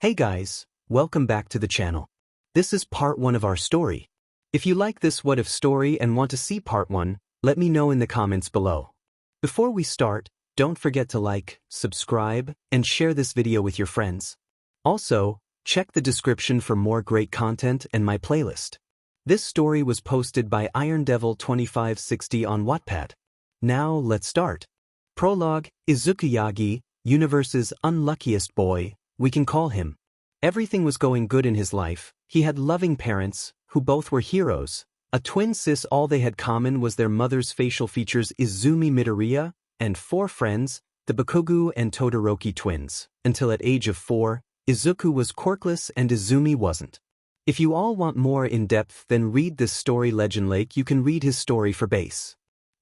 Hey guys, welcome back to the channel. This is part 1 of our story. If you like this what if story and want to see part 1, let me know in the comments below. Before we start, don't forget to like, subscribe, and share this video with your friends. Also, check the description for more great content and my playlist. This story was posted by 𝐼RON_DEVIL2560 on Wattpad. Now let's start. Prologue, Izuku Yagi, universe's unluckiest boy, we can call him. Everything was going good in his life. He had loving parents, who both were heroes. A twin sis, all they had common was their mother's facial features 𝐬𝐮𝐬𝐴, and 4 friends, the 𝐀𝐮𝐭𝐡𝐨𝐫 and 𝗀𝗚 twins, until at age of 4, Izuku was quirkless and 𝐬𝐮𝐬𝐴 wasn't. If you all want more in-depth then read this story 𝐿𝐿, you can read his story for base.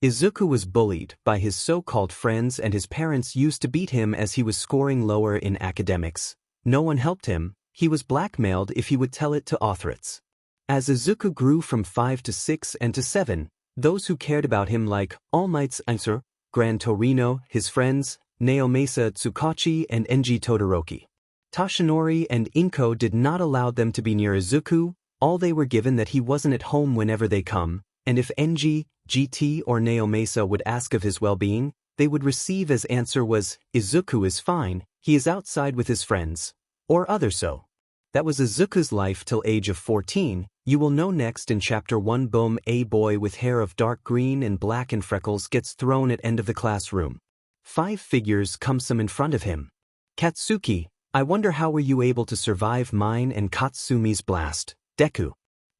Izuku was bullied by his so-called friends and his parents used to beat him as he was scoring lower in academics. No one helped him, he was blackmailed if he would tell it to authorities. As Izuku grew from 5 to 6 and to 7, those who cared about him like 𝐒𝐮𝐬𝐴, 𝐴𝐵, his friends, 𝐀𝐮𝐭𝐡𝐨𝐫, Tsukachi and 𝐀𝐮𝐭𝐡𝐨𝐫. 𝗏𝗏𝐼𝐻𝐼 and 𝐻𝐼nko did not allow them to be near Izuku, all they were given that he wasn't at home whenever they come, and if 𝐁𝐺, GT or 𝐀𝐮𝐴𝐴 would ask of his well-being, they would receive as answer was, Izuku is fine, he is outside with his friends, or other so. That was Izuku's life till age of 14, you will know next in chapter 1. Boom, a boy with hair of dark green and black and freckles gets thrown at end of the classroom. 5 figures come some in front of him. Katsuki, I wonder how were you able to survive mine and Katsumi's blast. Deku.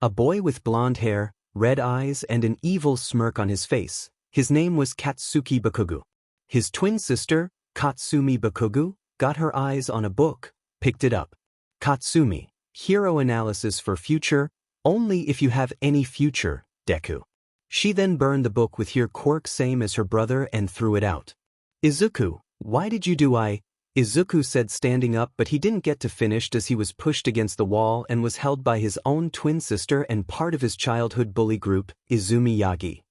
A boy with blonde hair, red eyes and an evil smirk on his face, his name was Katsuki Bakugo. His twin sister, Katsumi Bakugo, got her eyes on a book, picked it up. Katsumi, hero analysis for future, only if you have any future, Deku. She then burned the book with her Quirks same as her brother and threw it out. Izuku, why did you do I? Izuku said standing up, but he didn't get to finish as he was pushed against the wall and was held by his own twin sister and part of his childhood bully group, Izuku Yagi.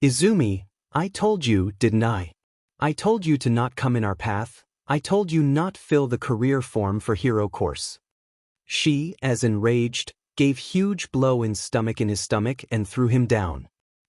Izumi, I told you, didn't I? I told you to not come in our path, I told you not fill the career form for hero course. She, as enraged, gave huge blow in his stomach and threw him down.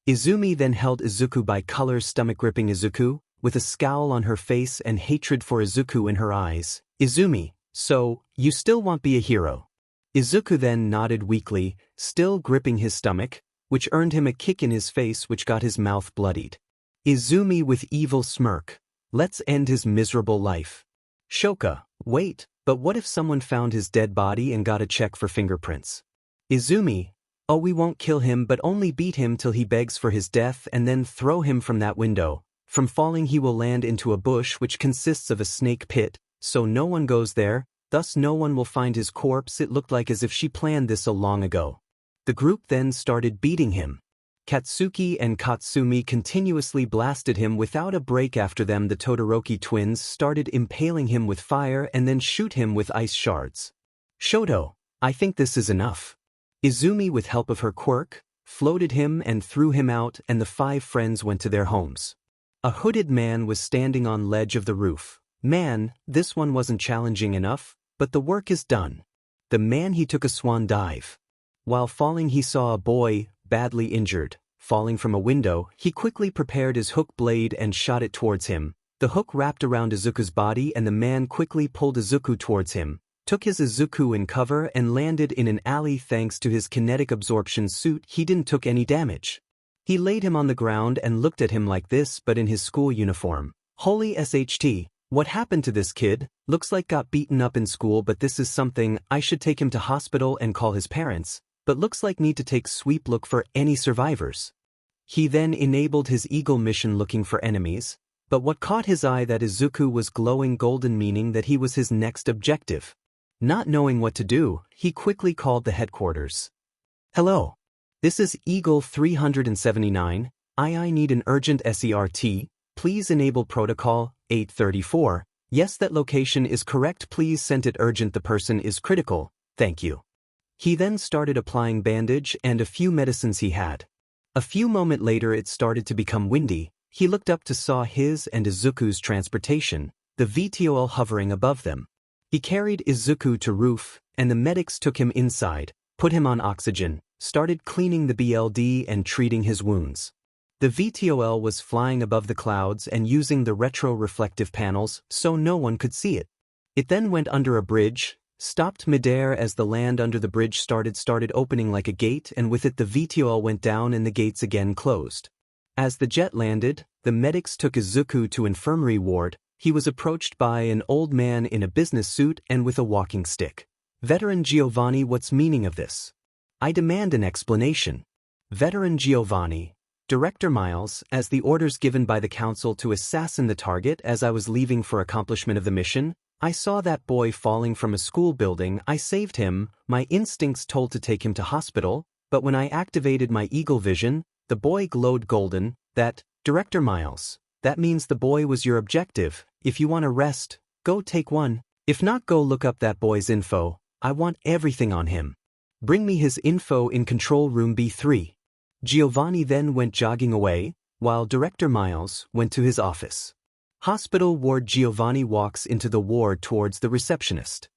Izumi then held Izuku by collar, stomach gripping Izuku, with a scowl on her face and hatred for Izuku in her eyes. Izumi, so, you still won't be a hero? Izuku then nodded weakly, still gripping his stomach, which earned him a kick in his face which got his mouth bloodied. Izumi with evil smirk, let's end his miserable life. Shoka, wait, but what if someone found his dead body and got a check for fingerprints? Izumi, oh, we won't kill him but only beat him till he begs for his death and then throw him from that window. From falling he will land into a bush which consists of a snake pit, so no one goes there, thus no one will find his corpse. It looked like as if she planned this a long ago. The group then started beating him. Katsuki and Katsumi continuously blasted him without a break. After them the Todoroki twins started impaling him with fire and then shoot him with ice shards. Shoto, I think this is enough. Izumi with help of her quirk, floated him and threw him out and the 5 friends went to their homes. A hooded man was standing on ledge of the roof. Man, this one wasn't challenging enough, but the work is done. The man he took a swan dive. While falling he saw a boy, badly injured, falling from a window. He quickly prepared his hook blade and shot it towards him. The hook wrapped around Izuku's body and the man quickly pulled Izuku towards him, took his Izuku in cover and landed in an alley. Thanks to his kinetic absorption suit he didn't took any damage. He laid him on the ground and looked at him like this but in his school uniform. Holy SHT, what happened to this kid? Looks like got beaten up in school, but this is something, I should take him to hospital and call his parents, but looks like need to take sweep look for any survivors. He then enabled his eagle mission looking for enemies, but what caught his eye that Izuku was glowing golden, meaning that he was his next objective. Not knowing what to do, he quickly called the headquarters. Hello. This is Eagle 379, I need an urgent SERT, please enable protocol, 834, yes that location is correct, please send it urgent, the person is critical, thank you. He then started applying bandage and a few medicines he had. A few moments later it started to become windy, he looked up to saw his and Izuku's transportation, the VTOL hovering above them. He carried Izuku to roof, and the medics took him inside, put him on oxygen, started cleaning the BLD and treating his wounds. The VTOL was flying above the clouds and using the retro-reflective panels so no one could see it. It then went under a bridge, stopped midair as the land under the bridge started opening like a gate, and with it the VTOL went down and the gates again closed. As the jet landed, the medics took Izuku to infirmary ward. He was approached by an old man in a business suit and with a walking stick. Veteran Giovanni, what's meaning of this? I demand an explanation. Veteran Giovanni. Director Miles, as the orders given by the council to assassin the target as I was leaving for accomplishment of the mission, I saw that boy falling from a school building. I saved him, my instincts told to take him to hospital, but when I activated my eagle vision, the boy glowed golden. That, Director Miles, that means the boy was your objective. If you want to rest, go take one. If not, go look up that boy's info. I want everything on him. Bring me his info in control room B3. Giovanni then went jogging away, while Director Miles went to his office. Hospital ward. Giovanni walks into the ward towards the receptionist.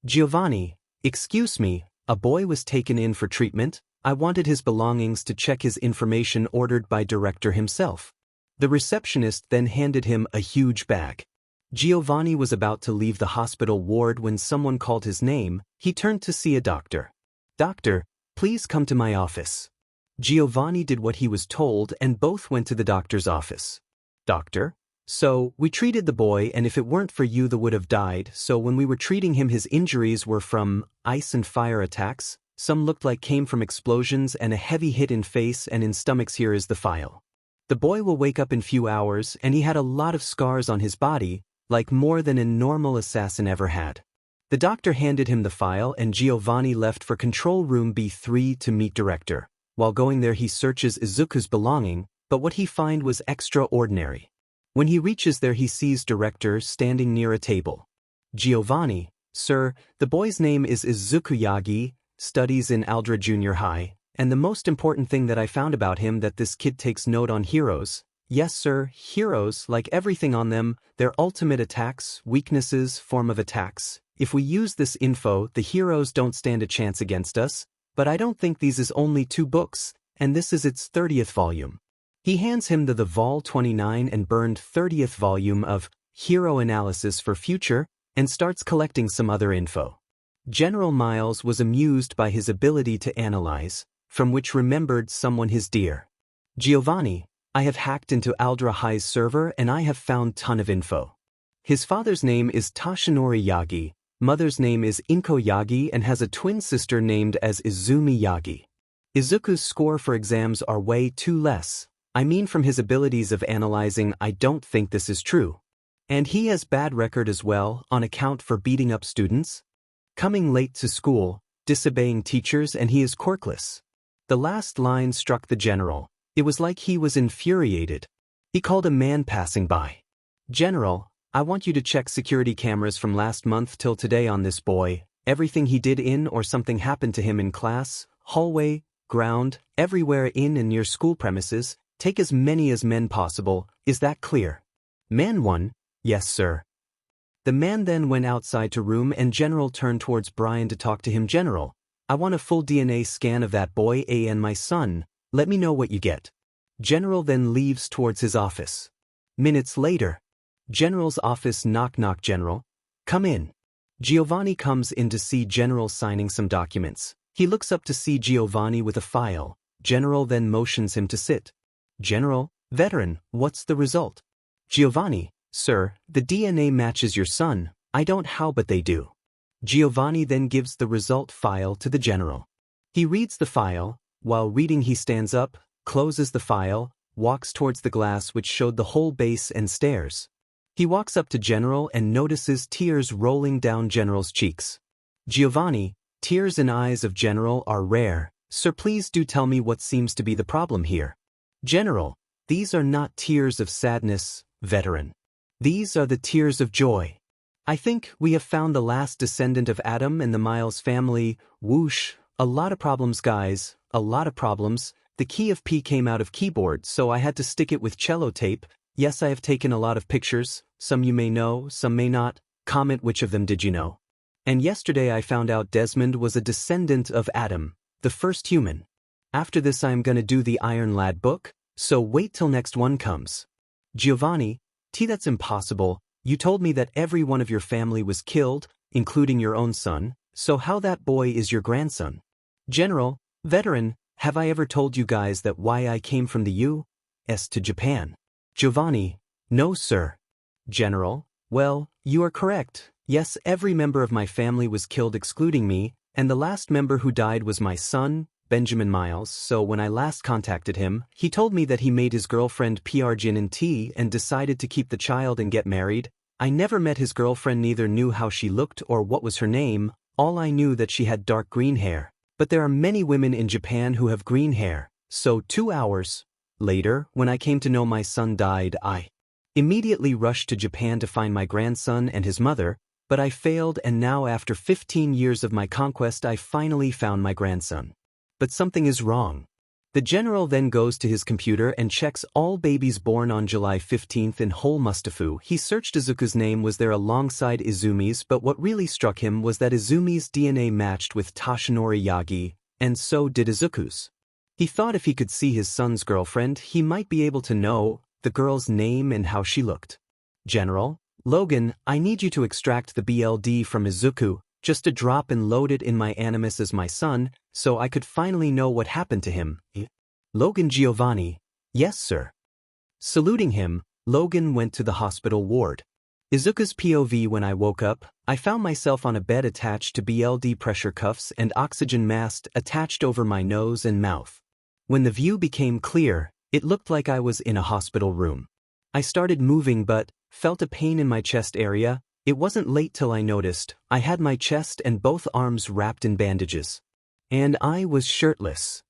Giovanni, excuse me, a boy was taken in for treatment. I wanted his belongings to check his information ordered by director himself. The receptionist then handed him a huge bag. Giovanni was about to leave the hospital ward when someone called his name. He turned to see a doctor. Doctor, please come to my office. Giovanni did what he was told and both went to the doctor's office. Doctor? So, we treated the boy, and if it weren't for you, the would have died. So when we were treating him, his injuries were from ice and fire attacks. Some looked like came from explosions and a heavy hit in face and in stomachs. Here is the file. The boy will wake up in few hours, and he had a lot of scars on his body, like more than a normal assassin ever had. The doctor handed him the file and Giovanni left for control room B3 to meet director. While going there, he searches Izuku's belonging, but what he find was extraordinary. When he reaches there, he sees director standing near a table. Giovanni, sir, the boy's name is Izuku Yagi, studies in Aldra Junior High, and the most important thing that I found about him that this kid takes note on heroes. Yes sir, heroes, like everything on them, their ultimate attacks, weaknesses, form of attacks. If we use this info, the heroes don't stand a chance against us, but I don't think these is only 2 books, and this is its 30th volume. He hands him the Vol 29 and burned 30th volume of Hero Analysis for Future, and starts collecting some other info. General Miles was amused by his ability to analyze, from which remembered someone his dear. Giovanni, I have hacked into Aldra High's server and I have found ton of info. His father's name is 𝐶𝐮𝐭𝐡𝐨𝐫 Yagi, mother's name is 𝐀𝐮𝐭𝐡𝐨𝐫 Yagi and has a twin sister named as Izumi Yagi. Izuku's score for exams are way too less. I mean, from his abilities of analyzing, I don't think this is true. And he has bad record as well, on account for beating up students, coming late to school, disobeying teachers, and he is quirkless. The last line struck the general. It was like he was infuriated. He called a man passing by. General, I want you to check security cameras from last month till today on this boy. Everything he did in or something happened to him in class, hallway, ground, everywhere in and near school premises. Take as many as men possible. Is that clear? Man 1, yes sir. The man then went outside to room and General turned towards Brian to talk to him. General, I want a full DNA scan of that boy and my son. Let me know what you get. General then leaves towards his office. Minutes later. General's office. Knock knock. General, come in. Giovanni comes in to see General signing some documents. He looks up to see Giovanni with a file. General then motions him to sit. General, veteran, what's the result? Giovanni, sir, the DNA matches your son. I don't how but they do. Giovanni then gives the result file to the general. He reads the file. While reading he stands up, closes the file, walks towards the glass which showed the whole base and stares. He walks up to General and notices tears rolling down General's cheeks. Giovanni, tears in eyes of General are rare. Sir, please do tell me what seems to be the problem here. General, these are not tears of sadness, veteran. These are the tears of joy. I think we have found the last descendant of Adam and the Miles family. Whoosh, a lot of problems guys, a lot of problems. The key of P came out of keyboard, so I had to stick it with cello tape. Yes, I have taken a lot of pictures, some you may know, some may not. Comment which of them did you know. And yesterday I found out Desmond was a descendant of Adam, the first human. After this I'm gonna do the Iron Lad book, so wait till next one comes. Giovanni, that's impossible. You told me that every one of your family was killed, including your own son, so how that boy is your grandson? General, veteran, have I ever told you guys that why I came from the U.S. to Japan? Giovanni, no sir. General, well, you are correct. Yes, every member of my family was killed excluding me, and the last member who died was my son, Benjamin Miles, so when I last contacted him, he told me that he made his girlfriend 𝗀𝗏𝗏 and decided to keep the child and get married. I never met his girlfriend, neither knew how she looked or what was her name, all I knew that she had dark green hair. But there are many women in Japan who have green hair, so 2 hours later, when I came to know my son died, I immediately rushed to Japan to find my grandson and his mother, but I failed, and now after 15 years of my conquest I finally found my grandson. But something is wrong. The general then goes to his computer and checks all babies born on July 15th in whole Mustafu. He searched Izuku's name was there alongside Izumi's, but what really struck him was that Izumi's DNA matched with 𝗏𝗏 Yagi, and so did Izuku's. He thought if he could see his son's girlfriend, he might be able to know the girl's name and how she looked. General, Logan, I need you to extract the BLD from Izuku, just a drop, and load it in my animus as my son, so I could finally know what happened to him. Logan Giovanni, yes sir. Saluting him, Logan went to the hospital ward. Izuku's POV when I woke up, I found myself on a bed attached to BLD pressure cuffs and oxygen mask attached over my nose and mouth. When the view became clear, it looked like I was in a hospital room. I started moving but felt a pain in my chest area. It wasn't late till I noticed I had my chest and both arms wrapped in bandages. And I was shirtless.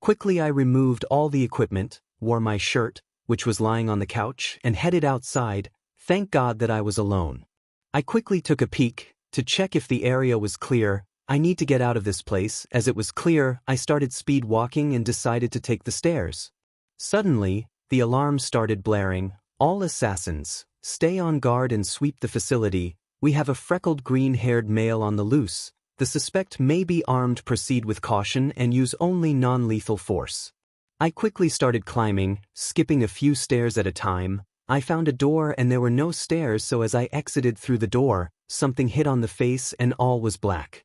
Quickly I removed all the equipment, wore my shirt, which was lying on the couch, and headed outside. Thank God that I was alone. I quickly took a peek to check if the area was clear. I need to get out of this place. As it was clear, I started speed walking and decided to take the stairs. Suddenly, the alarm started blaring. All assassins, stay on guard and sweep the facility. We have a freckled green-haired male on the loose. The suspect may be armed. Proceed with caution and use only non-lethal force. I quickly started climbing, skipping a few stairs at a time. I found a door and there were no stairs, so as I exited through the door, something hit on the face and all was black.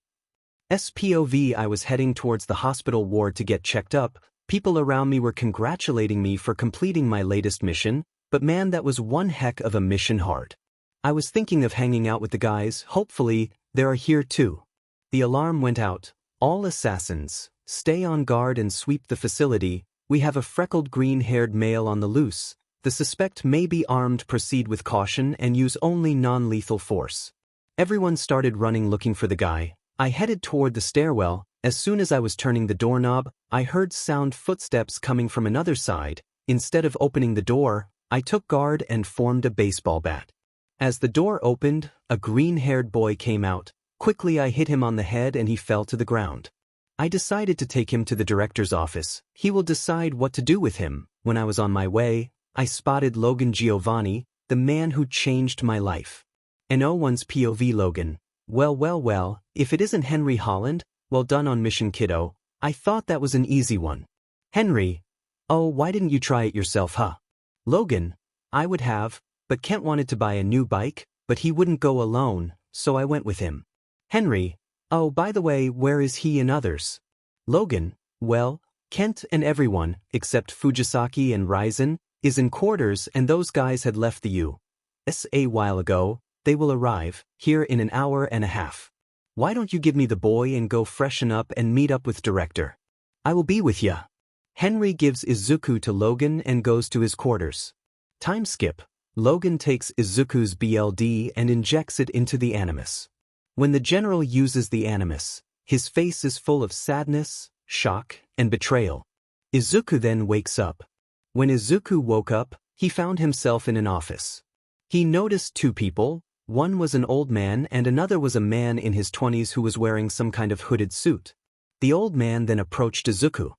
SPOV I was heading towards the hospital ward to get checked up. People around me were congratulating me for completing my latest mission, but man, that was one heck of a mission hard. I was thinking of hanging out with the guys. Hopefully, they are here too. The alarm went out. All assassins, stay on guard and sweep the facility. We have a freckled green-haired male on the loose. The suspect may be armed. Proceed with caution and use only non-lethal force. Everyone started running looking for the guy. I headed toward the stairwell. As soon as I was turning the doorknob, I heard sound footsteps coming from another side. Instead of opening the door, I took guard and formed a baseball bat. As the door opened, a green-haired boy came out. Quickly I hit him on the head and he fell to the ground. I decided to take him to the director's office. He will decide what to do with him. When I was on my way, I spotted Logan Giovanni, the man who changed my life. 𝐻𝐿1's POV Logan. Well, if it isn't Henry Holland, well done on mission kiddo. I thought that was an easy one. Henry. Oh, why didn't you try it yourself, huh? Logan. I would have, but Kent wanted to buy a new bike, but he wouldn't go alone, so I went with him. Henry. Oh, by the way, where is he and others? Logan. Well, Kent and everyone, except Fujisaki and Ryzen, is in quarters, and those guys had left the U.S. a while ago. They will arrive here in an hour and a half. Why don't you give me the boy and go freshen up and meet up with director? I will be with ya. Henry gives Izuku to Logan and goes to his quarters. Time skip. Logan takes Izuku's BLD and injects it into the animus. When the general uses the animus, his face is full of sadness, shock, and betrayal. Izuku then wakes up. When Izuku woke up, he found himself in an office. He noticed two people. One was an old man and another was a man in his 20s who was wearing some kind of hooded suit. The old man then approached Izuku.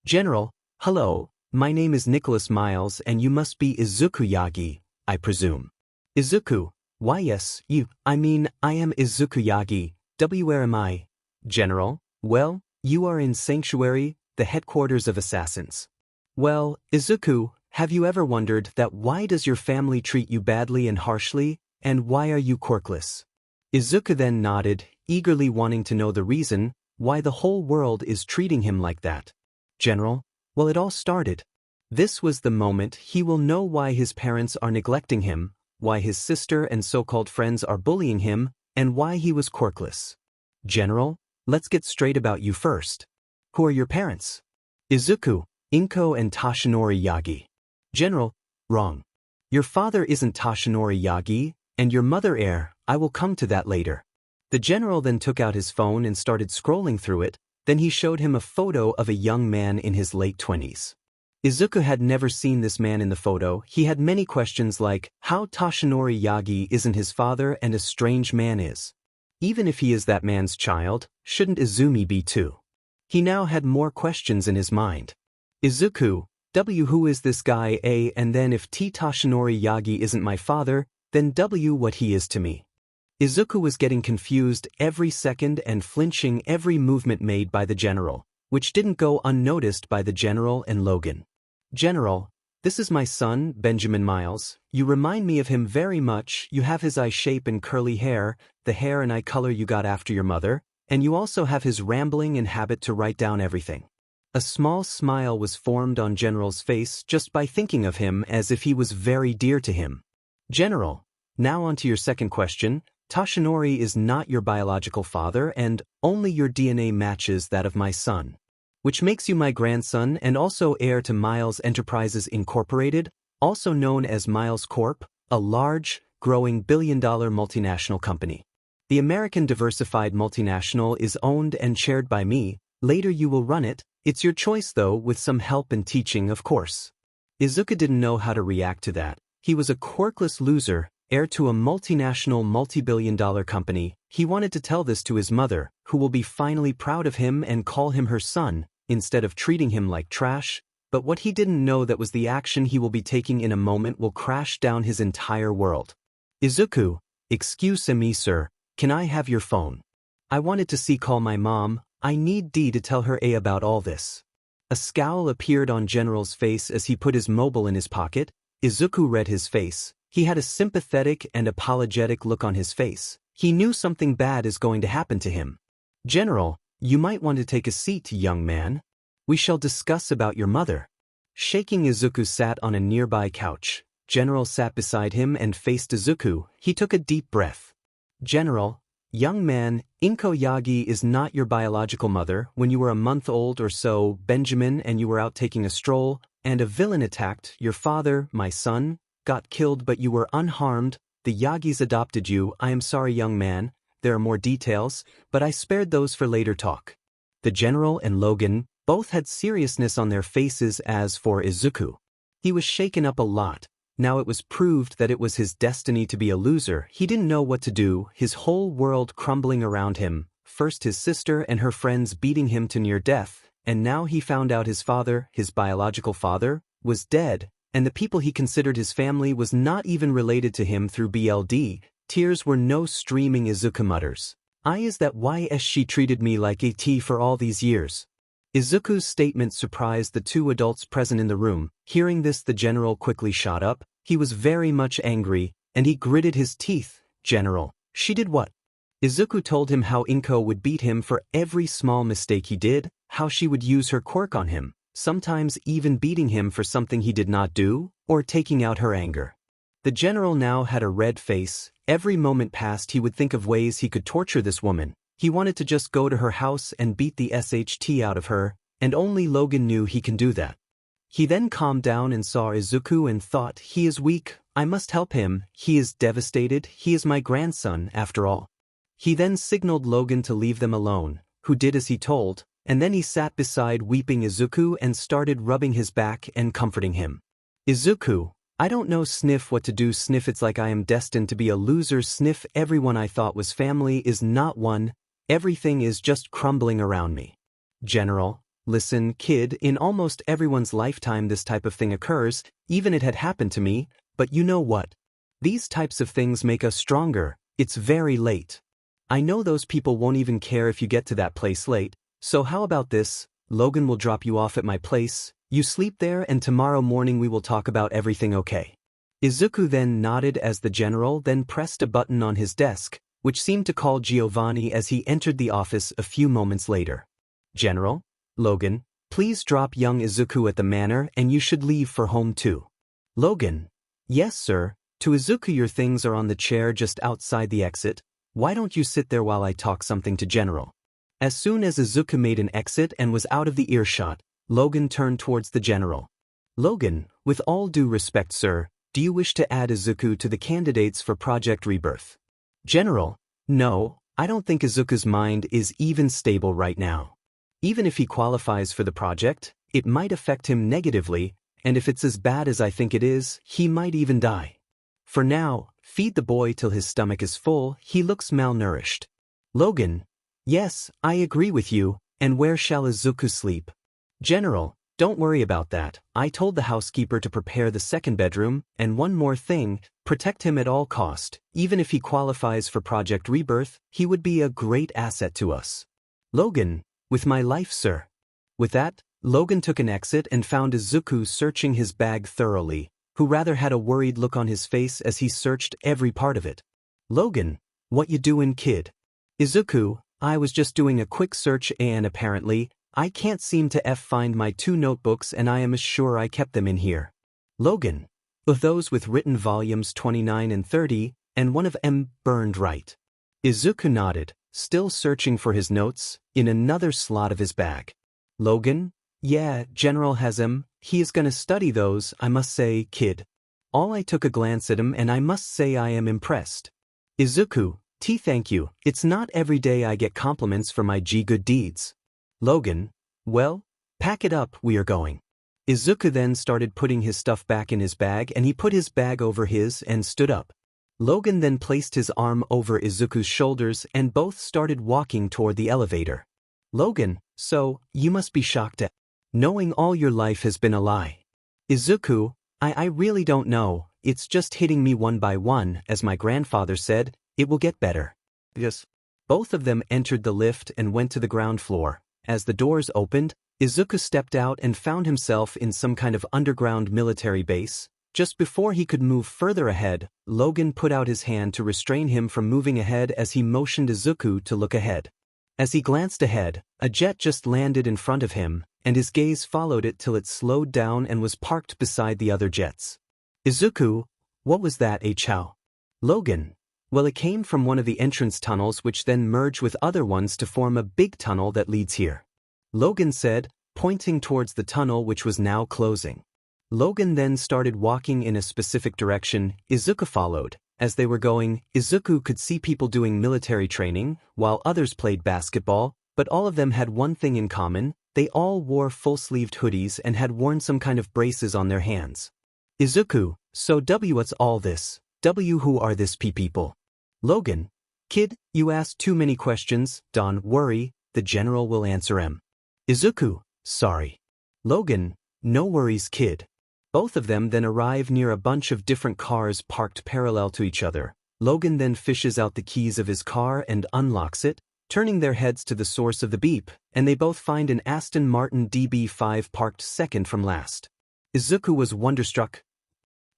General, hello, my name is Nicholas Miles and you must be Izuku Yagi, I presume. Izuku, why yes, I am Izuku Yagi, Where am I? General, well, you are in 𝐀𝐮𝐭𝐡𝐨𝐫, the headquarters of assassins. Well, Izuku, have you ever wondered that why does your family treat you badly and harshly, and why are you quirkless? Izuku then nodded, eagerly wanting to know the reason why the whole world is treating him like that. General, well, it all started. This was the moment he will know why his parents are neglecting him, why his sister and so-called friends are bullying him, and why he was quirkless. General, let's get straight about you first. Who are your parents? Izuku, 𝐀𝐮𝐭𝐡𝐨𝐫 and 𝗧𝗏 Yagi. General, wrong. Your father isn't 𝗧𝗏 Yagi, and your mother heir, I will come to that later. The general then took out his phone and started scrolling through it, then he showed him a photo of a young man in his late 20s. Izuku had never seen this man in the photo. He had many questions like how 𝗧𝗏 Yagi isn't his father and a strange man is. Even if he is that man's child, shouldn't Izumi be too? He now had more questions in his mind. Izuku, who is this guy A, and then if 𝗧𝗏 Yagi isn't my father, then what he is to me. Izuku was getting confused every second and flinching every movement made by the general, which didn't go unnoticed by the general and Logan. General, this is my son, Benjamin Miles. You remind me of him very much. You have his eye shape and curly hair, the hair and eye color you got after your mother, and you also have his rambling and habit to write down everything. A small smile was formed on General's face just by thinking of him as if he was very dear to him. General, now on to your second question. 𝗧𝗏 is not your biological father and only your DNA matches that of my son, which makes you my grandson and also heir to Miles Enterprises Incorporated, also known as Miles Corp., a large, growing billion-dollar multinational company. The American diversified multinational is owned and chaired by me. Later you will run it. It's your choice though, with some help and teaching, of course. Izuku didn't know how to react to that. He was a quirkless loser, heir to a multinational multi-billion-dollar company. He wanted to tell this to his mother, who will be finally proud of him and call him her son, instead of treating him like trash, but what he didn't know that was the action he will be taking in a moment will crash down his entire world. Izuku, excuse me sir, can I have your phone? I wanted to call my mom. I need to tell her about all this. A scowl appeared on General's face as he put his mobile in his pocket. Izuku read his face. He had a sympathetic and apologetic look on his face. He knew something bad is going to happen to him. General, you might want to take a seat, young man. We shall discuss about your mother. Shaking, Izuku sat on a nearby couch. General sat beside him and faced Izuku. He took a deep breath. General, young man, 𝗀𝐻𝐿 Yagi is not your biological mother. When you were a month old or so, Benjamin and you were out taking a stroll, and a villain attacked your father, my son, got killed but you were unharmed. The Yagis adopted you. I am sorry, young man. There are more details, but I spared those for later talk. The general and Logan both had seriousness on their faces. As for Izuku, he was shaken up a lot. Now it was proved that it was his destiny to be a loser. He didn't know what to do, his whole world crumbling around him. First his sister and her friends beating him to near death, and now he found out his father, his biological father, was dead, and the people he considered his family was not even related to him through blood. Tears were no streaming. Izuku mutters, is that why she treated me like a T for all these years? Izuku's statement surprised the two adults present in the room. Hearing this, the general quickly shot up. He was very much angry, and he gritted his teeth. General, she did what? Izuku told him how 𝗀𝐻𝐿 would beat him for every small mistake he did, how she would use her quirk on him, sometimes even beating him for something he did not do, or taking out her anger. The general now had a red face. Every moment passed he would think of ways he could torture this woman. He wanted to just go to her house and beat the shit out of her, and only Logan knew he can do that. He then calmed down and saw Izuku and thought, he is weak, I must help him, he is devastated, he is my grandson after all. He then signaled Logan to leave them alone, who did as he told, and then he sat beside weeping Izuku and started rubbing his back and comforting him. Izuku, I don't know sniff what to do. Sniff, it's like I am destined to be a loser. Sniff, everyone I thought was family is not one. Everything is just crumbling around me. General, listen, kid, in almost everyone's lifetime this type of thing occurs, even it had happened to me, but you know what? These types of things make us stronger. It's very late. I know those people won't even care if you get to that place late, so how about this? Logan will drop you off at my place, you sleep there and tomorrow morning we will talk about everything, okay? Izuku then nodded as the general then pressed a button on his desk, which seemed to call Giovanni as he entered the office a few moments later. General? Logan, please drop young Izuku at the manor and you should leave for home too. Logan. Yes, sir. To Izuku, your things are on the chair just outside the exit. Why don't you sit there while I talk something to General? As soon as Izuku made an exit and was out of the earshot, Logan turned towards the general. Logan, with all due respect, sir, do you wish to add Izuku to the candidates for Project Rebirth? General, no, I don't think Izuku's mind is even stable right now. Even if he qualifies for the project, it might affect him negatively, and if it's as bad as I think it is, he might even die. For now, feed the boy till his stomach is full, he looks malnourished. Logan, yes, I agree with you, and where shall Izuku sleep? General, don't worry about that, I told the housekeeper to prepare the second bedroom, and one more thing, protect him at all cost, even if he qualifies for Project Rebirth, he would be a great asset to us. Logan, with my life, sir. With that, Logan took an exit and found Izuku searching his bag thoroughly, who rather had a worried look on his face as he searched every part of it. Logan, what you doing, kid? Izuku, I was just doing a quick search and apparently, I can't seem to find my 2 notebooks and I am sure I kept them in here. Logan, those with written volumes 29 and 30, and one of them burned right. Izuku nodded, still searching for his notes, in another slot of his bag. Logan, yeah, General has him, he is gonna study those, I must say, kid. All I took a glance at him and I must say I am impressed. Izuku, thank you, it's not every day I get compliments for my good deeds. Logan, well, pack it up, we are going. Izuku then started putting his stuff back in his bag and he put his bag over his and stood up. Logan then placed his arm over Izuku's shoulders and both started walking toward the elevator. Logan, so, you must be shocked at knowing all your life has been a lie. Izuku, I really don't know, it's just hitting me one by one, as my grandfather said, it will get better. Yes. Both of them entered the lift and went to the ground floor. As the doors opened, Izuku stepped out and found himself in some kind of underground military base. Just before he could move further ahead, Logan put out his hand to restrain him from moving ahead as he motioned Izuku to look ahead. As he glanced ahead, a jet just landed in front of him, and his gaze followed it till it slowed down and was parked beside the other jets. Izuku, what was that, 𝐀𝐮𝐭𝐡𝐨𝐫? Logan, well, it came from one of the entrance tunnels which then merge with other ones to form a big tunnel that leads here. Logan said, pointing towards the tunnel which was now closing. Logan then started walking in a specific direction, Izuku followed. As they were going, Izuku could see people doing military training, while others played basketball, but all of them had one thing in common, they all wore full-sleeved hoodies and had worn some kind of braces on their hands. Izuku, so what's all this? Who are this people? Logan, kid, you asked too many questions, don't worry, the general will answer 'em. Izuku, sorry. Logan, no worries, kid. Both of them then arrive near a bunch of different cars parked parallel to each other. Logan then fishes out the keys of his car and unlocks it, turning their heads to the source of the beep, and they both find an Aston Martin DB5 parked second from last. Izuku was wonderstruck.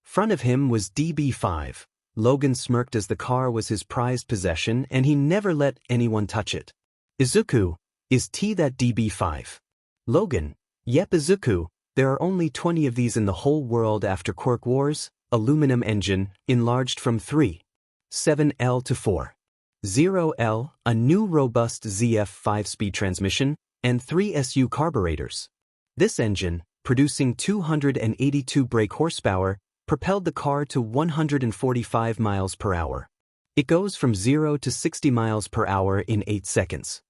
Front of him was DB5. Logan smirked as the car was his prized possession and he never let anyone touch it. Izuku, is that DB5? Logan, yep Izuku, there are only 20 of these in the whole world after Quirk Wars, aluminum engine, enlarged from 3.7L to 4.0L, a new robust ZF 5-speed transmission, and 3 SU carburetors. This engine, producing 282 brake horsepower, propelled the car to 145 miles per hour. It goes from 0 to 60 miles per hour in 8 seconds.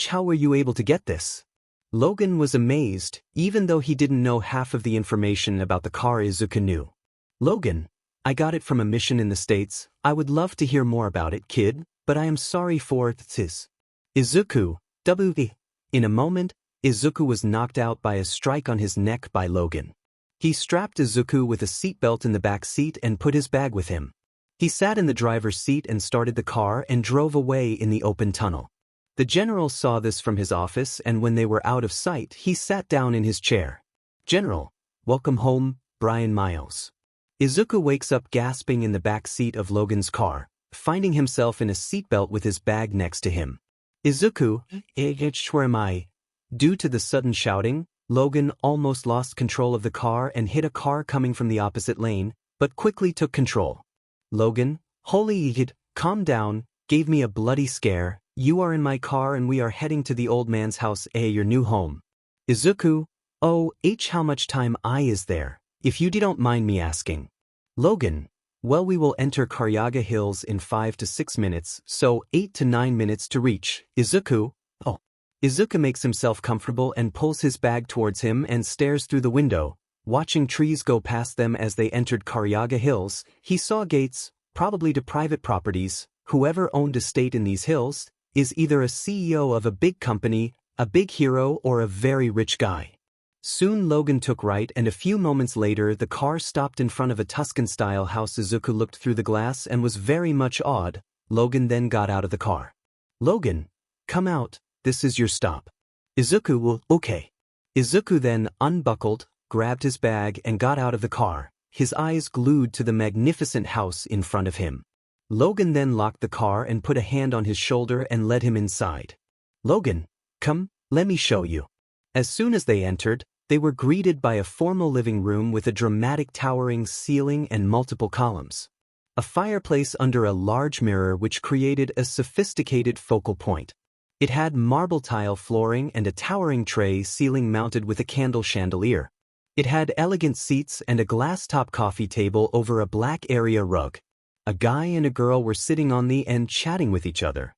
How were you able to get this? Logan was amazed, even though he didn't know half of the information about the car Izuku knew. Logan, I got it from a mission in the States, I would love to hear more about it, kid, but I am sorry for this. Izuku, In a moment, Izuku was knocked out by a strike on his neck by Logan. He strapped Izuku with a seatbelt in the back seat and put his bag with him. He sat in the driver's seat and started the car and drove away in the open tunnel. The general saw this from his office, and when they were out of sight, he sat down in his chair. "General, welcome home, Brian Miles." Izuku wakes up gasping in the back seat of Logan's car, finding himself in a seatbelt with his bag next to him. "Izuku, where am I?" Due to the sudden shouting, Logan almost lost control of the car and hit a car coming from the opposite lane, but quickly took control. "Logan, holy idiot, calm down, gave me a bloody scare. You are in my car and we are heading to the old man's house, your new home." Izuku, "Oh, how much time is there, if you don't mind me asking?" Logan, "Well, we will enter 𝐀𝐮𝐭𝐡𝐨𝐫 Hills in 5 to 6 minutes, so 8 to 9 minutes to reach." Izuku, "Oh." Izuku makes himself comfortable and pulls his bag towards him and stares through the window. Watching trees go past them as they entered 𝐀𝐮𝐭𝐡𝐨𝐫 Hills, he saw gates, probably to private properties. Whoever owned estate in these hills is either a CEO of a big company, a big hero, or a very rich guy. Soon Logan took right, and a few moments later the car stopped in front of a Tuscan-style house. Izuku looked through the glass and was very much awed. Logan then got out of the car. "Logan, come out, this is your stop." Izuku, "Well, okay." Izuku then unbuckled, grabbed his bag and got out of the car, his eyes glued to the magnificent house in front of him. Logan then locked the car and put a hand on his shoulder and led him inside. "Logan, come, let me show you." As soon as they entered, they were greeted by a formal living room with a dramatic towering ceiling and multiple columns. A fireplace under a large mirror which created a sophisticated focal point. It had marble tile flooring and a towering tray ceiling mounted with a candle chandelier. It had elegant seats and a glass-top coffee table over a black area rug. A guy and a girl were sitting on the end chatting with each other.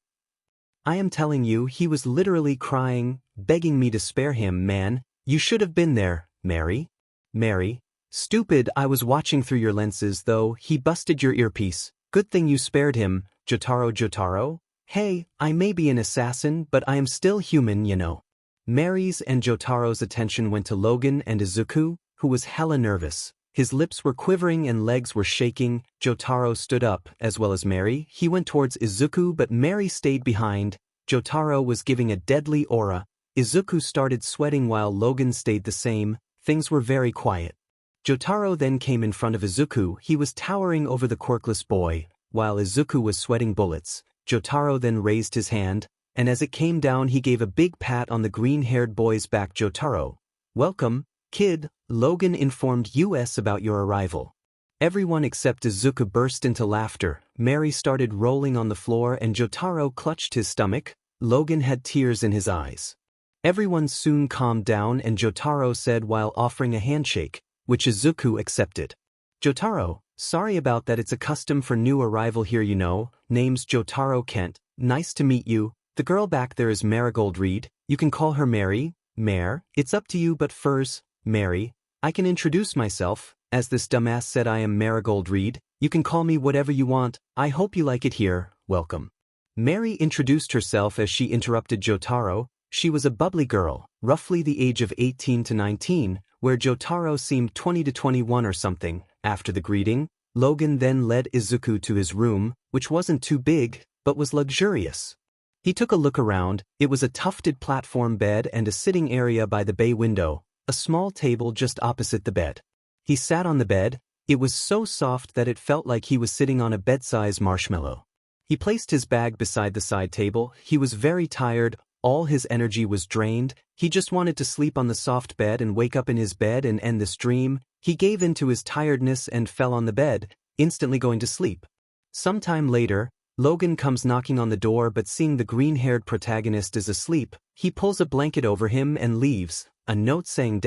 I am telling you, he was literally crying, begging me to spare him. "Man, you should have been there, Mary." "Mary, stupid, I was watching through your lenses though. He busted your earpiece. Good thing you spared him." Jotaro, "Hey, I may be an assassin, but I am still human, you know." Mary's and Jotaro's attention went to Logan and Izuku, who was hella nervous. His lips were quivering and legs were shaking. Jotaro stood up, as well as Mary. He went towards Izuku, but Mary stayed behind. Jotaro was giving a deadly aura. Izuku started sweating while Logan stayed the same. Things were very quiet. Jotaro then came in front of Izuku. He was towering over the quirkless boy, while Izuku was sweating bullets. Jotaro then raised his hand, and as it came down he gave a big pat on the green-haired boy's back. "Jotaro, welcome, kid. Logan informed us about your arrival." Everyone except Izuku burst into laughter. Mary started rolling on the floor and Jotaro clutched his stomach. Logan had tears in his eyes. Everyone soon calmed down and Jotaro said while offering a handshake, which Izuku accepted. "Jotaro, sorry about that, it's a custom for new arrival here, you know. Name's Jotaro Kent, nice to meet you. The girl back there is Marigold Reed, you can call her Mary. Mare, it's up to you, but first, Mary, I can introduce myself. As this dumbass said, I am Marigold Reed. You can call me whatever you want. I hope you like it here. Welcome." Mary introduced herself as she interrupted Jotaro. She was a bubbly girl, roughly the age of 18 to 19, where Jotaro seemed 20 to 21 or something. After the greeting, Logan then led Izuku to his room, which wasn't too big, but was luxurious. He took a look around. It was a tufted platform bed and a sitting area by the bay window, a small table just opposite the bed. He sat on the bed. It was so soft that it felt like he was sitting on a bed-sized marshmallow. He placed his bag beside the side table. He was very tired. All his energy was drained. He just wanted to sleep on the soft bed and wake up in his bed and end this dream. He gave in to his tiredness and fell on the bed, instantly going to sleep. Sometime later, Logan comes knocking on the door, but seeing the green-haired protagonist is asleep, he pulls a blanket over him and leaves. A note saying,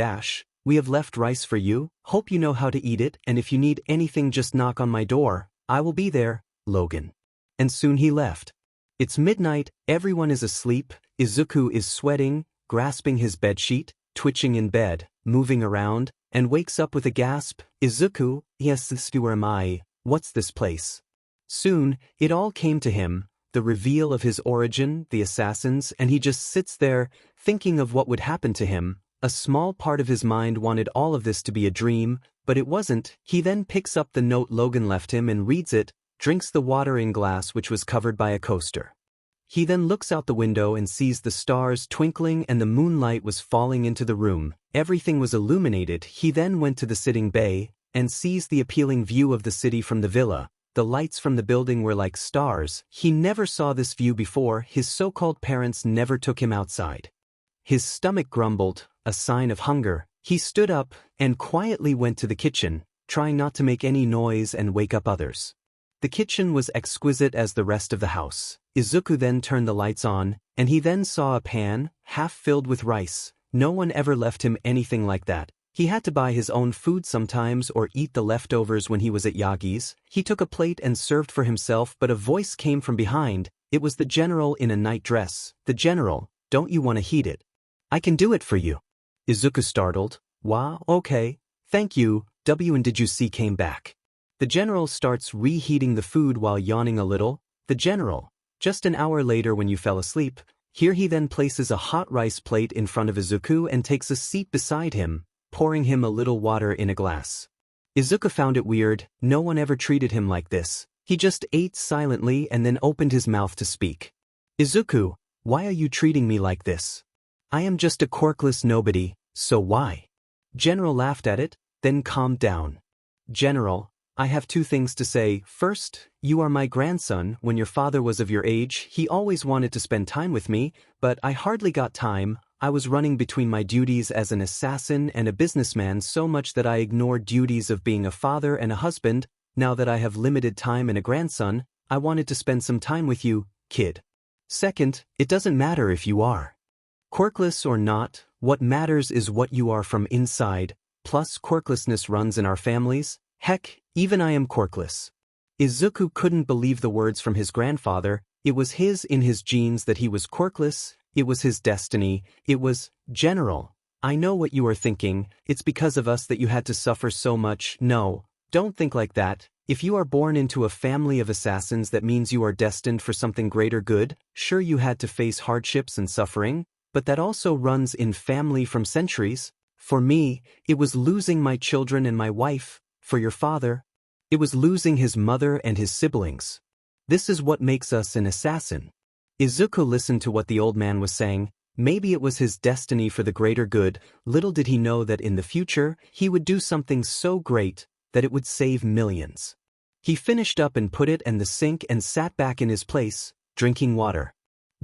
"We have left rice for you. Hope you know how to eat it, and if you need anything just knock on my door. I will be there, Logan." And soon he left. It's midnight, everyone is asleep. Izuku is sweating, grasping his bedsheet, twitching in bed, moving around, and wakes up with a gasp. "Izuku, yes, where am I? What's this place?" Soon, it all came to him, the reveal of his origin, the assassins, and he just sits there, thinking of what would happen to him. A small part of his mind wanted all of this to be a dream, but it wasn't. He then picks up the note Logan left him and reads it. drinks the water in glass which was covered by a coaster. He then looks out the window and sees the stars twinkling and the moonlight was falling into the room. Everything was illuminated. He then went to the sitting bay and sees the appealing view of the city from the villa. The lights from the building were like stars. He never saw this view before. His so-called parents never took him outside. His stomach grumbled, a sign of hunger. He stood up and quietly went to the kitchen, trying not to make any noise and wake up others. The kitchen was exquisite as the rest of the house. Izuku then turned the lights on, and he then saw a pan, half filled with rice. No one ever left him anything like that. He had to buy his own food sometimes or eat the leftovers when he was at Yagi's. He took a plate and served for himself, but a voice came from behind. It was the general in a night dress. "The general, don't you want to heat it? I can do it for you." Izuku startled. "Wow, okay, thank you, and did you see came back?" The general starts reheating the food while yawning a little. "The general, just an hour later when you fell asleep." Here he then places a hot rice plate in front of Izuku and takes a seat beside him, pouring him a little water in a glass. Izuku found it weird. No one ever treated him like this. He just ate silently and then opened his mouth to speak. "Izuku, why are you treating me like this? I am just a quirkless nobody, so why?" General laughed at it, then calmed down. "General, I have two things to say. First, you are my grandson. When your father was of your age, he always wanted to spend time with me, but I hardly got time. I was running between my duties as an assassin and a businessman so much that I ignored duties of being a father and a husband. Now that I have limited time and a grandson, I wanted to spend some time with you, kid. Second, it doesn't matter if you are quirkless or not. What matters is what you are from inside. Plus, quirklessness runs in our families. Heck, even I am quirkless." Izuku couldn't believe the words from his grandfather. It was in his genes that he was quirkless. It was his destiny. It was, "General, I know what you are thinking. It's because of us that you had to suffer so much." No, don't think like that. If you are born into a family of assassins, that means you are destined for something greater good. Sure, you had to face hardships and suffering, but that also runs in family from centuries. For me, it was losing my children and my wife. For your father, it was losing his mother and his siblings. This is what makes us an assassin. Izuku listened to what the old man was saying. Maybe it was his destiny for the greater good. Little did he know that in the future, he would do something so great that it would save millions. He finished up and put it in the sink and sat back in his place, drinking water.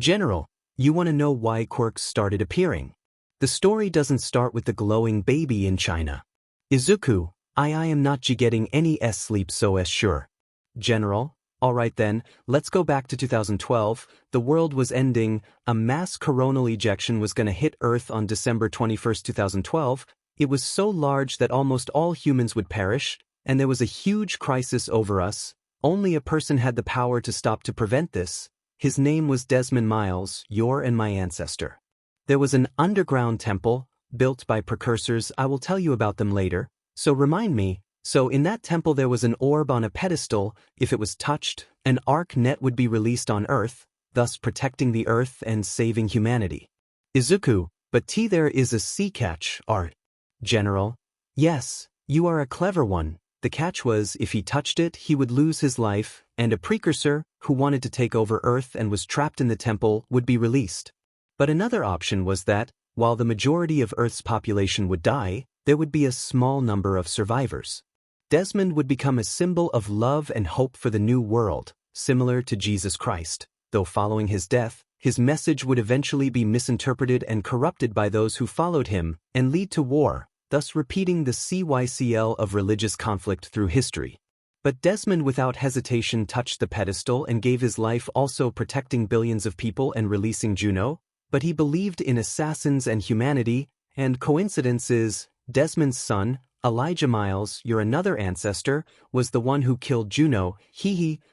"General, you want to know why quirks started appearing? The story doesn't start with the glowing baby in China. Izuku, I am not getting any sleep so sure. General, alright then, let's go back to 2012. The world was ending. A mass coronal ejection was gonna hit Earth on December 21st, 2012. It was so large that almost all humans would perish, and there was a huge crisis over us. Only a person had the power to stop to prevent this. His name was 𝐀𝐮𝐭𝐡𝐨𝐫, your and my ancestor. There was an underground temple, built by precursors. I will tell you about them later. So remind me, so in that temple there was an orb on a pedestal. If it was touched, an arc net would be released on Earth, thus protecting the Earth and saving humanity. Izuku, but there is a sea catch, art. General, yes, you are a clever one. The catch was, if he touched it, he would lose his life, and a precursor, who wanted to take over Earth and was trapped in the temple, would be released. But another option was that, while the majority of Earth's population would die, there would be a small number of survivors. Desmond would become a symbol of love and hope for the new world, similar to Jesus Christ, though following his death, his message would eventually be misinterpreted and corrupted by those who followed him, and lead to war, thus repeating the cycle of religious conflict through history. But Desmond without hesitation touched the pedestal and gave his life, also protecting billions of people and releasing Juno. But he believed in assassins and humanity, and coincidence is, Desmond's son, Elijah Miles, your another ancestor, was the one who killed Juno.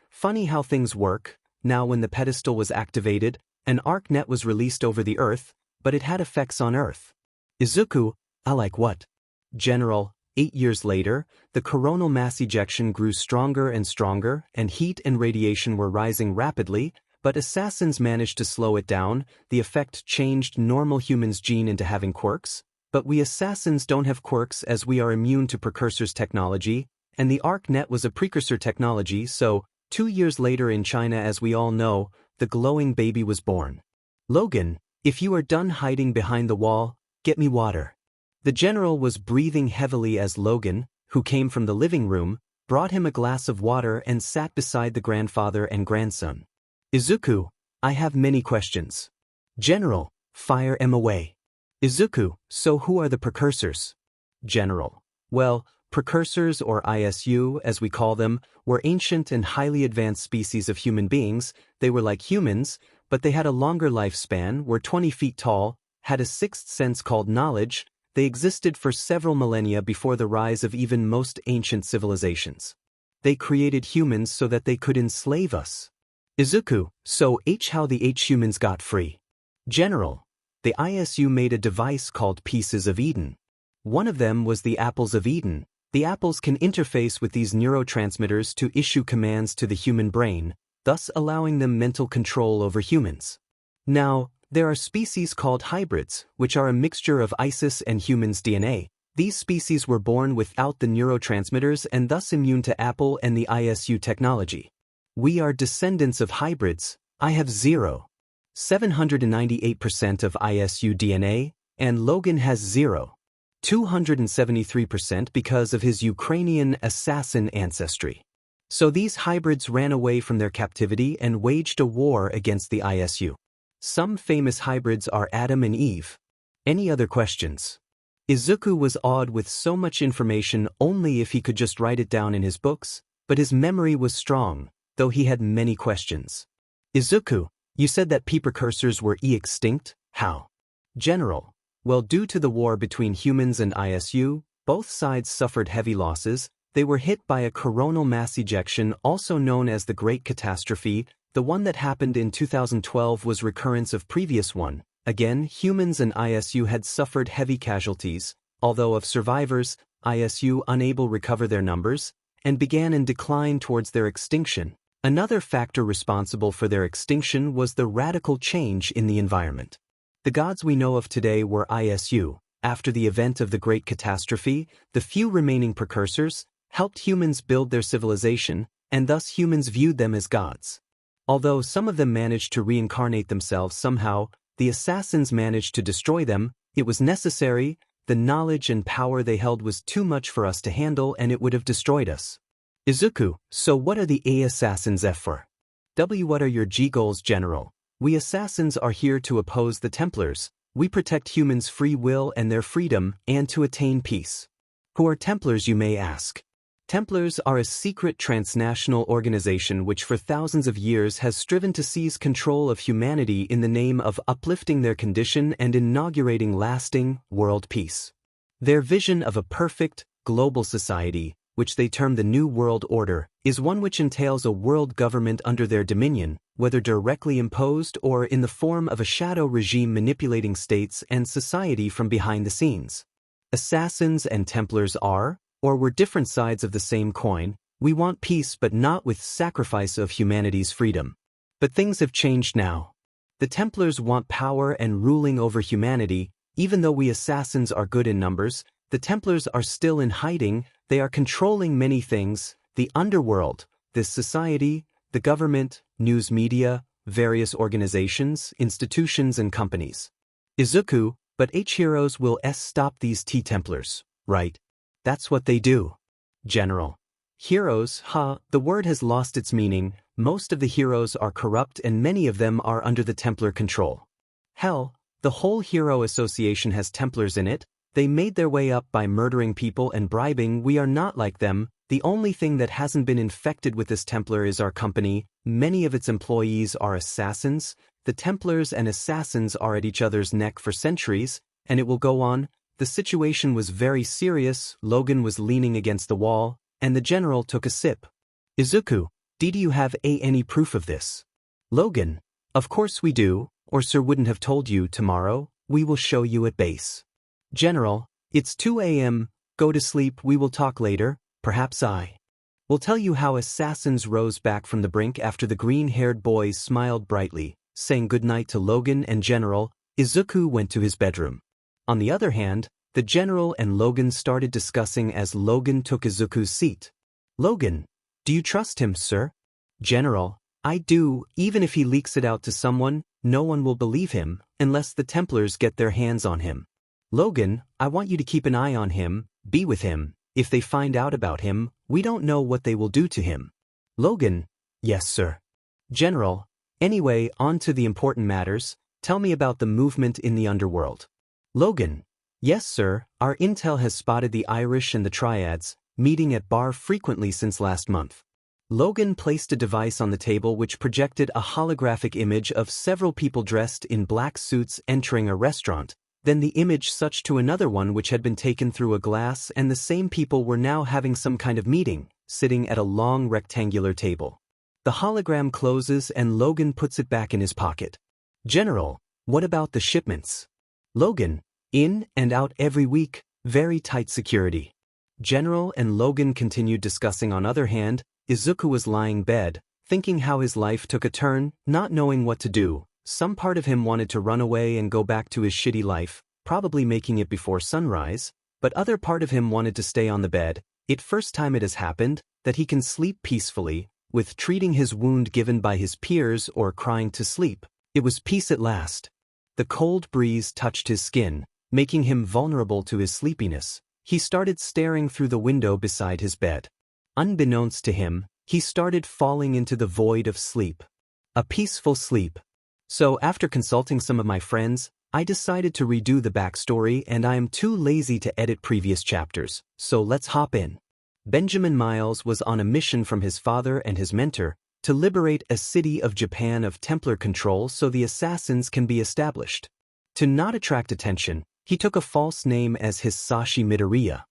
Funny how things work. Now when the pedestal was activated, an arc net was released over the Earth, but it had effects on Earth. Izuku, I like what? General, 8 years later, the coronal mass ejection grew stronger and stronger, and heat and radiation were rising rapidly, but assassins managed to slow it down. The effect changed normal humans' gene into having quirks, but we assassins don't have quirks as we are immune to precursors' technology, and the arc net was a precursor technology, so 2 years later in China, as we all know, the glowing baby was born. "Logan, if you are done hiding behind the wall, get me water." The general was breathing heavily as Logan, who came from the living room, brought him a glass of water and sat beside the grandfather and grandson. "Izuku, I have many questions." "General, fire 'em away." "Izuku, so who are the precursors?" "General, well, precursors, or ISU, as we call them, were ancient and highly advanced species of human beings. They were like humans, but they had a longer lifespan, were 20 feet tall, had a sixth sense called knowledge. They existed for several millennia before the rise of even most ancient civilizations. They created humans so that they could enslave us." "Izuku, so how the humans got free?" "General, the ISU made a device called Pieces of Eden. One of them was the Apples of Eden. The apples can interface with these neurotransmitters to issue commands to the human brain, thus allowing them mental control over humans. Now, there are species called hybrids, which are a mixture of Isis and humans' DNA. These species were born without the neurotransmitters and thus immune to Apple and the ISU technology. We are descendants of hybrids. I have 798% of ISU DNA, and Logan has 273% because of his Ukrainian assassin ancestry. So these hybrids ran away from their captivity and waged a war against the ISU. Some famous hybrids are Adam and Eve. Any other questions?" Izuku was awed with so much information only if he could just write it down in his books, but his memory was strong, though he had many questions. "Izuku, you said that precursors were extinct, how?" "General, well, due to the war between humans and ISU, both sides suffered heavy losses. They were hit by a coronal mass ejection, also known as the Great Catastrophe. The one that happened in 2012 was recurrence of previous one. Again, humans and ISU had suffered heavy casualties, although of survivors, ISU unable recover their numbers, and began in decline towards their extinction. Another factor responsible for their extinction was the radical change in the environment. The gods we know of today were ISU. After the event of the Great Catastrophe, the few remaining precursors helped humans build their civilization, and thus humans viewed them as gods. Although some of them managed to reincarnate themselves somehow, the assassins managed to destroy them. It was necessary. The knowledge and power they held was too much for us to handle, and it would have destroyed us. "Izuku, so what are the assassins for?" "What are your goals, General?" "We assassins are here to oppose the Templars. We protect humans' free will and their freedom, and to attain peace." "Who are Templars, you may ask?" Templars are a secret transnational organization which for thousands of years has striven to seize control of humanity in the name of uplifting their condition and inaugurating lasting, world peace. Their vision of a perfect, global society, which they term the New World Order, is one which entails a world government under their dominion, whether directly imposed or in the form of a shadow regime manipulating states and society from behind the scenes. Assassins and Templars are, or were different sides of the same coin. We want peace but not with sacrifice of humanity's freedom. But things have changed now. The Templars want power and ruling over humanity. Even though we assassins are good in numbers, the Templars are still in hiding. They are controlling many things: the underworld, this society, the government, news media, various organizations, institutions and companies. "Izuku, but heroes will stop these Templars, right?" "That's what they do." "General, heroes, the word has lost its meaning. Most of the heroes are corrupt and many of them are under the Templar control." "Hell, the whole hero association has Templars in it. They made their way up by murdering people and bribing. We are not like them. The only thing that hasn't been infected with this Templar is our company. Many of its employees are assassins. The Templars and assassins are at each other's neck for centuries, and it will go on." The situation was very serious. Logan was leaning against the wall, and the general took a sip. "Izuku, do you have any proof of this?" "Logan, of course we do, or Sir wouldn't have told you. Tomorrow, we will show you at base." "General, it's 2 a.m. Go to sleep. We will talk later. Perhaps I will tell you how assassins rose back from the brink after the green-haired boy smiled brightly, saying goodnight to Logan and General. Izuku went to his bedroom. On the other hand, the general and Logan started discussing as Logan took Izuku's seat. "Logan, do you trust him, sir?" General, I do. Even if he leaks it out to someone, no one will believe him, unless the Templars get their hands on him. Logan, I want you to keep an eye on him, be with him. If they find out about him, we don't know what they will do to him. Logan, yes sir. General, anyway, on to the important matters. Tell me about the movement in the underworld. Logan, yes sir, our intel has spotted the Irish and the Triads, meeting at bar frequently since last month. Logan placed a device on the table which projected a holographic image of several people dressed in black suits entering a restaurant, then the image switched to another one which had been taken through a glass, and the same people were now having some kind of meeting, sitting at a long rectangular table. The hologram closes and Logan puts it back in his pocket. General, what about the shipments? Logan, in and out every week, very tight security. General and Logan continued discussing. On other hand, Izuku was lying bed, thinking how his life took a turn, not knowing what to do. Some part of him wanted to run away and go back to his shitty life, probably making it before sunrise, but other part of him wanted to stay on the bed. It's first time it has happened that he can sleep peacefully, with treating his wound given by his peers or crying to sleep. It was peace at last. The cold breeze touched his skin, making him vulnerable to his sleepiness. He started staring through the window beside his bed. Unbeknownst to him, he started falling into the void of sleep. A peaceful sleep. So after consulting some of my friends, I decided to redo the backstory, and I am too lazy to edit previous chapters, so let's hop in. Benjamin Miles was on a mission from his father and his mentor to liberate a city of Japan of Templar control so the assassins can be established. To not attract attention, he took a false name as 𝐒𝐮𝐬𝐵.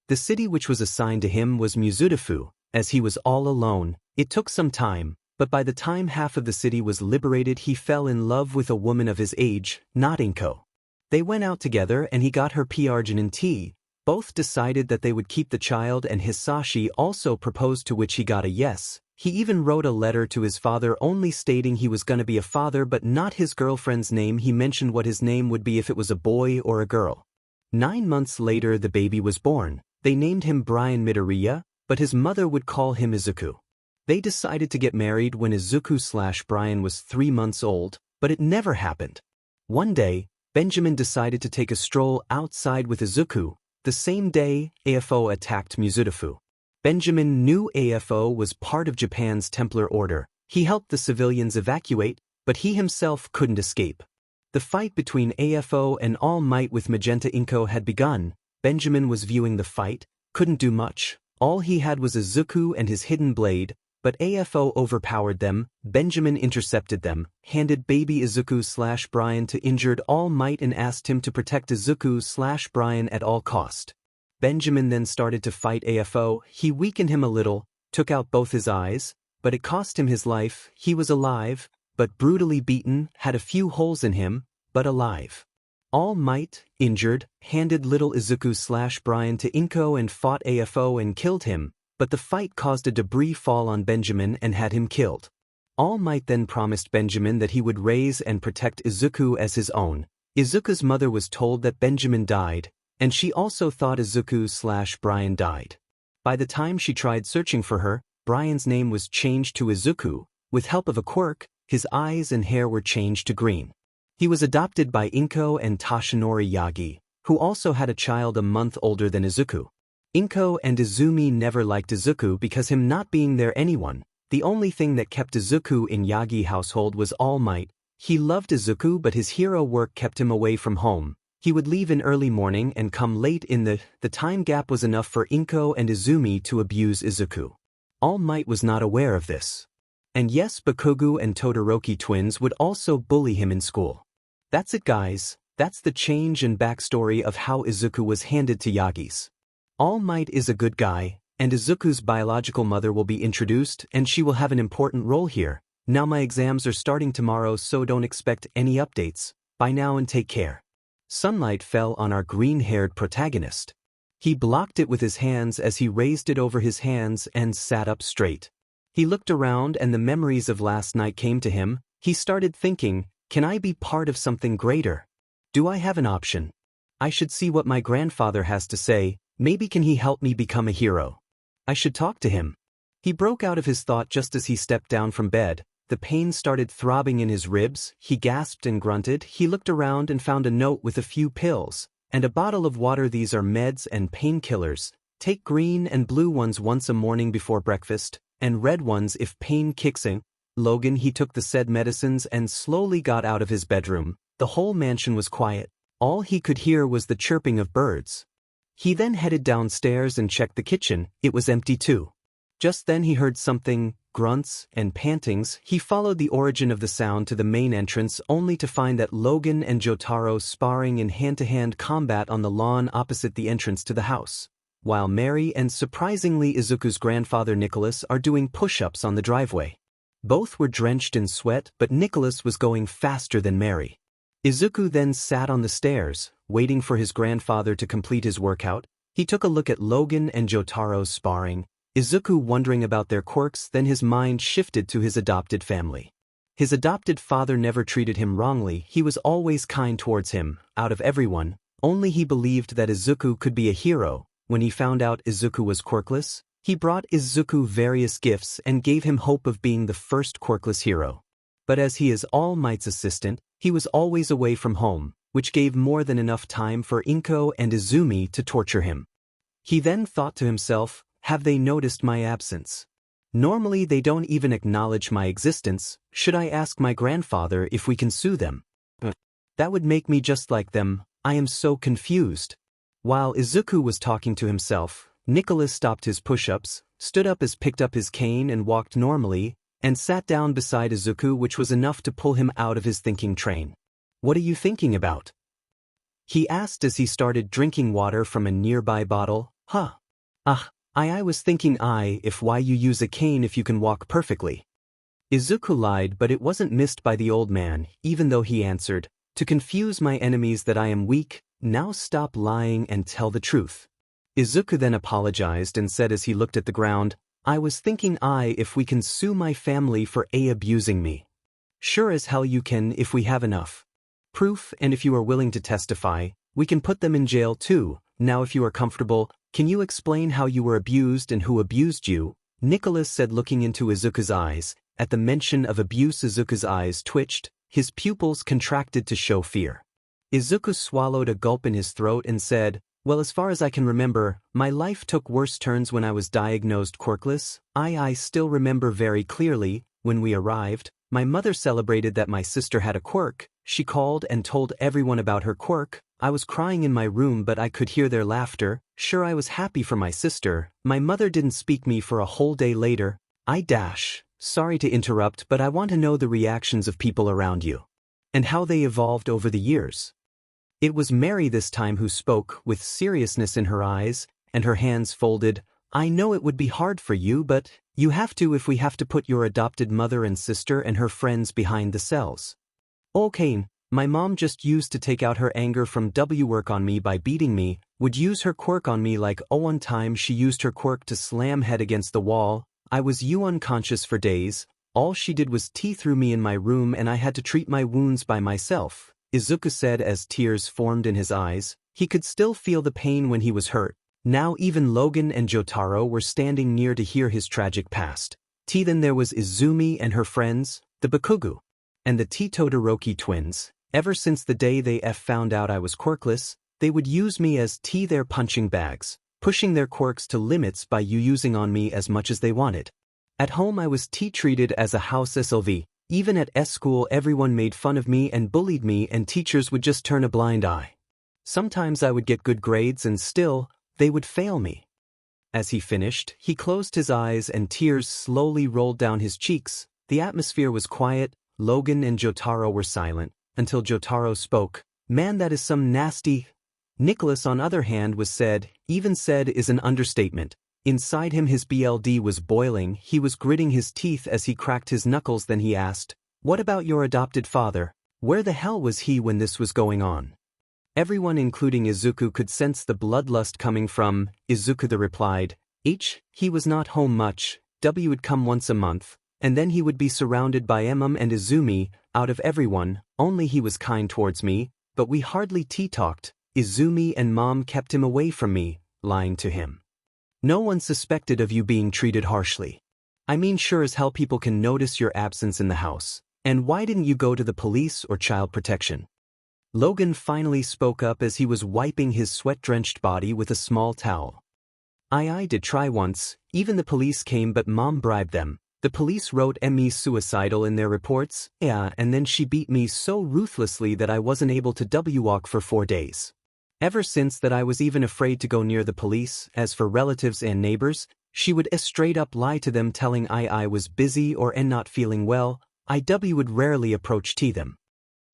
The city which was assigned to him was 𝐒𝐮𝐬𝐴. As he was all alone, it took some time, but by the time half of the city was liberated, he fell in love with a woman of his age, not 𝐻𝐻𝐿. They went out together and he got her 𝐻𝐮𝐭𝐡𝐨𝐫. Both decided that they would keep the child, and 𝐻𝐵 also proposed, to which he got a yes. He even wrote a letter to his father only stating he was going to be a father but not his girlfriend's name. He mentioned what his name would be if it was a boy or a girl. 9 months later the baby was born. They named him Brian Midoriya, but his mother would call him Izuku. They decided to get married when Izuku/Brian was 3 months old, but it never happened. One day, Benjamin decided to take a stroll outside with Izuku. The same day, AFO attacked 𝐒𝐮𝐬𝐴. Benjamin knew AFO was part of Japan's Templar Order. He helped the civilians evacuate, but he himself couldn't escape. The fight between AFO and All Might with 𝐻𝐵 had begun. Benjamin was viewing the fight, couldn't do much. All he had was Izuku and his hidden blade, but AFO overpowered them. Benjamin intercepted them, handed baby Izuku/Brian to injured All Might and asked him to protect Izuku/Brian at all cost. Benjamin then started to fight AFO. He weakened him a little, took out both his eyes, but it cost him his life. He was alive, but brutally beaten, had a few holes in him, but alive. All Might, injured, handed little Izuku/Brian to 𝐻𝐻𝐿 and fought AFO and killed him, but the fight caused a debris fall on Benjamin and had him killed. All Might then promised Benjamin that he would raise and protect Izuku as his own. Izuku's mother was told that Benjamin died, and she also thought Izuku/Brian died. By the time she tried searching for her, Brian's name was changed to Izuku. With help of a quirk, his eyes and hair were changed to green. He was adopted by 𝐻𝐻𝐿 and Toshinori Yagi, who also had a child a month older than Izuku. 𝐻𝐻𝐿 and Izumi never liked Izuku because him not being there anyone. The only thing that kept Izuku in Yagi household was All Might. He loved Izuku, but his hero work kept him away from home. He would leave in early morning and come late in the time gap was enough for 𝐻𝐻𝐿 and Izumi to abuse Izuku. All Might was not aware of this. And yes, Bakugo and Todoroki twins would also bully him in school. That's it guys, that's the change and backstory of how Izuku was handed to Yagi's. All Might is a good guy, and Izuku's biological mother will be introduced and she will have an important role here. Now my exams are starting tomorrow, so don't expect any updates. Bye now and take care. Sunlight fell on our green-haired protagonist. He blocked it with his hands as he raised it over his hands and sat up straight. He looked around and the memories of last night came to him. He started thinking, can I be part of something greater? Do I have an option? I should see what my grandfather has to say. Maybe can he help me become a hero? I should talk to him. He broke out of his thought just as he stepped down from bed. The pain started throbbing in his ribs, he gasped and grunted. He looked around and found a note with a few pills and a bottle of water. These are meds and painkillers. Take green and blue ones once a morning before breakfast, and red ones if pain kicks in. Logan, he took the said medicines and slowly got out of his bedroom. The whole mansion was quiet. All he could hear was the chirping of birds. He then headed downstairs and checked the kitchen. It was empty too. Just then he heard something, grunts and pantings. He followed the origin of the sound to the main entrance only to find that Logan and Jotaro sparring in hand-to-hand combat on the lawn opposite the entrance to the house, while Mary and surprisingly Izuku's grandfather Nicholas are doing push-ups on the driveway. Both were drenched in sweat, but Nicholas was going faster than Mary. Izuku then sat on the stairs, waiting for his grandfather to complete his workout. He took a look at Logan and Jotaro's sparring, Izuku wondering about their quirks. Then his mind shifted to his adopted family. His adopted father never treated him wrongly. He was always kind towards him. Out of everyone, only he believed that Izuku could be a hero. When he found out Izuku was quirkless, he brought Izuku various gifts and gave him hope of being the first quirkless hero. But as he is All Might's assistant, he was always away from home, which gave more than enough time for Inko and Izumi to torture him. He then thought to himself, have they noticed my absence? Normally they don't even acknowledge my existence. Should I ask my grandfather if we can sue them? That would make me just like them. I am so confused. While Izuku was talking to himself, Nicholas stopped his push-ups, stood up as picked up his cane and walked normally, and sat down beside Izuku, which was enough to pull him out of his thinking train. What are you thinking about? He asked as he started drinking water from a nearby bottle. I was thinking if why you use a cane if you can walk perfectly. Izuku lied, but it wasn't missed by the old man, even though he answered, to confuse my enemies that I am weak. Now stop lying and tell the truth. Izuku then apologized and said as he looked at the ground, I was thinking if we can sue my family for abusing me. Sure as hell you can if we have enough proof, and if you are willing to testify, we can put them in jail too. Now if you are comfortable, can you explain how you were abused and who abused you? Nicholas said, looking into Izuku's eyes. At the mention of abuse, Izuku's eyes twitched, his pupils contracted to show fear. Izuku swallowed a gulp in his throat and said, well, as far as I can remember, my life took worse turns when I was diagnosed quirkless. I still remember very clearly, when we arrived, my mother celebrated that my sister had a quirk. She called and told everyone about her quirk. I was crying in my room, but I could hear their laughter. Sure, I was happy for my sister. My mother didn't speak me for a whole day later. Sorry to interrupt, but I want to know the reactions of people around you and how they evolved over the years. It was Mary this time who spoke, with seriousness in her eyes and her hands folded. I know it would be hard for you, but you have to if we have to put your adopted mother and sister and her friends behind the cells. Okay, my mom just used to take out her anger from work on me by beating me, would use her quirk on me like one time she used her quirk to slam head against the wall. I was unconscious for days. All she did was threw me in my room and I had to treat my wounds by myself, Izuku said as tears formed in his eyes. He could still feel the pain when he was hurt. Now even Logan and Jotaro were standing near to hear his tragic past. Then there was Izumi and her friends, the Bakugo, and the Todoroki twins. Ever since the day they found out I was quirkless, they would use me as their punching bags, pushing their quirks to limits by using on me as much as they wanted. At home I was treated as a house SLV. Even at school everyone made fun of me and bullied me, and teachers would just turn a blind eye. Sometimes I would get good grades and still, they would fail me. As he finished, he closed his eyes and tears slowly rolled down his cheeks. The atmosphere was quiet. Logan and Jotaro were silent, until Jotaro spoke. Man, that is some nasty. Nicholas, on other hand, was said is an understatement. Inside him his blood was boiling. He was gritting his teeth as he cracked his knuckles. Then he asked, what about your adopted father? Where the hell was he when this was going on? Everyone including Izuku could sense the bloodlust coming from Izuku. Replied, he was not home much. Would come once a month, and then he would be surrounded by and Izumi. Out of everyone, only he was kind towards me, but we hardly talked. Izumi and mom kept him away from me, lying to him. No one suspected of you being treated harshly. I mean, sure as hell people can notice your absence in the house. And why didn't you go to the police or child protection? Logan finally spoke up as he was wiping his sweat-drenched body with a small towel. I did try once, even the police came but mom bribed them. The police wrote me suicidal in their reports, yeah, and then she beat me so ruthlessly that I wasn't able to walk for 4 days. Ever since that I was even afraid to go near the police. As for relatives and neighbors, she would straight up lie to them telling I was busy or not feeling well. I would rarely approach them.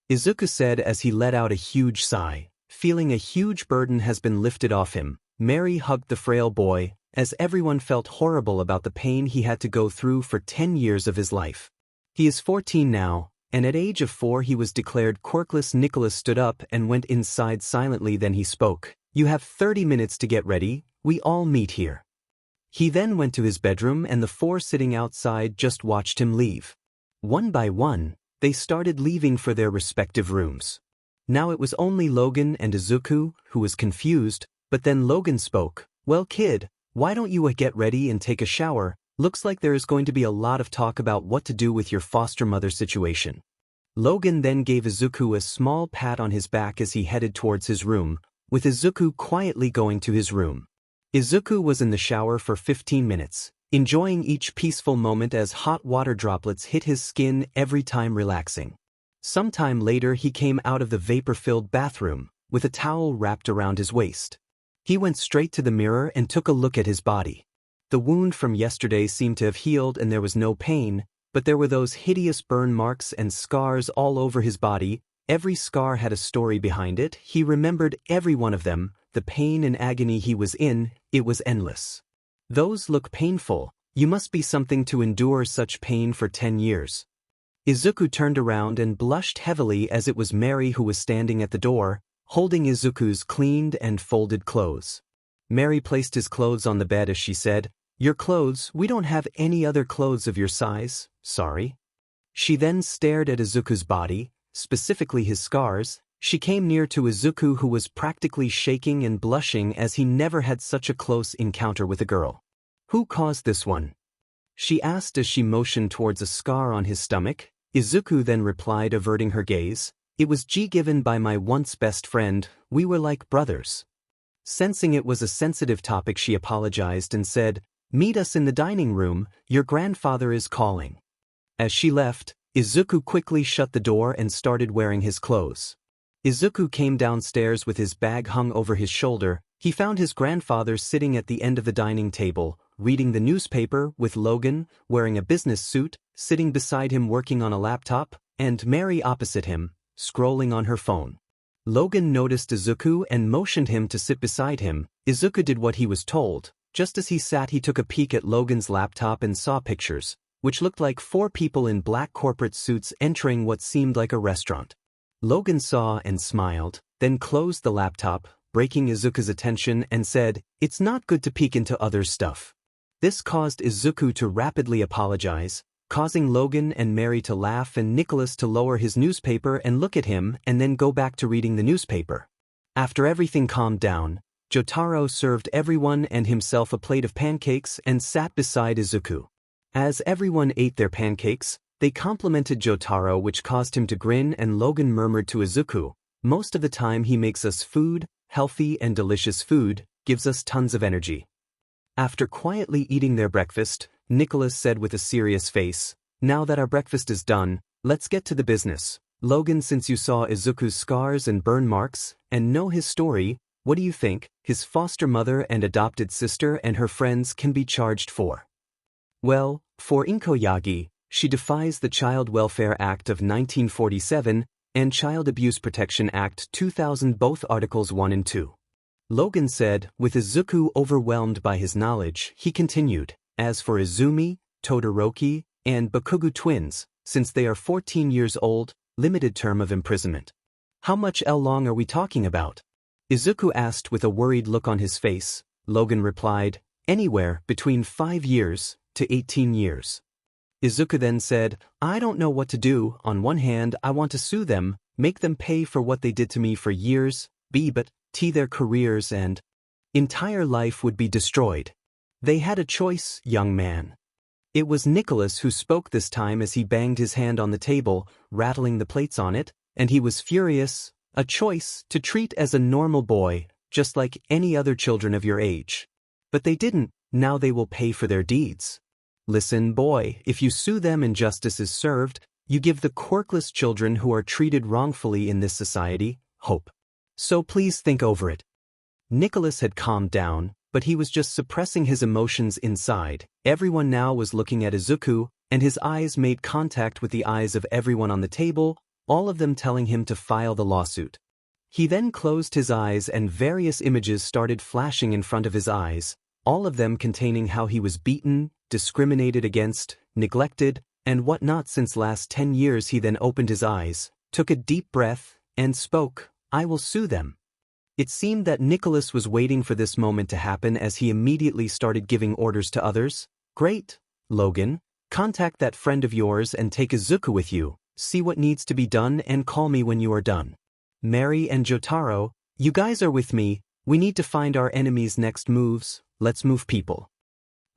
Izuku said as he let out a huge sigh, feeling a huge burden has been lifted off him. Mary hugged the frail boy, as everyone felt horrible about the pain he had to go through for 10 years of his life. He is 14 now, and at age of 4 he was declared quirkless. Nicholas stood up and went inside silently, then he spoke. You have 30 minutes to get ready, we all meet here. He then went to his bedroom and the 4 sitting outside just watched him leave. One by one, they started leaving for their respective rooms. Now it was only Logan and Izuku, who was confused, but then Logan spoke. Well kid, why don't you get ready and take a shower? Looks like there is going to be a lot of talk about what to do with your foster mother situation. Logan then gave Izuku a small pat on his back as he headed towards his room, with Izuku quietly going to his room. Izuku was in the shower for 15 minutes, enjoying each peaceful moment as hot water droplets hit his skin every time, relaxing. Sometime later he came out of the vapor-filled bathroom, with a towel wrapped around his waist. He went straight to the mirror and took a look at his body. The wound from yesterday seemed to have healed and there was no pain, but there were those hideous burn marks and scars all over his body. Every scar had a story behind it. He remembered every one of them. The pain and agony he was in, it was endless. Those look painful. You must be something to endure such pain for 10 years. Izuku turned around and blushed heavily as it was Mary who was standing at the door, holding Izuku's cleaned and folded clothes. Mary placed his clothes on the bed as she said, Your clothes, we don't have any other clothes of your size, sorry. She then stared at Izuku's body, specifically his scars. She came near to Izuku, who was practically shaking and blushing as he never had such a close encounter with a girl. Who caused this one? She asked as she motioned towards a scar on his stomach. Izuku then replied, averting her gaze, It was given by my once best friend, we were like brothers. Sensing it was a sensitive topic, she apologized and said, Meet us in the dining room, your grandfather is calling. As she left, Izuku quickly shut the door and started wearing his clothes. Izuku came downstairs with his bag hung over his shoulder. He found his grandfather sitting at the end of the dining table, reading the newspaper, with Logan, wearing a business suit, sitting beside him working on a laptop, and Mary opposite him, scrolling on her phone. Logan noticed Izuku and motioned him to sit beside him. Izuku did what he was told. Just as he sat, he took a peek at Logan's laptop and saw pictures, which looked like 4 people in black corporate suits entering what seemed like a restaurant. Logan saw and smiled, then closed the laptop, breaking Izuku's attention, and said, It's not good to peek into others' stuff. This caused Izuku to rapidly apologize, causing Logan and Mary to laugh and Nicholas to lower his newspaper and look at him and then go back to reading the newspaper. After everything calmed down, Jotaro served everyone and himself a plate of pancakes and sat beside Izuku. As everyone ate their pancakes, they complimented Jotaro, which caused him to grin, and Logan murmured to Izuku, Most of the time he makes us food, healthy and delicious food, gives us tons of energy. After quietly eating their breakfast, Nicholas said with a serious face, Now that our breakfast is done, let's get to the business. Logan, since you saw Izuku's scars and burn marks, and know his story, what do you think? His foster mother and adopted sister and her friends can be charged for. Well, for 𝐀𝐮𝐭𝐡𝐨𝐫 Yagi, she defies the Child Welfare Act of 1947 and Child Abuse Protection Act 2000, both Articles 1 and 2. Logan said, with Izuku overwhelmed by his knowledge, he continued, As for Izumi, Todoroki, and Bakugo twins, since they are 14 years old, limited term of imprisonment. How much long are we talking about? Izuku asked with a worried look on his face. Logan replied, Anywhere between 5 years to 18 years. Izuku then said, I don't know what to do. On one hand, I want to sue them, make them pay for what they did to me for years, but their careers and entire life would be destroyed. They had a choice, young man. It was Nicholas who spoke this time as he banged his hand on the table, rattling the plates on it, and he was furious. A choice to treat as a normal boy, just like any other children of your age. But they didn't, now they will pay for their deeds. Listen, boy, if you sue them and justice is served, you give the quirkless children who are treated wrongfully in this society hope. So please think over it. Nicholas had calmed down, but he was just suppressing his emotions inside. Everyone now was looking at Izuku, and his eyes made contact with the eyes of everyone on the table, all of them telling him to file the lawsuit. He then closed his eyes and various images started flashing in front of his eyes, all of them containing how he was beaten, discriminated against, neglected, and whatnot since last 10 years. He then opened his eyes, took a deep breath, and spoke, "I will sue them." It seemed that Nicholas was waiting for this moment to happen as he immediately started giving orders to others. "Great, Logan, contact that friend of yours and take Izuku with you, see what needs to be done and call me when you are done. Mary and Jotaro, you guys are with me, we need to find our enemy's next moves, let's move people."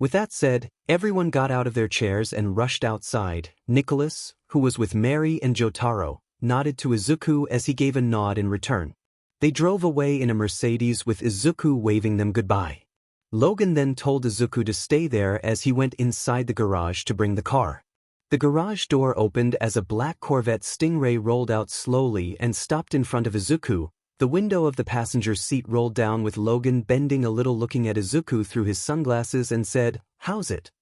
With that said, everyone got out of their chairs and rushed outside. Nicholas, who was with Mary and Jotaro, nodded to Izuku as he gave a nod in return. They drove away in a Mercedes with Izuku waving them goodbye. Logan then told Izuku to stay there as he went inside the garage to bring the car. The garage door opened as a black Corvette Stingray rolled out slowly and stopped in front of Izuku. The window of the passenger seat rolled down with Logan bending a little looking at Izuku through his sunglasses and said, "How's it?"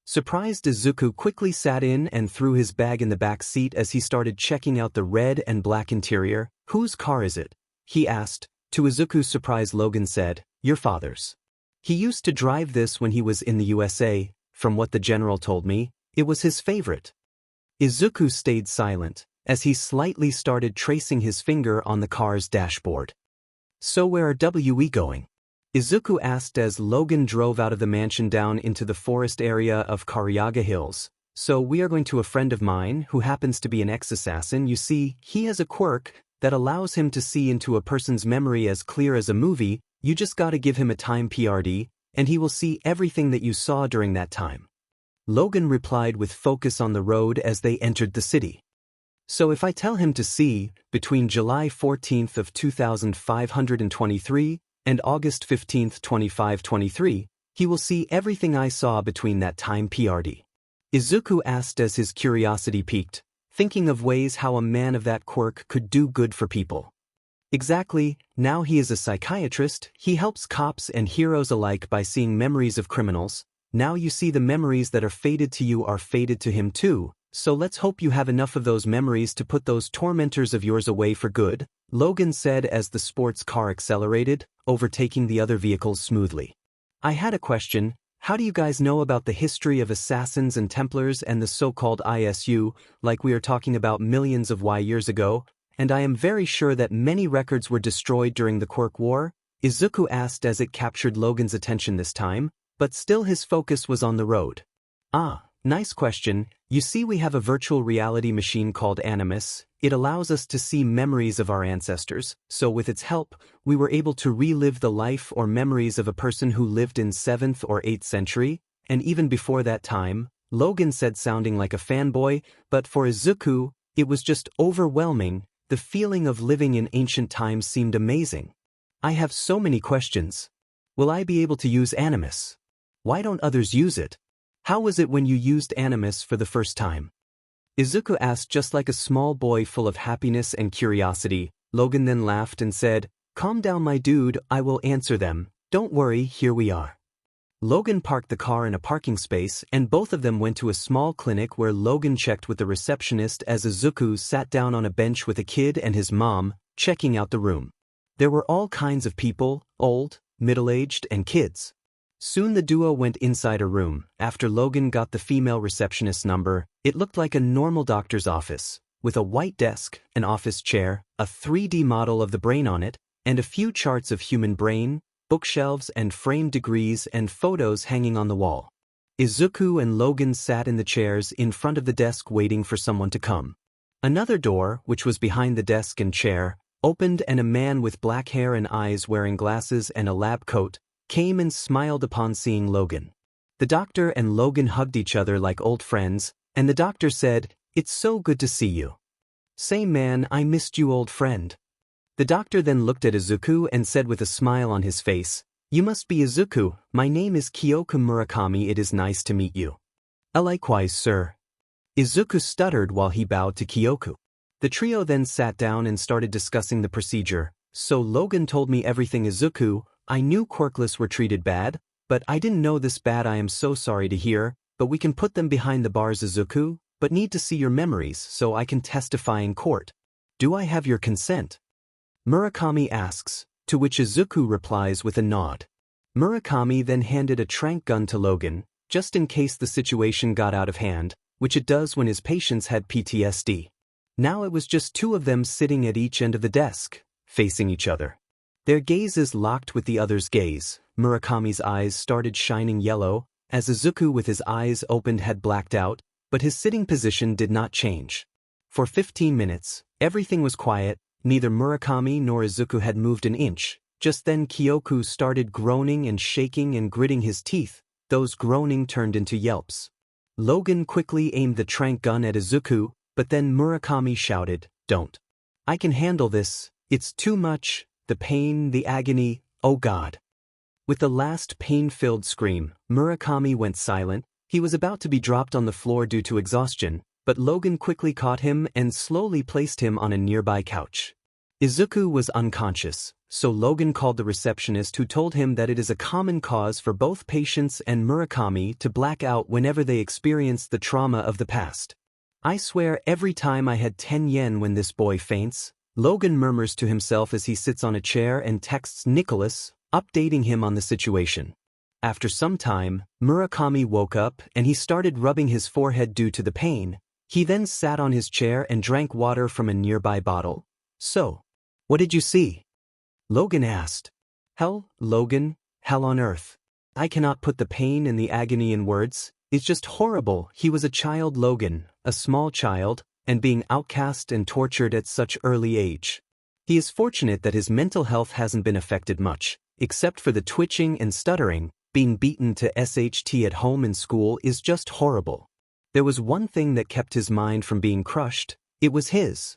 Surprised, Izuku quickly sat in and threw his bag in the back seat as he started checking out the red and black interior. "Whose car is it?" he asked. To Izuku's surprise, Logan said, "Your father's. He used to drive this when he was in the USA, from what the general told me, it was his favorite." Izuku stayed silent, as he slightly started tracing his finger on the car's dashboard. "So where are we going?" Izuku asked as Logan drove out of the mansion down into the forest area of 𝐀𝐮𝐭𝐡𝐨𝐫 Hills. "So we are going to a friend of mine who happens to be an ex-assassin. You see, he has a quirk that allows him to see into a person's memory as clear as a movie. You just gotta give him a time period, and he will see everything that you saw during that time." Logan replied with focus on the road as they entered the city. "So if I tell him to see, between July 14th of 2523 and August 15th 2523, he will see everything I saw between that time period?" Izuku asked as his curiosity piqued, thinking of ways how a man of that quirk could do good for people. "Exactly, now he is a psychiatrist, he helps cops and heroes alike by seeing memories of criminals. Now you see the memories that are fated to you are fated to him too, so let's hope you have enough of those memories to put those tormentors of yours away for good," Logan said as the sports car accelerated, overtaking the other vehicles smoothly. "I had a question. How do you guys know about the history of assassins and Templars and the so-called ISU, like we are talking about millions of years ago, and I am very sure that many records were destroyed during the Quirk War?" Izuku asked as it captured Logan's attention this time, but still his focus was on the road. "Ah, nice question. You see, we have a virtual reality machine called Animus. It allows us to see memories of our ancestors, so with its help, we were able to relive the life or memories of a person who lived in 7th or 8th century, and even before that time," Logan said, sounding like a fanboy, but for Izuku, it was just overwhelming. The feeling of living in ancient times seemed amazing. "I have so many questions. Will I be able to use Animus? Why don't others use it? How was it when you used Animus for the first time?" Izuku asked just like a small boy full of happiness and curiosity. Logan then laughed and said, "Calm down, my dude, I will answer them. Don't worry, here we are." Logan parked the car in a parking space and both of them went to a small clinic where Logan checked with the receptionist as Izuku sat down on a bench with a kid and his mom, checking out the room. There were all kinds of people, old, middle-aged, and kids. Soon the duo went inside a room. After Logan got the female receptionist's number, it looked like a normal doctor's office, with a white desk, an office chair, a 3D model of the brain on it, and a few charts of human brain, bookshelves and framed degrees and photos hanging on the wall. Izuku and Logan sat in the chairs in front of the desk waiting for someone to come. Another door, which was behind the desk and chair, opened and a man with black hair and eyes wearing glasses and a lab coat came and smiled upon seeing Logan. The doctor and Logan hugged each other like old friends, and the doctor said, "It's so good to see you." "Same man, I missed you, old friend." The doctor then looked at Izuku and said with a smile on his face, "You must be Izuku. My name is 𝐀𝐮𝐭𝐡𝐨𝐫 Murakami. It is nice to meet you." "Likewise, sir." Izuku stuttered while he bowed to 𝐀𝐮𝐭𝐡𝐨𝐫. The trio then sat down and started discussing the procedure. "So Logan told me everything, Izuku. I knew Quirks were treated bad, but I didn't know this bad. I am so sorry to hear, but we can put them behind the bars, Izuku, but need to see your memories so I can testify in court. Do I have your consent?" Murakami asks, to which Izuku replies with a nod. Murakami then handed a tranq gun to Logan, just in case the situation got out of hand, which it does when his patients had PTSD. Now it was just two of them sitting at each end of the desk, facing each other. Their gazes locked with the other's gaze. Murakami's eyes started shining yellow, as Izuku with his eyes opened had blacked out, but his sitting position did not change. For 15 minutes, everything was quiet. Neither Murakami nor Izuku had moved an inch. Just then 𝐀𝐮𝐭𝐡𝐨𝐫 started groaning and shaking and gritting his teeth. Those groaning turned into yelps. Logan quickly aimed the tranq gun at Izuku, but then Murakami shouted, "Don't. I can handle this. It's too much. The pain, the agony, oh God." With the last pain-filled scream, Murakami went silent. He was about to be dropped on the floor due to exhaustion, but Logan quickly caught him and slowly placed him on a nearby couch. Izuku was unconscious, so Logan called the receptionist, who told him that it is a common cause for both patients and Murakami to black out whenever they experience the trauma of the past. "I swear every time I had 10 yen when this boy faints," Logan murmurs to himself as he sits on a chair and texts Nicholas, updating him on the situation. After some time, Murakami woke up and he started rubbing his forehead due to the pain. He then sat on his chair and drank water from a nearby bottle. "So, what did you see?" Logan asked. "Hell, Logan, hell on earth. I cannot put the pain and the agony in words. It's just horrible." He was a child, Logan, a small child, and being outcast and tortured at such early age. He is fortunate that his mental health hasn't been affected much, except for the twitching and stuttering. Being beaten to SHT at home and school is just horrible. There was one thing that kept his mind from being crushed. It was his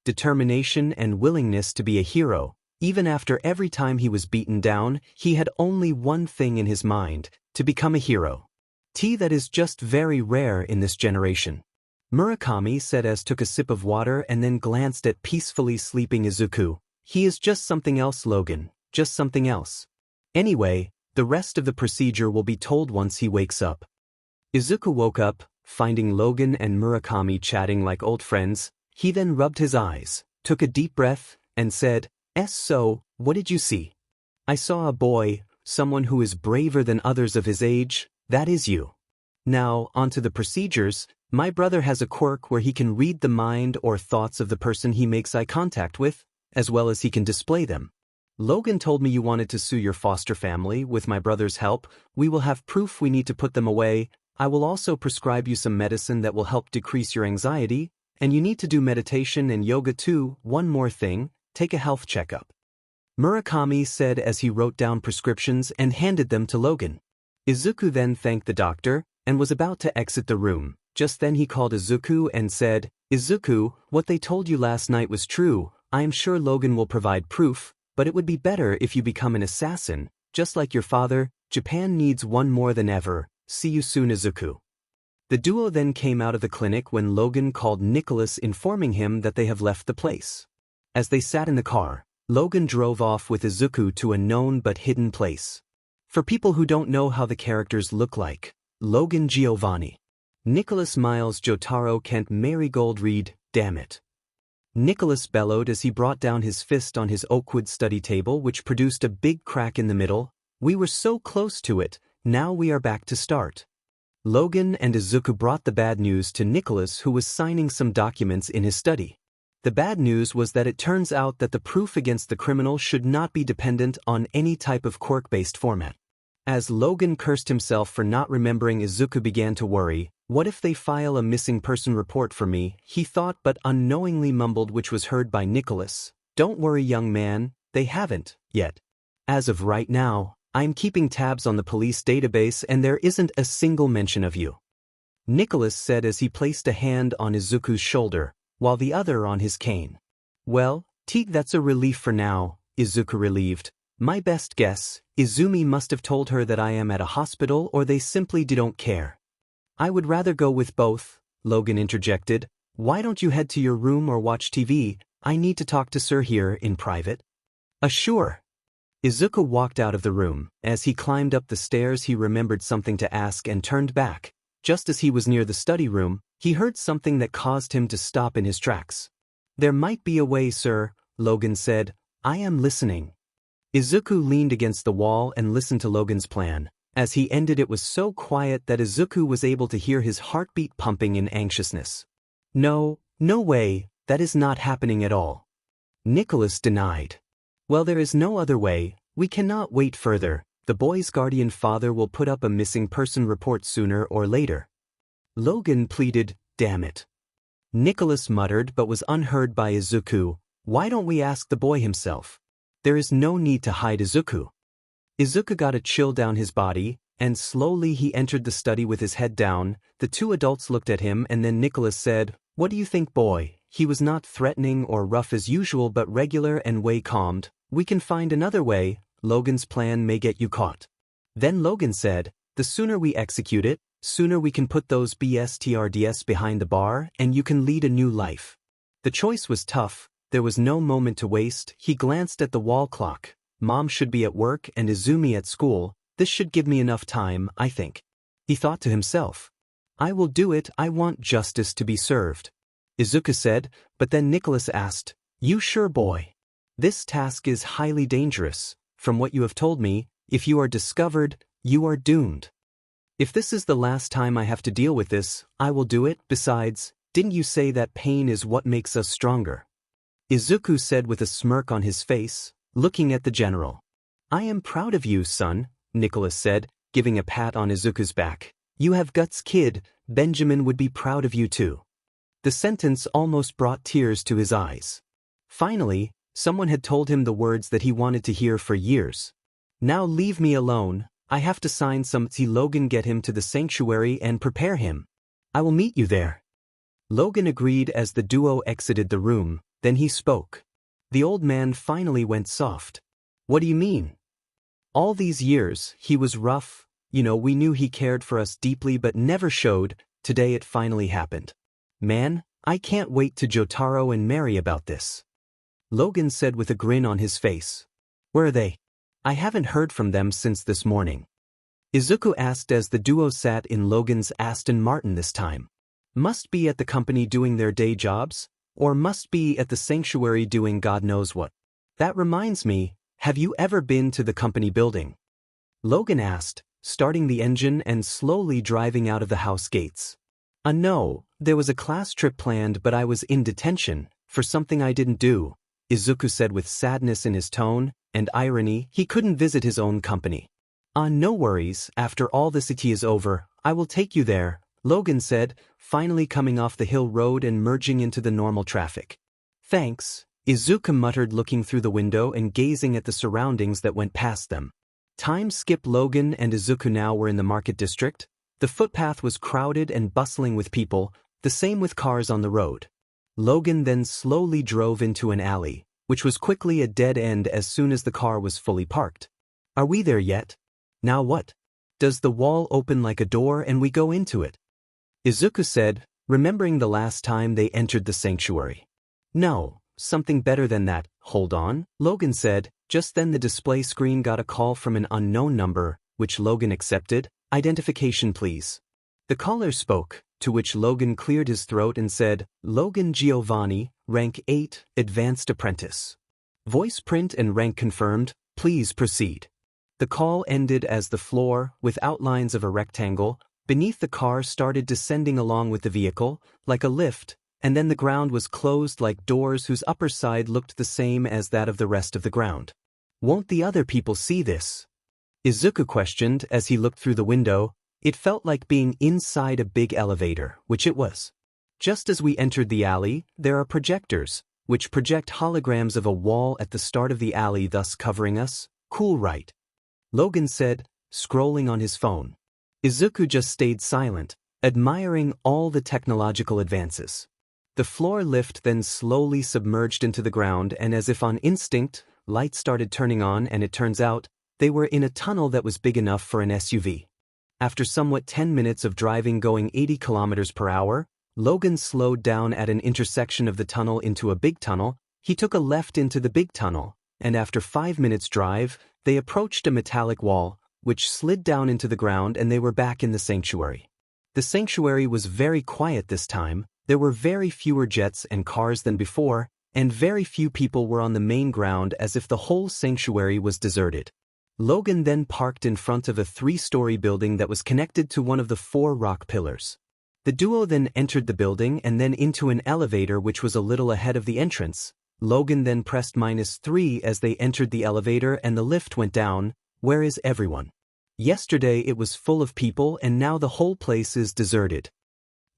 determination and willingness to be a hero. Even after every time he was beaten down, he had only one thing in his mind: to become a hero. That is just very rare in this generation. Murakami said as took a sip of water and then glanced at peacefully sleeping Izuku. "He is just something else, Logan, just something else. Anyway, the rest of the procedure will be told once he wakes up." Izuku woke up, finding Logan and Murakami chatting like old friends. He then rubbed his eyes, took a deep breath, and said, "So, what did you see?" "I saw a boy, someone who is braver than others of his age. That is you. Now, onto the procedures. My brother has a quirk where he can read the mind or thoughts of the person he makes eye contact with, as well as he can display them. Logan told me you wanted to sue your foster family. With my brother's help, we will have proof. We need to put them away. I will also prescribe you some medicine that will help decrease your anxiety, and you need to do meditation and yoga too. One more thing, take a health checkup." Murakami said as he wrote down prescriptions and handed them to Logan. Izuku then thanked the doctor and was about to exit the room. Just then he called Izuku and said, "Izuku, what they told you last night was true. I am sure Logan will provide proof, but it would be better if you become an assassin, just like your father. Japan needs one more than ever. See you soon, Izuku." The duo then came out of the clinic when Logan called Nicholas, informing him that they have left the place. As they sat in the car, Logan drove off with Izuku to a known but hidden place. For people who don't know how the characters look like, Logan Giovanni. Nicholas Miles Jotaro Kent Marigold Reed, damn it. Nicholas bellowed as he brought down his fist on his oakwood study table, which produced a big crack in the middle. "We were so close to it. Now we are back to start." Logan and Izuku brought the bad news to Nicholas, who was signing some documents in his study. The bad news was that it turns out that the proof against the criminal should not be dependent on any type of quirk-based format. As Logan cursed himself for not remembering, Izuku began to worry. "What if they file a missing person report for me?" he thought, but unknowingly mumbled, which was heard by Nicholas. "Don't worry, young man, they haven't yet. As of right now, I'm keeping tabs on the police database and there isn't a single mention of you. Nicholas said as he placed a hand on Izuku's shoulder, while the other on his cane. Well, that's a relief for now, Izuku relieved. My best guess, Izumi must have told her that I am at a hospital or they simply don't care. I would rather go with both, Logan interjected. Why don't you head to your room or watch TV? I need to talk to Sir here in private. Sure. Izuku walked out of the room. As he climbed up the stairs he remembered something to ask and turned back. Just as he was near the study room, he heard something that caused him to stop in his tracks. There might be a way, sir, Logan said. I am listening. Izuku leaned against the wall and listened to Logan's plan. As he ended it was so quiet that Izuku was able to hear his heartbeat pumping in anxiousness. No way, that is not happening at all. Nicholas denied. Well, there is no other way, we cannot wait further. The boy's guardian father will put up a missing person report sooner or later. Logan pleaded, damn it. Nicholas muttered but was unheard by Izuku. Why don't we ask the boy himself? There is no need to hide Izuku. Izuku got a chill down his body, and slowly he entered the study with his head down. The two adults looked at him and then Nicholas said, What do you think, boy? He was not threatening or rough as usual but regular and way calmed. We can find another way. Logan's plan may get you caught. Then Logan said, the sooner we execute it, sooner we can put those BSTRDS behind the bar and you can lead a new life. The choice was tough. There was no moment to waste. He glanced at the wall clock. Mom should be at work and Izumi at school. This should give me enough time, I think. He thought to himself. I will do it. I want justice to be served. Izuku said, but then Nicholas asked, You sure, boy? This task is highly dangerous. From what you have told me, if you are discovered, you are doomed. If this is the last time I have to deal with this, I will do it. Besides, didn't you say that pain is what makes us stronger? Izuku said with a smirk on his face, looking at the general. I am proud of you, son, Nicholas said, giving a pat on Izuku's back. You have guts, kid. Benjamin would be proud of you too. The sentence almost brought tears to his eyes. Finally, someone had told him the words that he wanted to hear for years. Now leave me alone. I have to sign some 𝐶𝐿. Get him to the sanctuary and prepare him. I will meet you there. Logan agreed as the duo exited the room. Then he spoke. The old man finally went soft. What do you mean? All these years, he was rough. We knew he cared for us deeply but never showed. Today it finally happened. Man, I can't wait to Jotaro and Mary about this. Logan said with a grin on his face. Where are they? I haven't heard from them since this morning. Izuku asked as the duo sat in Logan's Aston Martin this time. Must be at the company doing their day jobs? Or must be at the sanctuary doing God knows what? That reminds me, have you ever been to the company building? Logan asked, starting the engine and slowly driving out of the house gates. No, there was a class trip planned but I was in detention, for something I didn't do, Izuku said with sadness in his tone, and irony. He couldn't visit his own company. No worries, after all this it is over, I will take you there, Logan said, finally coming off the hill road and merging into the normal traffic. Thanks, Izuku muttered looking through the window and gazing at the surroundings that went past them. Time skip. Logan and Izuku now were in the market district. The footpath was crowded and bustling with people, the same with cars on the road. Logan then slowly drove into an alley, which was quickly a dead end as soon as the car was fully parked. Are we there yet? Now what? Does the wall open like a door and we go into it? Izuku said, remembering the last time they entered the sanctuary. No, something better than that. Hold on, Logan said. Just then the display screen got a call from an unknown number, which Logan accepted. Identification please. The caller spoke, to which Logan cleared his throat and said, Logan Giovanni, rank 8, advanced apprentice. Voice print and rank confirmed, please proceed. The call ended as the floor, with outlines of a rectangle, beneath the car started descending along with the vehicle, like a lift, and then the ground was closed like doors whose upper side looked the same as that of the rest of the ground. Won't the other people see this? Izuku questioned as he looked through the window. It felt like being inside a big elevator, which it was. Just as we entered the alley, there are projectors, which project holograms of a wall at the start of the alley, thus covering us. Cool, right? Logan said, scrolling on his phone. Izuku just stayed silent, admiring all the technological advances. The floor lift then slowly submerged into the ground, and as if on instinct, lights started turning on, and it turns out, they were in a tunnel that was big enough for an SUV. After somewhat 10 minutes of driving going 80 kilometers per hour, Logan slowed down at an intersection of the tunnel into a big tunnel. He took a left into the big tunnel, and after 5 minutes drive, they approached a metallic wall, which slid down into the ground, and they were back in the sanctuary. The sanctuary was very quiet this time. There were very fewer jets and cars than before, and very few people were on the main ground, as if the whole sanctuary was deserted. Logan then parked in front of a 3-story building that was connected to one of the 4 rock pillars. The duo then entered the building and then into an elevator which was a little ahead of the entrance. Logan then pressed -3 as they entered the elevator, and the lift went down. Where is everyone? Yesterday it was full of people, and now the whole place is deserted.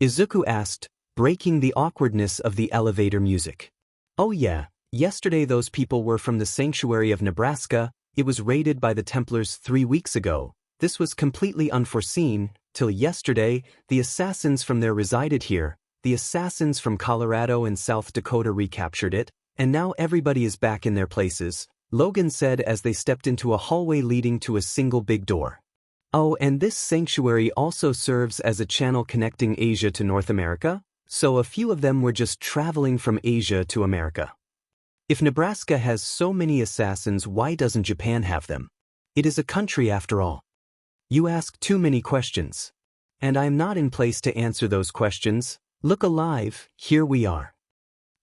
Izuku asked, breaking the awkwardness of the elevator music. Oh yeah, yesterday those people were from the sanctuary of Nebraska. It was raided by the Templars 3 weeks ago. This was completely unforeseen. Till yesterday, the assassins from there resided here. The assassins from Colorado and South Dakota recaptured it, and now everybody is back in their places, Logan said as they stepped into a hallway leading to a single big door. Oh, and this sanctuary also serves as a channel connecting Asia to North America, so a few of them were just traveling from Asia to America. If Nebraska has so many assassins, why doesn't Japan have them? It is a country after all. You ask too many questions. And I am not in place to answer those questions. Look alive, here we are.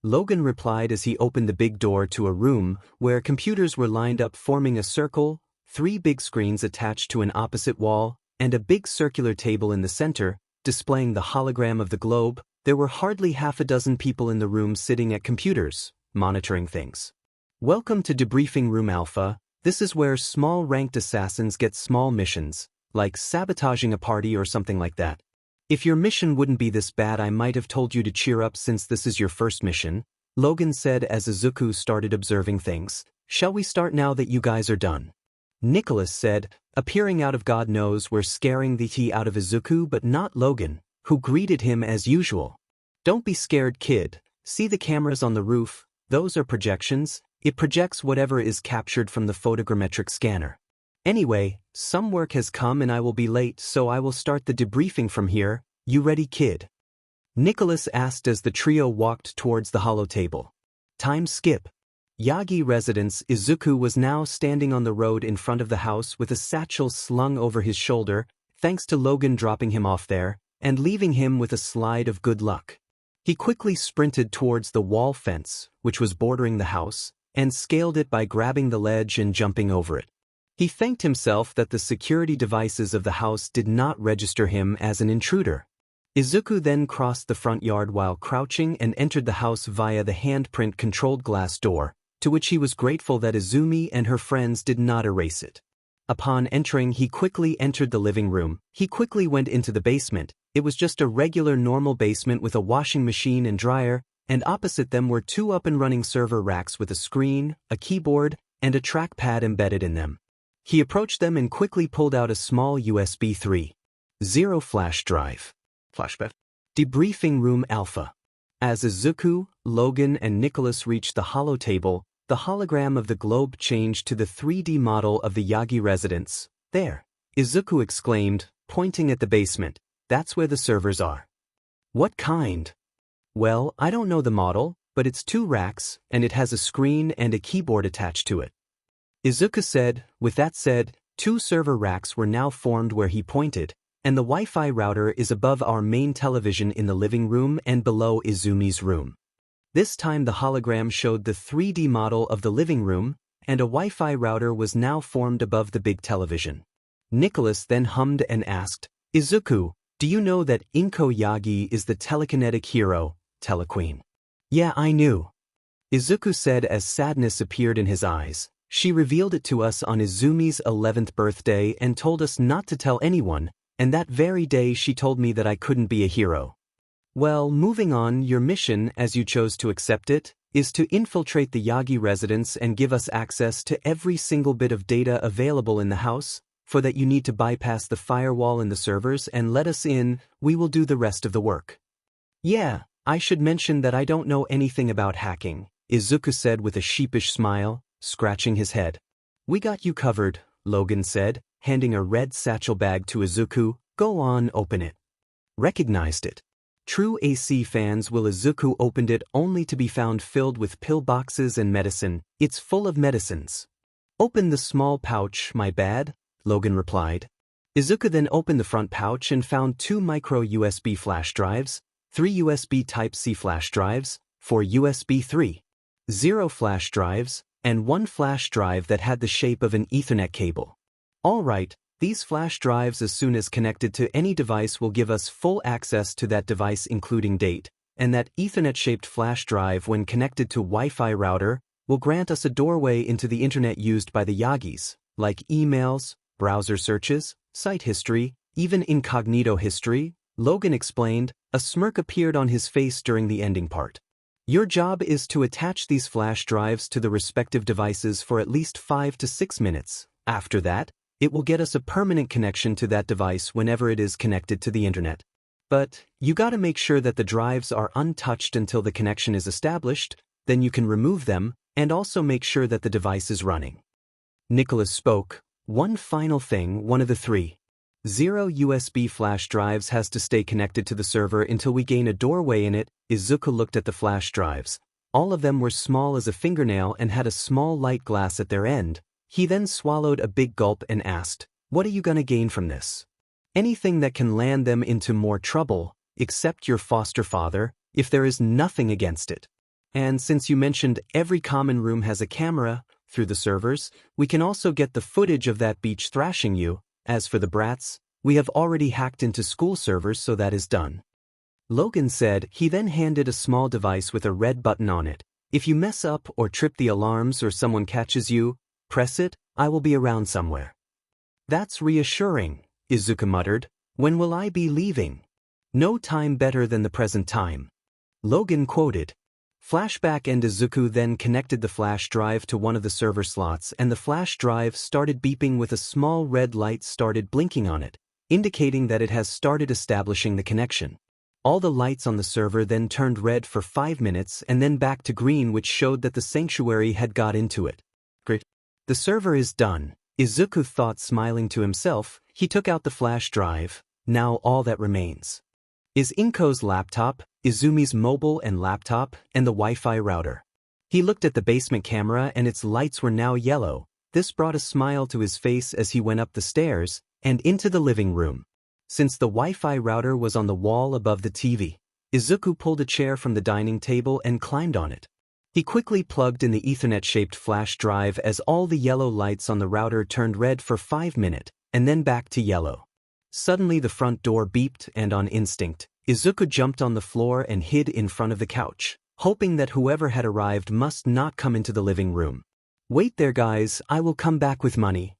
Logan replied as he opened the big door to a room where computers were lined up forming a circle, 3 big screens attached to an opposite wall, and a big circular table in the center, displaying the hologram of the globe. There were hardly half a dozen people in the room sitting at computers, monitoring things. Welcome to Debriefing Room Alpha. This is where small-ranked assassins get small missions, like sabotaging a party or something like that. If your mission wouldn't be this bad, I might have told you to cheer up since this is your first mission, Logan said as Izuku started observing things. Shall we start now that you guys are done? Nicholas said, appearing out of God knows where, scaring the tea out of Izuku but not Logan, who greeted him as usual. Don't be scared, kid. See the cameras on the roof? Those are projections. It projects whatever is captured from the photogrammetric scanner. Anyway, some work has come and I will be late, so I will start the debriefing from here. You ready, kid? Nicholas asked as the trio walked towards the holo table. Time skip. Yagi residence. Izuku was now standing on the road in front of the house with a satchel slung over his shoulder, thanks to Logan dropping him off there and leaving him with a slide of good luck. He quickly sprinted towards the wall fence, which was bordering the house, and scaled it by grabbing the ledge and jumping over it. He thanked himself that the security devices of the house did not register him as an intruder. Izuku then crossed the front yard while crouching and entered the house via the handprint-controlled glass door, to which he was grateful that Izumi and her friends did not erase it. Upon entering, he quickly entered the living room. He quickly went into the basement. It was just a regular normal basement with a washing machine and dryer, and opposite them were 2 up-and-running server racks with a screen, a keyboard, and a trackpad embedded in them. He approached them and quickly pulled out a small USB 3.0 flash drive. Flashback. Debriefing Room Alpha. As Izuku, Logan, and Nicholas reached the holo table, the hologram of the globe changed to the 3D model of the Yagi residence. There, Izuku exclaimed, pointing at the basement. That's where the servers are. What kind? Well, I don't know the model, but it's 2 racks, and it has a screen and a keyboard attached to it. Izuku said. With that said, 2 server racks were now formed where he pointed, and the Wi-Fi router is above our main television in the living room and below Izumi's room. This time the hologram showed the 3D model of the living room, and a Wi-Fi router was now formed above the big television. Nicholas then hummed and asked, Izuku, do you know that 𝐀𝐮𝐭𝐡𝐨𝐫 Yagi is the telekinetic hero, telequeen? Yeah, I knew. Izuku said as sadness appeared in his eyes. She revealed it to us on Izumi's 11th birthday and told us not to tell anyone, and that very day she told me that I couldn't be a hero. Well, moving on, your mission, as you chose to accept it, is to infiltrate the Yagi residence and give us access to every single bit of data available in the house. For that you need to bypass the firewall in the servers and let us in, we will do the rest of the work. Yeah, I should mention that I don't know anything about hacking, Izuku said with a sheepish smile, scratching his head. We got you covered, Logan said, handing a red satchel bag to Izuku. Go on, open it. Recognized it. True AC fans will. Izuku opened it only to be found filled with pill boxes and medicine. It's full of medicines. Open the small pouch, my bad, Logan replied. Izuku then opened the front pouch and found 2 micro USB flash drives, 3 USB Type-C flash drives, 4 USB 3.0 flash drives, and 1 flash drive that had the shape of an Ethernet cable. Alright, these flash drives as soon as connected to any device will give us full access to that device including date, and that Ethernet-shaped flash drive when connected to Wi-Fi router will grant us a doorway into the internet used by the Yagis, like emails, browser searches, site history, even incognito history, Logan explained. A smirk appeared on his face during the ending part. Your job is to attach these flash drives to the respective devices for at least 5 to 6 minutes. After that, it will get us a permanent connection to that device whenever it is connected to the internet. But you gotta make sure that the drives are untouched until the connection is established, then you can remove them, and also make sure that the device is running. Nicholas spoke. One final thing, one of the 3.0 USB flash drives has to stay connected to the server until we gain a doorway in it. Izuku looked at the flash drives. All of them were small as a fingernail and had a small light glass at their end. He then swallowed a big gulp and asked, what are you gonna gain from this? Anything that can land them into more trouble, except your foster father, if there is nothing against it. And since you mentioned every common room has a camera, through the servers, we can also get the footage of that beach thrashing you. As for the brats, we have already hacked into school servers, so that is done. Logan said. He then handed a small device with a red button on it. If you mess up or trip the alarms or someone catches you, press it, I will be around somewhere. That's reassuring, Izuku muttered. When will I be leaving? No time better than the present time. Logan quoted. Flashback, and Izuku then connected the flash drive to one of the server slots, and the flash drive started beeping with a small red light started blinking on it, indicating that it has started establishing the connection. All the lights on the server then turned red for 5 minutes and then back to green, which showed that the sanctuary had got into it. Great. The server is done, Izuku thought, smiling to himself. He took out the flash drive. Now all that remains is 𝐀𝐮𝐭𝐡𝐨𝐫's laptop, Izumi's mobile and laptop, and the Wi-Fi router. He looked at the basement camera and its lights were now yellow. This brought a smile to his face as he went up the stairs and into the living room. Since the Wi-Fi router was on the wall above the TV, Izuku pulled a chair from the dining table and climbed on it. He quickly plugged in the Ethernet-shaped flash drive as all the yellow lights on the router turned red for 5 minutes, and then back to yellow. Suddenly the front door beeped, and on instinct, Izuku jumped on the floor and hid in front of the couch, hoping that whoever had arrived must not come into the living room. Wait there, guys, I will come back with money.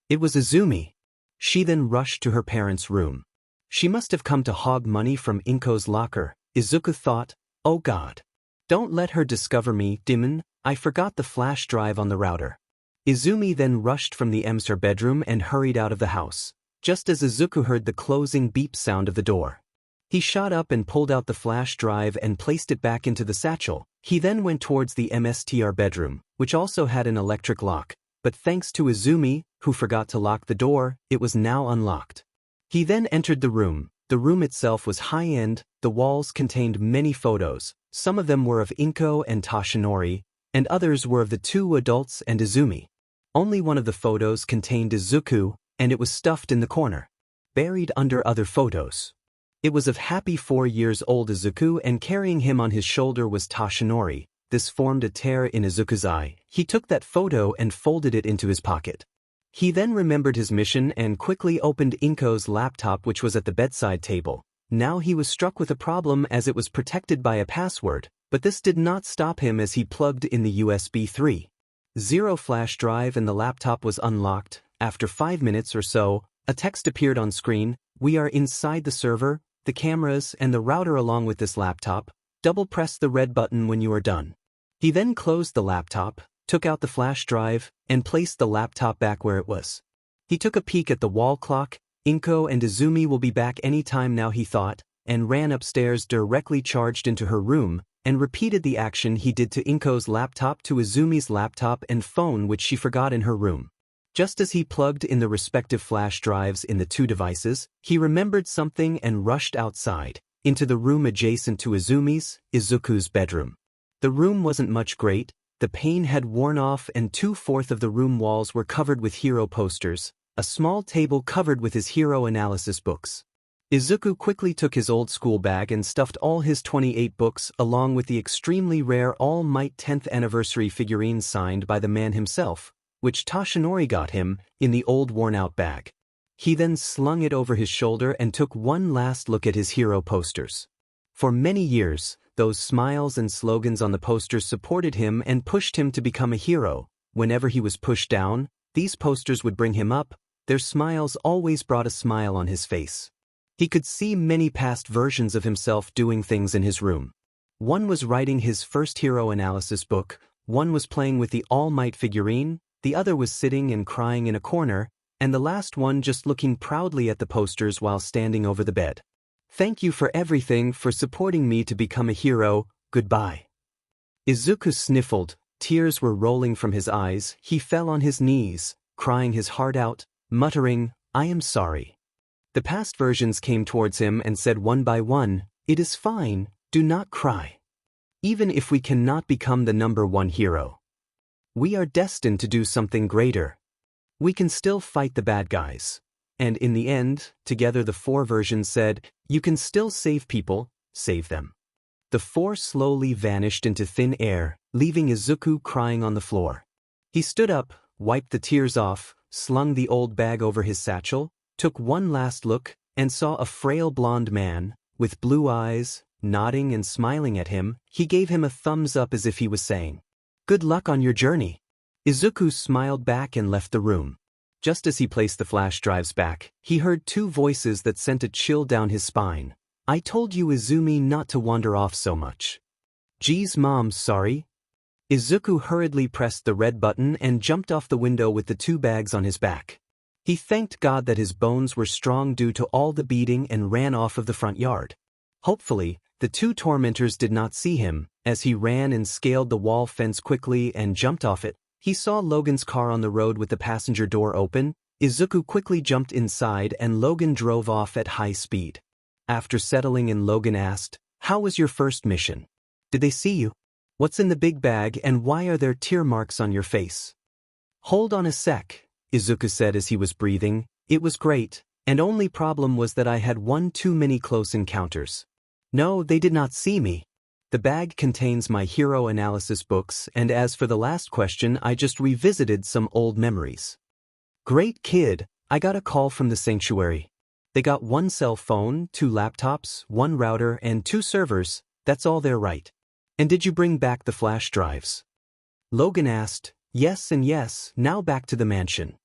It was Izumi. She then rushed to her parents' room. She must have come to hog money from 𝐻𝐿𝐴's locker, Izuku thought. Oh God. Don't let her discover me, Demon. I forgot the flash drive on the router. Izumi then rushed from the 𝐴's bedroom and hurried out of the house, just as Izuku heard the closing beep sound of the door. He shot up and pulled out the flash drive and placed it back into the satchel. He then went towards the 𝐴's bedroom, which also had an electric lock, but thanks to Izumi, who forgot to lock the door, it was now unlocked. He then entered the room. The room itself was high-end. The walls contained many photos. Some of them were of 𝐻𝐿𝐴 and 𝗧𝗏, and others were of the 2 adults and Izumi. Only one of the photos contained Izuku, and it was stuffed in the corner, buried under other photos. It was of happy 4-year-old Izuku, and carrying him on his shoulder was 𝗧𝗏. This formed a tear in Izuku's eye. He took that photo and folded it into his pocket. He then remembered his mission and quickly opened 𝐻𝐿𝐴's laptop, which was at the bedside table. Now he was struck with a problem as it was protected by a password, but this did not stop him as he plugged in the USB 3.0 flash drive and the laptop was unlocked. After 5 minutes or so, a text appeared on screen. We are inside the server, the cameras, and the router along with this laptop. Double press the red button when you are done. He then closed the laptop, took out the flash drive, and placed the laptop back where it was. He took a peek at the wall clock. Inko and Izumi will be back any time now, he thought, and ran upstairs, directly charged into her room, and repeated the action he did to Inko's laptop to Izumi's laptop and phone, which she forgot in her room. Just as he plugged in the respective flash drives in the two devices, he remembered something and rushed outside, into the room adjacent to Izuku's bedroom. The room wasn't much great. The paint had worn off and 2/4 of the room walls were covered with hero posters, a small table covered with his hero analysis books. Izuku quickly took his old school bag and stuffed all his 28 books along with the extremely rare All Might 10th anniversary figurine signed by the man himself, which 𝗀𝗡 got him, in the old worn-out bag. He then slung it over his shoulder and took one last look at his hero posters. For many years, those smiles and slogans on the posters supported him and pushed him to become a hero. Whenever he was pushed down, these posters would bring him up. Their smiles always brought a smile on his face. He could see many past versions of himself doing things in his room. One was writing his first hero analysis book, one was playing with the All Might figurine, the other was sitting and crying in a corner, and the last one just looking proudly at the posters while standing over the bed. Thank you for everything, for supporting me to become a hero, goodbye. Izuku sniffled, tears were rolling from his eyes. He fell on his knees, crying his heart out, muttering, I am sorry. The past versions came towards him and said one by one, it is fine, do not cry. Even if we cannot become the #1 hero, we are destined to do something greater. We can still fight the bad guys. And in the end, together the 4 versions said, you can still save people, save them. The 4 slowly vanished into thin air, leaving Izuku crying on the floor. He stood up, wiped the tears off, slung the old bag over his satchel, took one last look, and saw a frail blonde man, with blue eyes, nodding and smiling at him. He gave him a thumbs up as if he was saying, good luck on your journey. Izuku smiled back and left the room. Just as he placed the flash drives back, he heard 2 voices that sent a chill down his spine. I told you, Izumi, not to wander off so much. Geez, Mom, sorry. Izuku hurriedly pressed the red button and jumped off the window with the 2 bags on his back. He thanked God that his bones were strong due to all the beating and ran off of the front yard. Hopefully, the 2 tormentors did not see him. As he ran and scaled the wall fence quickly and jumped off it, he saw Logan's car on the road with the passenger door open. Izuku quickly jumped inside and Logan drove off at high speed. After settling in, Logan asked, how was your first mission? Did they see you? What's in the big bag and why are there tear marks on your face? Hold on a sec, Izuku said as he was breathing. It was great, and only problem was that I had one too many close encounters. No, they did not see me. The bag contains my hero analysis books, and as for the last question, I just revisited some old memories. Great kid, I got a call from the sanctuary. They got 1 cell phone, 2 laptops, 1 router, and 2 servers. That's all there, right? And did you bring back the flash drives? Logan asked. Yes and yes, now back to the mansion.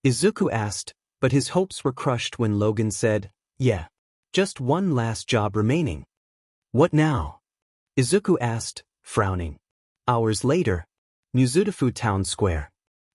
Izuku asked, but his hopes were crushed when Logan said, yeah. Just one last job remaining. What now? Izuku asked, frowning. Hours later. 𝐴𝐵𝐷 Town Square.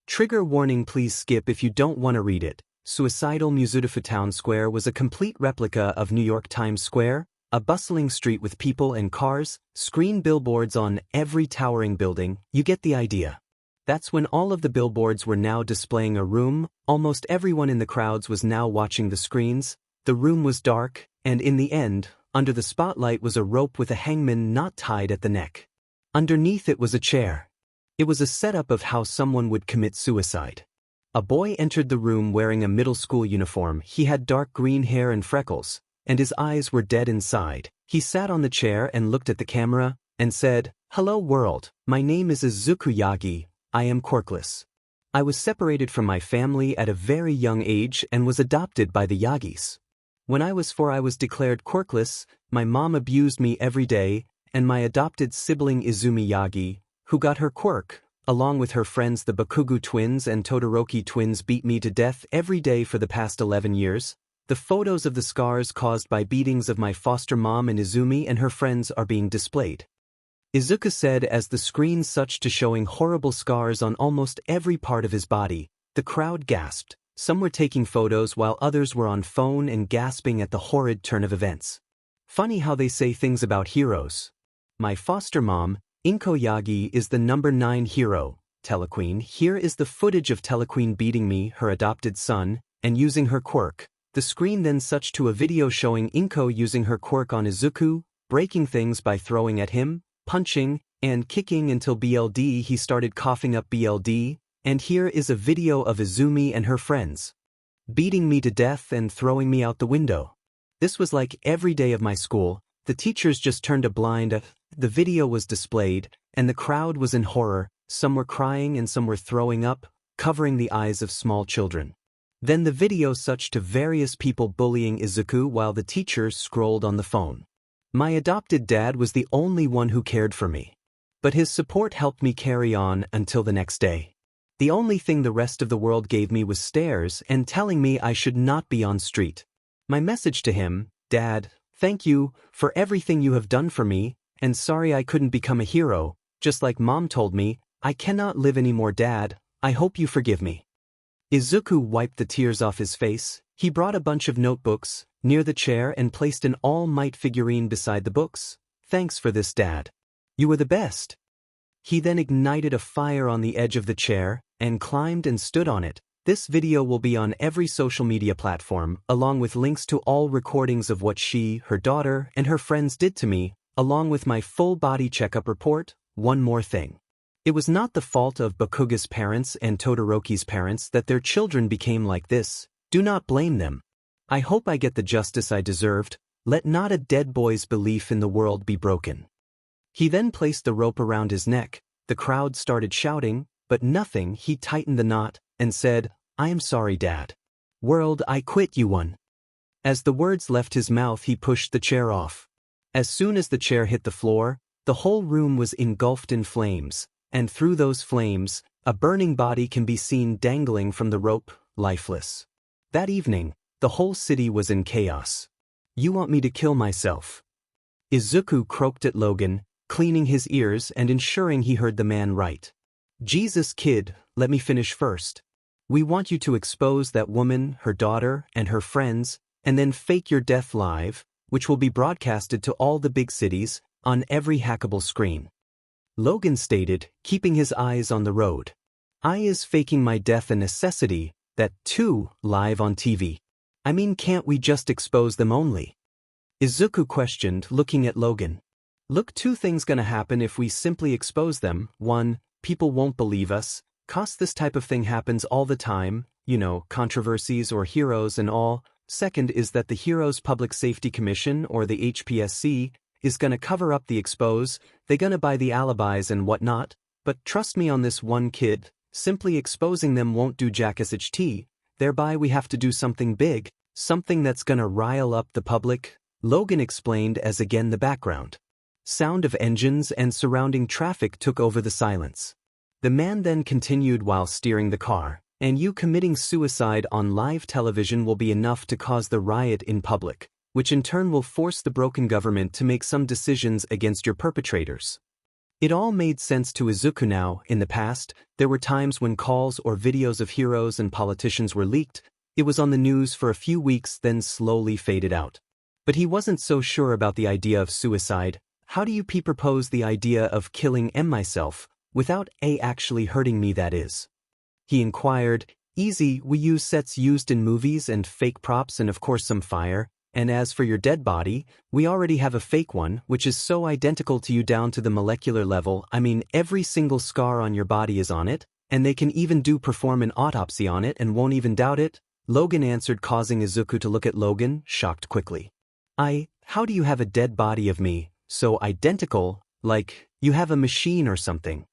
Trigger warning, please skip if you don't want to read it. 𝐶𝐮𝐬𝐵 Town Square was a complete replica of New York Times Square, a bustling street with people and cars, screen billboards on every towering building. You get the idea. That's when all of the billboards were now displaying a room. Almost everyone in the crowds was now watching the screens. The room was dark, and in the end, under the spotlight was a rope with a hangman knot tied at the neck. Underneath it was a chair. It was a setup of how someone would commit suicide. A boy entered the room wearing a middle school uniform. He had dark green hair and freckles, and his eyes were dead inside. He sat on the chair and looked at the camera, and said, hello world, my name is Izuku Yagi, I am quirkless. I was separated from my family at a very young age and was adopted by the Yagis. When I was 4 I was declared quirkless. My mom abused me every day, and my adopted sibling Izumi Yagi, who got her quirk, along with her friends the Bakugo twins and Todoroki twins, beat me to death every day for the past 11 years. The photos of the scars caused by beatings of my foster mom and Izumi and her friends are being displayed. Izuku said as the screen switched to showing horrible scars on almost every part of his body. The crowd gasped. Some were taking photos while others were on phone and gasping at the horrid turn of events. Funny how they say things about heroes. My foster mom, 𝐀𝐮𝐭𝐡𝐨𝐫 Yagi, is the number 9 hero. 𝗧𝗟𝗃. Here is the footage of 𝗧𝗟𝗃 beating me, her adopted son, and using her quirk. The screen then switched to a video showing 𝗀𝐻𝐿 using her quirk on Izuku, breaking things by throwing at him, punching, and kicking until he started coughing up blood, and here is a video of Izumi and her friends beating me to death and throwing me out the window. This was like every day of my school. The teachers just turned a blind eye. The video was displayed, and the crowd was in horror. Some were crying and some were throwing up, covering the eyes of small children. Then the video switched to various people bullying Izuku while the teachers scrolled on the phone. My adopted dad was the only one who cared for me. But his support helped me carry on until the next day. The only thing the rest of the world gave me was stares and telling me I should not be on street. My message to him: Dad, thank you for everything you have done for me, and sorry I couldn't become a hero, just like Mom told me. I cannot live anymore, Dad. I hope you forgive me. Izuku wiped the tears off his face. He brought a bunch of notebooks near the chair and placed an All Might figurine beside the books. Thanks for this, Dad. You were the best. He then ignited a fire on the edge of the chair and climbed and stood on it. This video will be on every social media platform, along with links to all recordings of what she, her daughter, and her friends did to me, along with my full body checkup report. One more thing. It was not the fault of Bakuga's parents and Todoroki's parents that their children became like this. Do not blame them. I hope I get the justice I deserved. Let not a dead boy's belief in the world be broken. He then placed the rope around his neck. The crowd started shouting, but nothing. He tightened the knot and said, I am sorry, Dad. World, I quit you one. As the words left his mouth, he pushed the chair off. As soon as the chair hit the floor, the whole room was engulfed in flames, and through those flames, a burning body can be seen dangling from the rope, lifeless. That evening, the whole city was in chaos. You want me to kill myself? Izuku croaked at Logan, cleaning his ears and ensuring he heard the man right. Jesus, kid, let me finish first. We want you to expose that woman, her daughter, and her friends, and then fake your death live, which will be broadcasted to all the big cities, on every hackable screen. Logan stated, keeping his eyes on the road. I is faking my death a necessity, that too, live on TV. I mean, can't we just expose them only? Izuku questioned, looking at Logan. Look, two things gonna happen if we simply expose them. One, people won't believe us, 'cause this type of thing happens all the time, you know, controversies or heroes and all. Second is that the Heroes Public Safety Commission, or the HPSC, is gonna cover up the expose. They gonna buy the alibis and whatnot. But trust me on this one, kid, simply exposing them won't do 𝗧𝗓𝗃. Thereby we have to do something big, something that's gonna rile up the public. Logan explained as again the background sound of engines and surrounding traffic took over the silence. The man then continued while steering the car, and you committing suicide on live television will be enough to cause the riot in public, which in turn will force the broken government to make some decisions against your perpetrators. It all made sense to Izuku now. In the past, there were times when calls or videos of heroes and politicians were leaked. It was on the news for a few weeks, then slowly faded out. But he wasn't so sure about the idea of suicide. How do you propose the idea of killing myself, without actually hurting me, that is? He inquired. Easy, we use sets used in movies and fake props and of course some fire. And as for your dead body, we already have a fake one, which is so identical to you down to the molecular level. I mean, every single scar on your body is on it, and they can even perform an autopsy on it and won't even doubt it. Logan answered, causing Izuku to look at Logan, shocked quickly. How do you have a dead body of me, so identical, like you have a machine or something?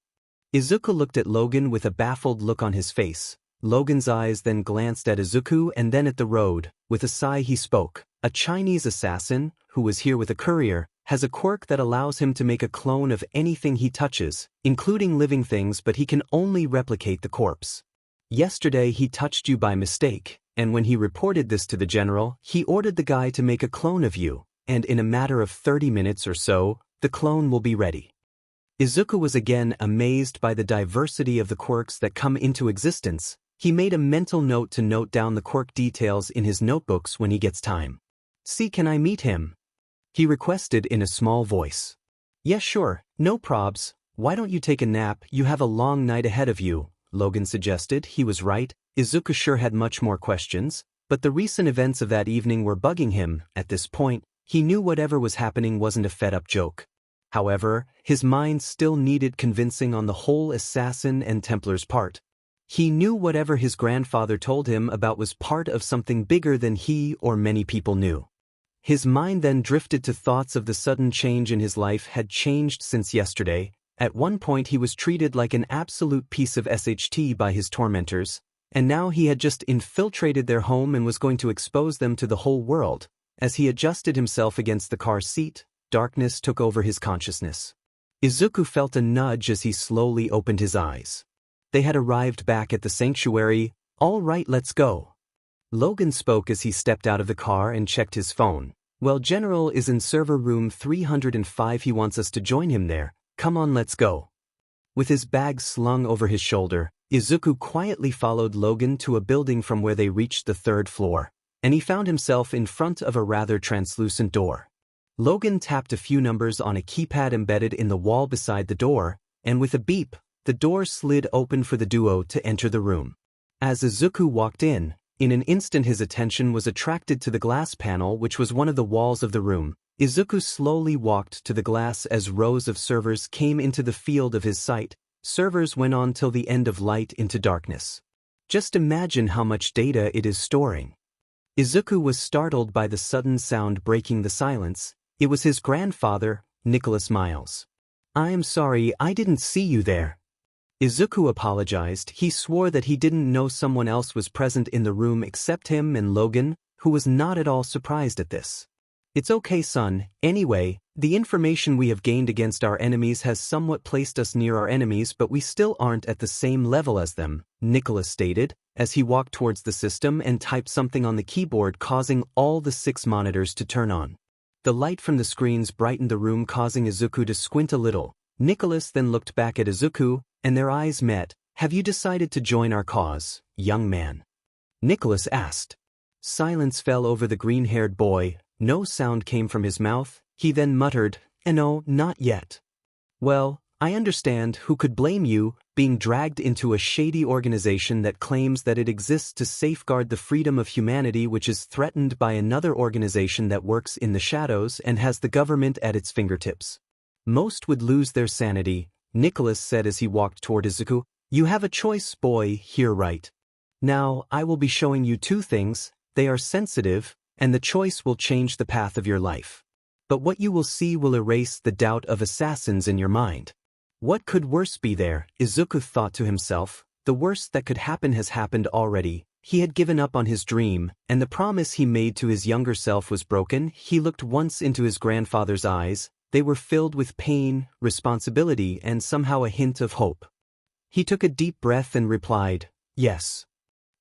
Izuku looked at Logan with a baffled look on his face. Logan's eyes then glanced at Izuku and then at the road. With a sigh he spoke. A Chinese assassin, who was here with a courier, has a quirk that allows him to make a clone of anything he touches, including living things, but he can only replicate the corpse. Yesterday he touched you by mistake, and when he reported this to the general, he ordered the guy to make a clone of you, and in a matter of 30 minutes or so, the clone will be ready. Izuku was again amazed by the diversity of the quirks that come into existence. He made a mental note to note down the quirk details in his notebooks when he gets time. "See, can I meet him?" he requested in a small voice. "Yeah, sure, no probs. Why don't you take a nap? You have a long night ahead of you," Logan suggested. He was right. Izuku sure had much more questions, but the recent events of that evening were bugging him. At this point, he knew whatever was happening wasn't a fed-up joke. However, his mind still needed convincing on the whole assassin and Templar's part. He knew whatever his grandfather told him about was part of something bigger than he or many people knew. His mind then drifted to thoughts of the sudden change in his life had changed since yesterday. At one point he was treated like an absolute piece of SHT by his tormentors, and now he had just infiltrated their home and was going to expose them to the whole world. As he adjusted himself against the car seat, darkness took over his consciousness. Izuku felt a nudge as he slowly opened his eyes. They had arrived back at the sanctuary. "All right, let's go." Logan spoke as he stepped out of the car and checked his phone. "Well, General is in server room 305. He wants us to join him there. Come on, let's go." With his bag slung over his shoulder, Izuku quietly followed Logan to a building from where they reached the 3rd floor, and he found himself in front of a rather translucent door. Logan tapped a few numbers on a keypad embedded in the wall beside the door, and with a beep, the door slid open for the duo to enter the room. As Izuku walked in an instant his attention was attracted to the glass panel which was one of the walls of the room. Izuku slowly walked to the glass as rows of servers came into the field of his sight. Servers went on till the end of light into darkness. Just imagine how much data it is storing. Izuku was startled by the sudden sound breaking the silence. It was his grandfather, Nicholas Miles. "I am sorry, I didn't see you there." Izuku apologized. He swore that he didn't know someone else was present in the room except him and Logan, who was not at all surprised at this. "It's okay, son. Anyway, the information we have gained against our enemies has somewhat placed us near our enemies, but we still aren't at the same level as them," Nicholas stated, as he walked towards the system and typed something on the keyboard, causing all the 6 monitors to turn on. The light from the screens brightened the room, causing Izuku to squint a little. Nicholas then looked back at Izuku, and their eyes met. "Have you decided to join our cause, young man?" Nicholas asked. Silence fell over the green-haired boy. No sound came from his mouth. He then muttered, "No, not yet." "Well, I understand. Who could blame you, being dragged into a shady organization that claims that it exists to safeguard the freedom of humanity, which is threatened by another organization that works in the shadows and has the government at its fingertips. Most would lose their sanity," Nicholas said as he walked toward Izuku. "You have a choice, boy, here, right? Now, I will be showing you 2 things. They are sensitive, and the choice will change the path of your life. But what you will see will erase the doubt of assassins in your mind." What could worse be there, Izuku thought to himself. The worst that could happen has happened already. He had given up on his dream, and the promise he made to his younger self was broken. He looked once into his grandfather's eyes. They were filled with pain, responsibility, and somehow a hint of hope. He took a deep breath and replied, "Yes."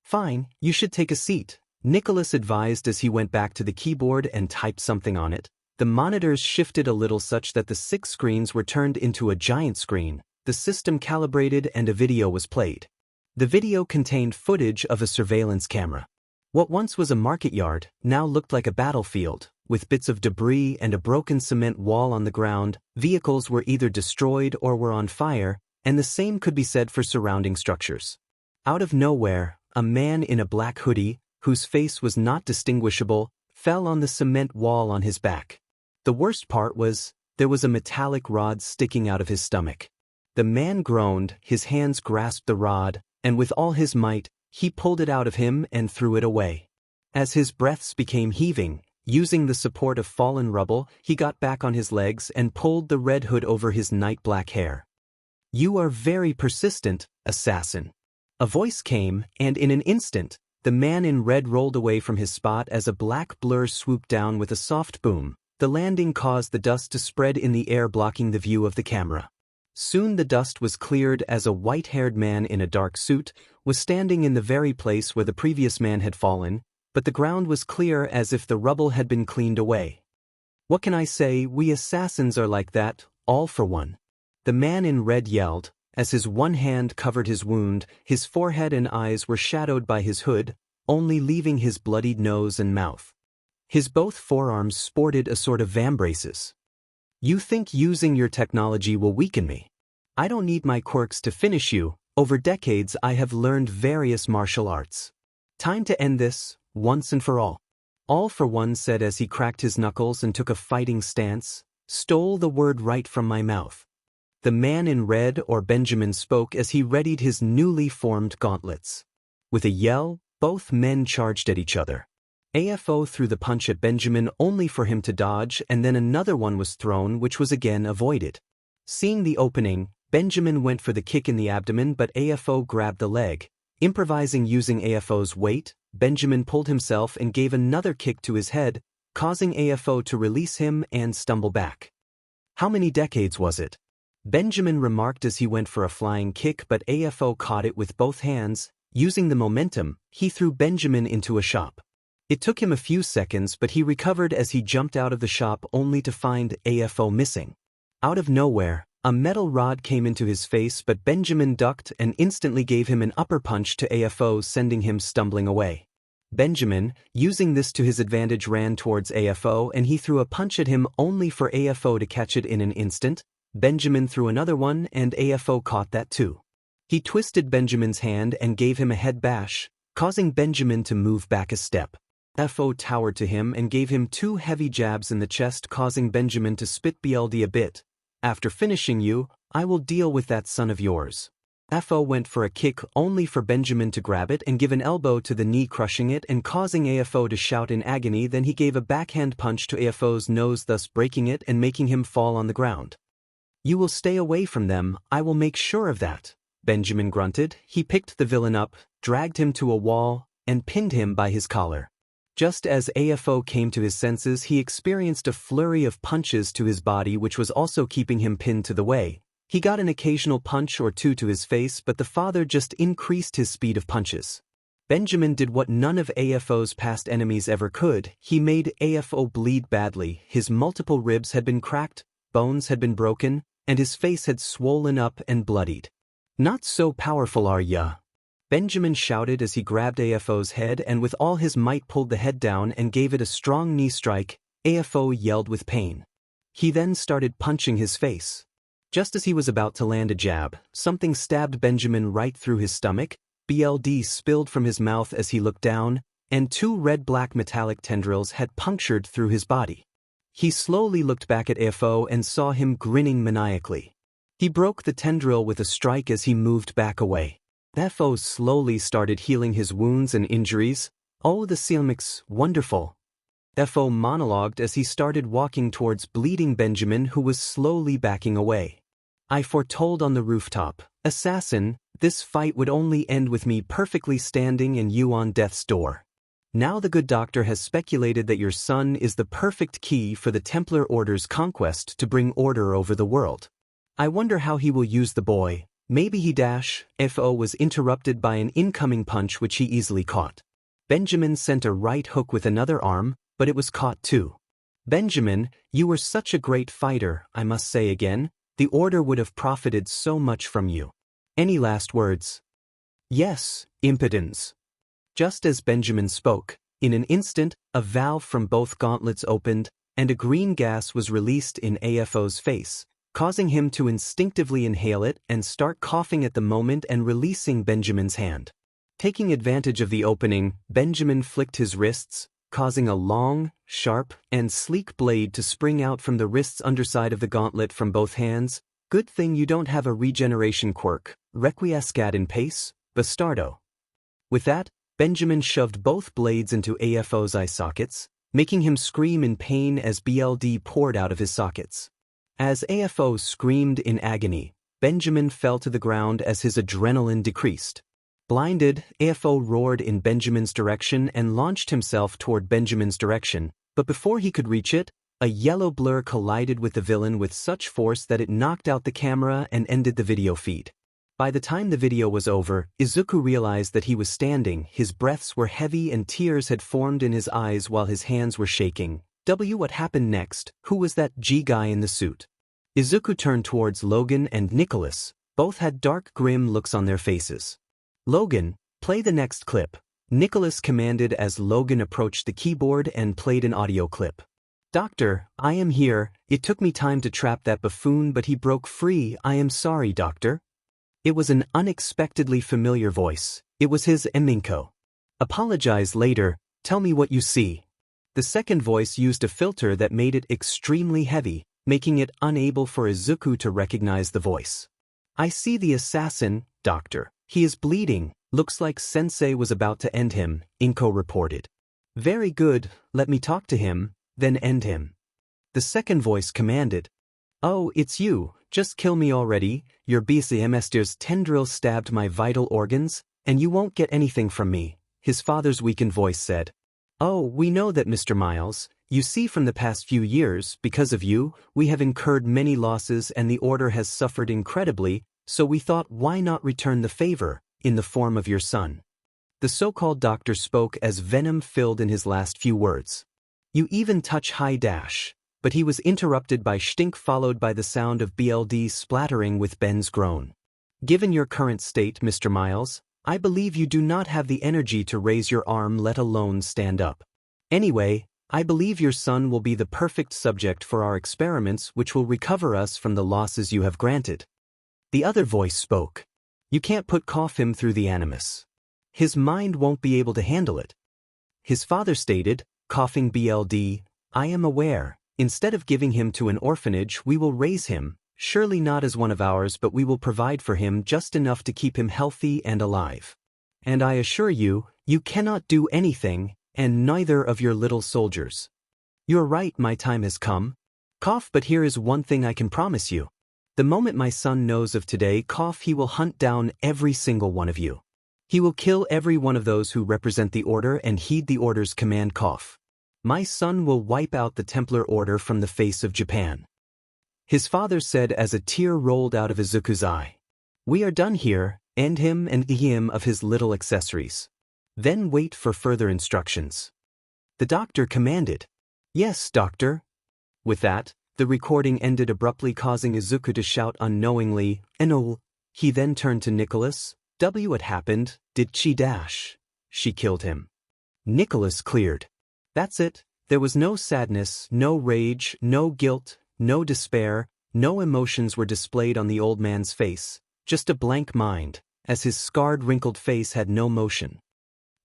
"Fine, you should take a seat," Nicholas advised as he went back to the keyboard and typed something on it. The monitors shifted a little such that the 6 screens were turned into a giant screen. The system calibrated and a video was played. The video contained footage of a surveillance camera. What once was a market yard now looked like a battlefield, with bits of debris and a broken cement wall on the ground. Vehicles were either destroyed or were on fire, and the same could be said for surrounding structures. Out of nowhere, a man in a black hoodie, whose face was not distinguishable, fell on the cement wall on his back. The worst part was, there was a metallic rod sticking out of his stomach. The man groaned, his hands grasped the rod, and with all his might, he pulled it out of him and threw it away. As his breaths became heaving, using the support of fallen rubble, he got back on his legs and pulled the red hood over his night-black hair. "You are very persistent, assassin." A voice came, and in an instant, the man in red rolled away from his spot as a black blur swooped down with a soft boom. The landing caused the dust to spread in the air, blocking the view of the camera. Soon the dust was cleared as a white-haired man in a dark suit was standing in the very place where the previous man had fallen, but the ground was clear as if the rubble had been cleaned away. "What can I say? We assassins are like that, all for one." The man in red yelled, as his one hand covered his wound. His forehead and eyes were shadowed by his hood, only leaving his bloodied nose and mouth. His both forearms sported a sort of vambraces. You think using your technology will weaken me? I don't need my quirks to finish you. Over decades I have learned various martial arts. Time to end this, once and for all. All for one said as he cracked his knuckles and took a fighting stance. Stole the word right from my mouth. The man in red, or Benjamin, spoke as he readied his newly formed gauntlets. With a yell, both men charged at each other. AFO threw the punch at Benjamin only for him to dodge, and then another one was thrown which was again avoided. Seeing the opening, Benjamin went for the kick in the abdomen, but AFO grabbed the leg. Improvising using AFO's weight, Benjamin pulled himself and gave another kick to his head, causing AFO to release him and stumble back. How many decades was it? Benjamin remarked as he went for a flying kick, but AFO caught it with both hands. Using the momentum, he threw Benjamin into a shop. It took him a few seconds, but he recovered as he jumped out of the shop only to find AFO missing. Out of nowhere, a metal rod came into his face, but Benjamin ducked and instantly gave him an upper punch to AFO, sending him stumbling away. Benjamin, using this to his advantage, ran towards AFO and he threw a punch at him only for AFO to catch it in an instant. Benjamin threw another one and AFO caught that too. He twisted Benjamin's hand and gave him a head bash, causing Benjamin to move back a step. AFO towered to him and gave him 2 heavy jabs in the chest, causing Benjamin to spit _BLD a bit. After finishing you, I will deal with that son of yours. AFO went for a kick only for Benjamin to grab it and give an elbow to the knee, crushing it and causing AFO to shout in agony. Then he gave a backhand punch to AFO's nose, thus breaking it and making him fall on the ground. You will stay away from them, I will make sure of that, Benjamin grunted. He picked the villain up, dragged him to a wall, and pinned him by his collar. Just as AFO came to his senses, he experienced a flurry of punches to his body, which was also keeping him pinned to the way. He got an occasional punch or two to his face, but the father just increased his speed of punches. Benjamin did what none of AFO's past enemies ever could. He made AFO bleed badly. His multiple ribs had been cracked, bones had been broken, and his face had swollen up and bloodied. Not so powerful, are ya? Benjamin shouted as he grabbed AFO's head and with all his might pulled the head down and gave it a strong knee strike. AFO yelled with pain. He then started punching his face. Just as he was about to land a jab, something stabbed Benjamin right through his stomach. BLD spilled from his mouth as he looked down, and 2 red-black metallic tendrils had punctured through his body. He slowly looked back at AFO and saw him grinning maniacally. He broke the tendril with a strike as he moved back away. AFO slowly started healing his wounds and injuries. Oh, the 𝐒𝐮𝐬𝐴, wonderful. AFO monologued as he started walking towards bleeding Benjamin, who was slowly backing away. I foretold on the rooftop, assassin, this fight would only end with me perfectly standing and you on death's door. Now the good doctor has speculated that your son is the perfect key for the Templar Order's conquest to bring order over the world. I wonder how he will use the boy. Maybe he AFO was interrupted by an incoming punch which he easily caught. Benjamin sent a right hook with another arm, but it was caught too. Benjamin, you were such a great fighter, I must say again. The Order would have profited so much from you. Any last words? Yes, impotence. Just as Benjamin spoke, in an instant, a valve from both gauntlets opened, and a green gas was released in AFO's face, causing him to instinctively inhale it and start coughing at the moment and releasing Benjamin's hand. Taking advantage of the opening, Benjamin flicked his wrists, causing a long, sharp, and sleek blade to spring out from the wrist's underside of the gauntlet from both hands. Good thing you don't have a regeneration quirk, 𝐀𝐮𝐭𝐡𝐨𝐫, bastardo. With that, Benjamin shoved both blades into AFO's eye sockets, making him scream in pain as BLD poured out of his sockets. As AFO screamed in agony, Benjamin fell to the ground as his adrenaline decreased. Blinded, AFO roared in Benjamin's direction and launched himself toward Benjamin's direction, but before he could reach it, a yellow blur collided with the villain with such force that it knocked out the camera and ended the video feed. By the time the video was over, Izuku realized that he was standing, his breaths were heavy and tears had formed in his eyes while his hands were shaking. What happened next? Who was that G guy in the suit? Izuku turned towards Logan and Nicholas. Both had dark, grim looks on their faces. Logan, play the next clip. Nicholas commanded as Logan approached the keyboard and played an audio clip. Doctor, I am here. It took me time to trap that buffoon, but he broke free. I am sorry, Doctor. It was an unexpectedly familiar voice. It was his 𝐀𝐮𝐭𝐡𝐨𝐫. Apologize later. Tell me what you see. The second voice used a filter that made it extremely heavy, making it unable for Izuku to recognize the voice. I see the assassin, Doctor. He is bleeding. Looks like Sensei was about to end him, 𝐀𝐮𝐭𝐡𝐨𝐫 reported. Very good, let me talk to him, then end him. The second voice commanded. Oh, it's you, just kill me already. Your 𝐀𝐮𝐭𝐡𝐨𝐫's tendril stabbed my vital organs, and you won't get anything from me, his father's weakened voice said. Oh, we know that, Mr. Miles. You see, from the past few years, because of you, we have incurred many losses and the order has suffered incredibly, so we thought, why not return the favor, in the form of your son. The so-called doctor spoke as venom filled in his last few words. You even touch high dash. But he was interrupted by stink followed by the sound of BLD splattering with Ben's groan. Given your current state, Mr. Miles, I believe you do not have the energy to raise your arm, let alone stand up. Anyway, I believe your son will be the perfect subject for our experiments, which will recover us from the losses you have granted. The other voice spoke. You can't put him through the animus. His mind won't be able to handle it. His father stated, coughing BLD, I am aware. Instead of giving him to an orphanage, we will raise him, surely not as one of ours, but we will provide for him just enough to keep him healthy and alive. And I assure you, you cannot do anything, and neither of your little soldiers. You're right, my time has come. But here is one thing I can promise you. The moment my son knows of today, he will hunt down every single one of you. He will kill every one of those who represent the order and heed the order's command. My son will wipe out the Templar order from the face of Japan. His father said as a tear rolled out of Izuku's eye. We are done here, end him and him of his little accessories. Then wait for further instructions. The doctor commanded. Yes, doctor. With that, the recording ended abruptly, causing Izuku to shout unknowingly, 𝐴𝐻𝐿. He then turned to Nicholas. What happened? Did she killed him? Nicholas cleared. That's it. There was no sadness, no rage, no guilt, no despair, no emotions were displayed on the old man's face, just a blank mind, as his scarred, wrinkled face had no motion.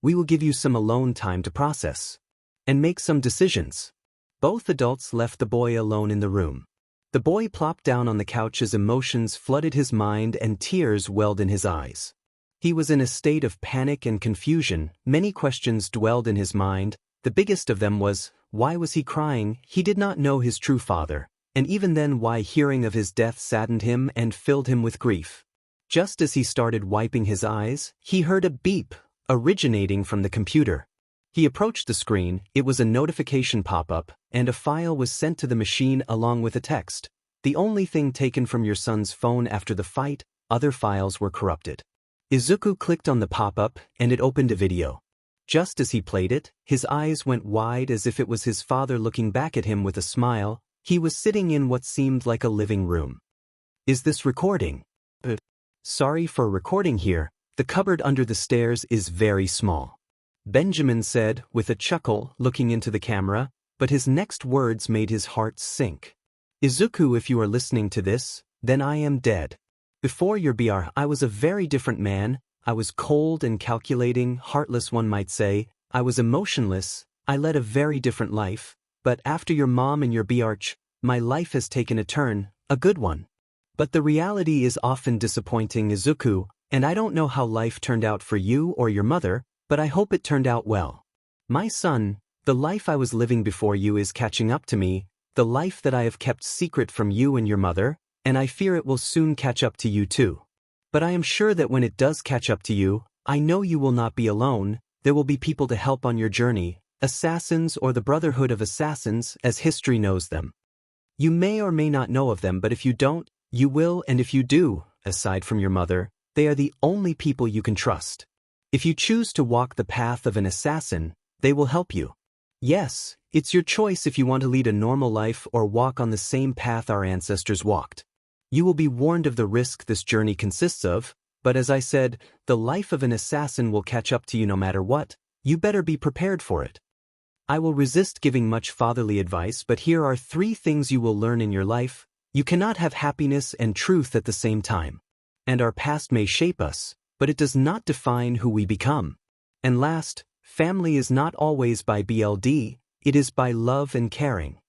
We will give you some alone time to process and make some decisions. Both adults left the boy alone in the room. The boy plopped down on the couch as emotions flooded his mind and tears welled in his eyes. He was in a state of panic and confusion. Many questions dwelled in his mind. The biggest of them was, why was he crying? He did not know his true father, and even then why hearing of his death saddened him and filled him with grief. Just as he started wiping his eyes, he heard a beep, originating from the computer. He approached the screen. It was a notification pop-up, and a file was sent to the machine along with a text. The only thing taken from your son's phone after the fight, other files were corrupted. Izuku clicked on the pop-up, and it opened a video. Just as he played it, his eyes went wide as if it was his father looking back at him with a smile. He was sitting in what seemed like a living room. Is this recording? Sorry for recording here. The cupboard under the stairs is very small. Benjamin said, with a chuckle, looking into the camera, but his next words made his heart sink. Izuku, if you are listening to this, then I am dead. Before your I was a very different man. I was cold and calculating, heartless one might say. I was emotionless. I led a very different life. But after your mom and your my life has taken a turn, a good one. But the reality is often disappointing, Izuku, and I don't know how life turned out for you or your mother, but I hope it turned out well. My son, the life I was living before you is catching up to me, the life that I have kept secret from you and your mother, and I fear it will soon catch up to you too. But I am sure that when it does catch up to you, I know you will not be alone. There will be people to help on your journey, assassins or the Brotherhood of Assassins as history knows them. You may or may not know of them, but if you don't, you will, and if you do, aside from your mother, they are the only people you can trust. If you choose to walk the path of an assassin, they will help you. Yes, it's your choice if you want to lead a normal life or walk on the same path our ancestors walked. You will be warned of the risk this journey consists of, but as I said, the life of an assassin will catch up to you no matter what. You better be prepared for it. I will resist giving much fatherly advice, but here are 3 things you will learn in your life. You cannot have happiness and truth at the same time. And our past may shape us, but it does not define who we become. And last, family is not always by BLD, it is by love and caring.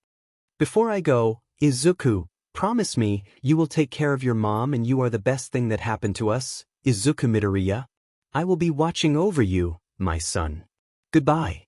Before I go, Izuku, promise me you will take care of your mom and you are the best thing that happened to us, 𝐬𝐮𝐴. I will be watching over you, my son. Goodbye.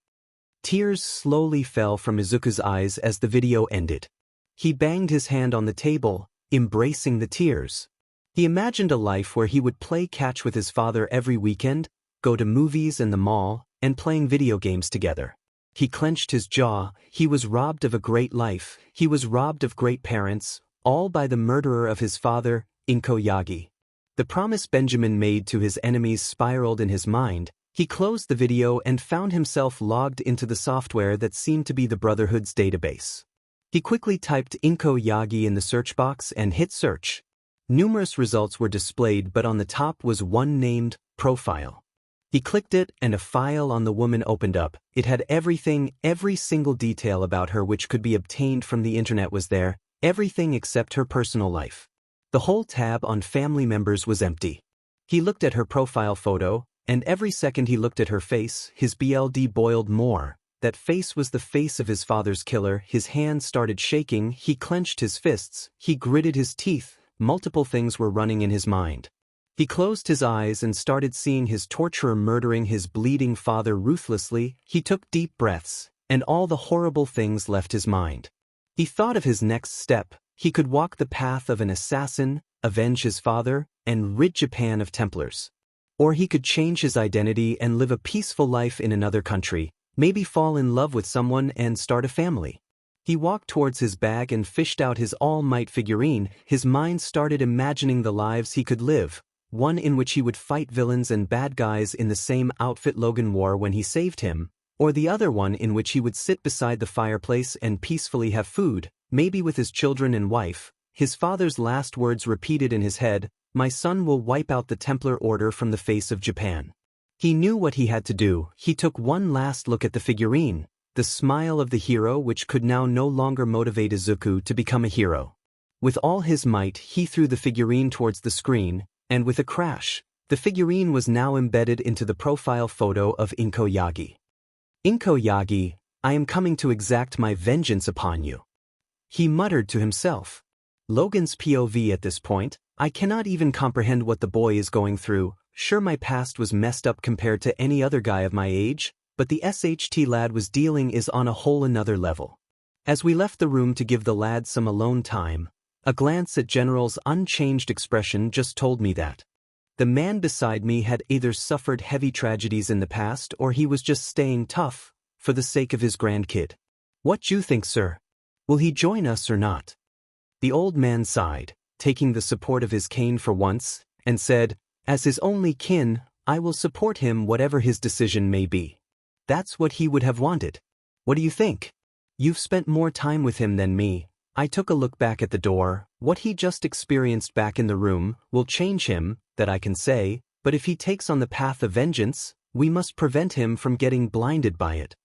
Tears slowly fell from Izuku's eyes as the video ended. He banged his hand on the table, embracing the tears. He imagined a life where he would play catch with his father every weekend, go to movies and the mall, and playing video games together. He clenched his jaw. He was robbed of a great life. He was robbed of great parents, all by the murderer of his father, Izuku Yagi. The promise Benjamin made to his enemies spiraled in his mind. He closed the video and found himself logged into the software that seemed to be the Brotherhood's database. He quickly typed Izuku Yagi in the search box and hit search. Numerous results were displayed, but on the top was one named Profile. He clicked it and a file on the woman opened up. It had everything, every single detail about her which could be obtained from the internet was there, everything except her personal life. The whole tab on family members was empty. He looked at her profile photo, and every second he looked at her face, his BLD boiled more. That face was the face of his father's killer. His hands started shaking, he clenched his fists, he gritted his teeth. Multiple things were running in his mind. He closed his eyes and started seeing his torturer murdering his bleeding father ruthlessly. He took deep breaths, and all the horrible things left his mind. He thought of his next step. He could walk the path of an assassin, avenge his father, and rid Japan of Templars. Or he could change his identity and live a peaceful life in another country, maybe fall in love with someone and start a family. He walked towards his bag and fished out his All Might figurine. His mind started imagining the lives he could live. One in which he would fight villains and bad guys in the same outfit Logan wore when he saved him, or the other one in which he would sit beside the fireplace and peacefully have food, maybe with his children and wife. His father's last words repeated in his head, "My son will wipe out the Templar Order from the face of Japan." He knew what he had to do. He took one last look at the figurine, the smile of the hero which could now no longer motivate Izuku to become a hero. With all his might he threw the figurine towards the screen, and with a crash, the figurine was now embedded into the profile photo of Izuku Yagi. "Izuku Yagi, I am coming to exact my vengeance upon you," he muttered to himself. Logan's POV at this point, I cannot even comprehend what the boy is going through. Sure, my past was messed up compared to any other guy of my age, but the SHT lad was dealing is on a whole another level. As we left the room to give the lad some alone time, a glance at General's unchanged expression just told me that the man beside me had either suffered heavy tragedies in the past or he was just staying tough for the sake of his grandkid. "What you think, sir? Will he join us or not?" The old man sighed, taking the support of his cane for once, and said, "As his only kin, I will support him whatever his decision may be." That's what he would have wanted. What do you think? You've spent more time with him than me. I took a look back at the door. What he just experienced back in the room will change him, that I can say, but if he takes on the path of vengeance, we must prevent him from getting blinded by it.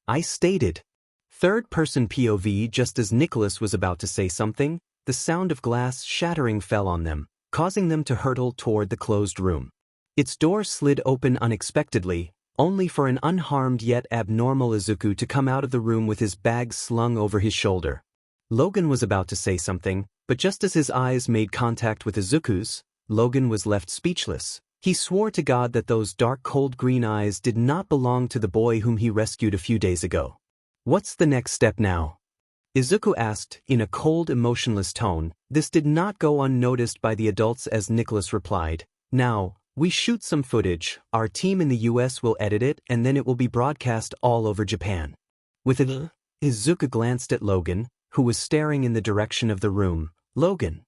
I stated. Third-person POV. Just as Nicholas was about to say something, the sound of glass shattering fell on them, causing them to hurtle toward the closed room. Its door slid open unexpectedly, only for an unharmed yet abnormal Izuku to come out of the room with his bag slung over his shoulder. Logan was about to say something, but just as his eyes made contact with Izuku's, Logan was left speechless. He swore to God that those dark cold green eyes did not belong to the boy whom he rescued a few days ago. "What's the next step now?" Izuku asked, in a cold, emotionless tone. This did not go unnoticed by the adults as Nicholas replied, "Now, we shoot some footage, our team in the US will edit it and then it will be broadcast all over Japan." With it, Izuku glanced at Logan, who was staring in the direction of the room. "Logan."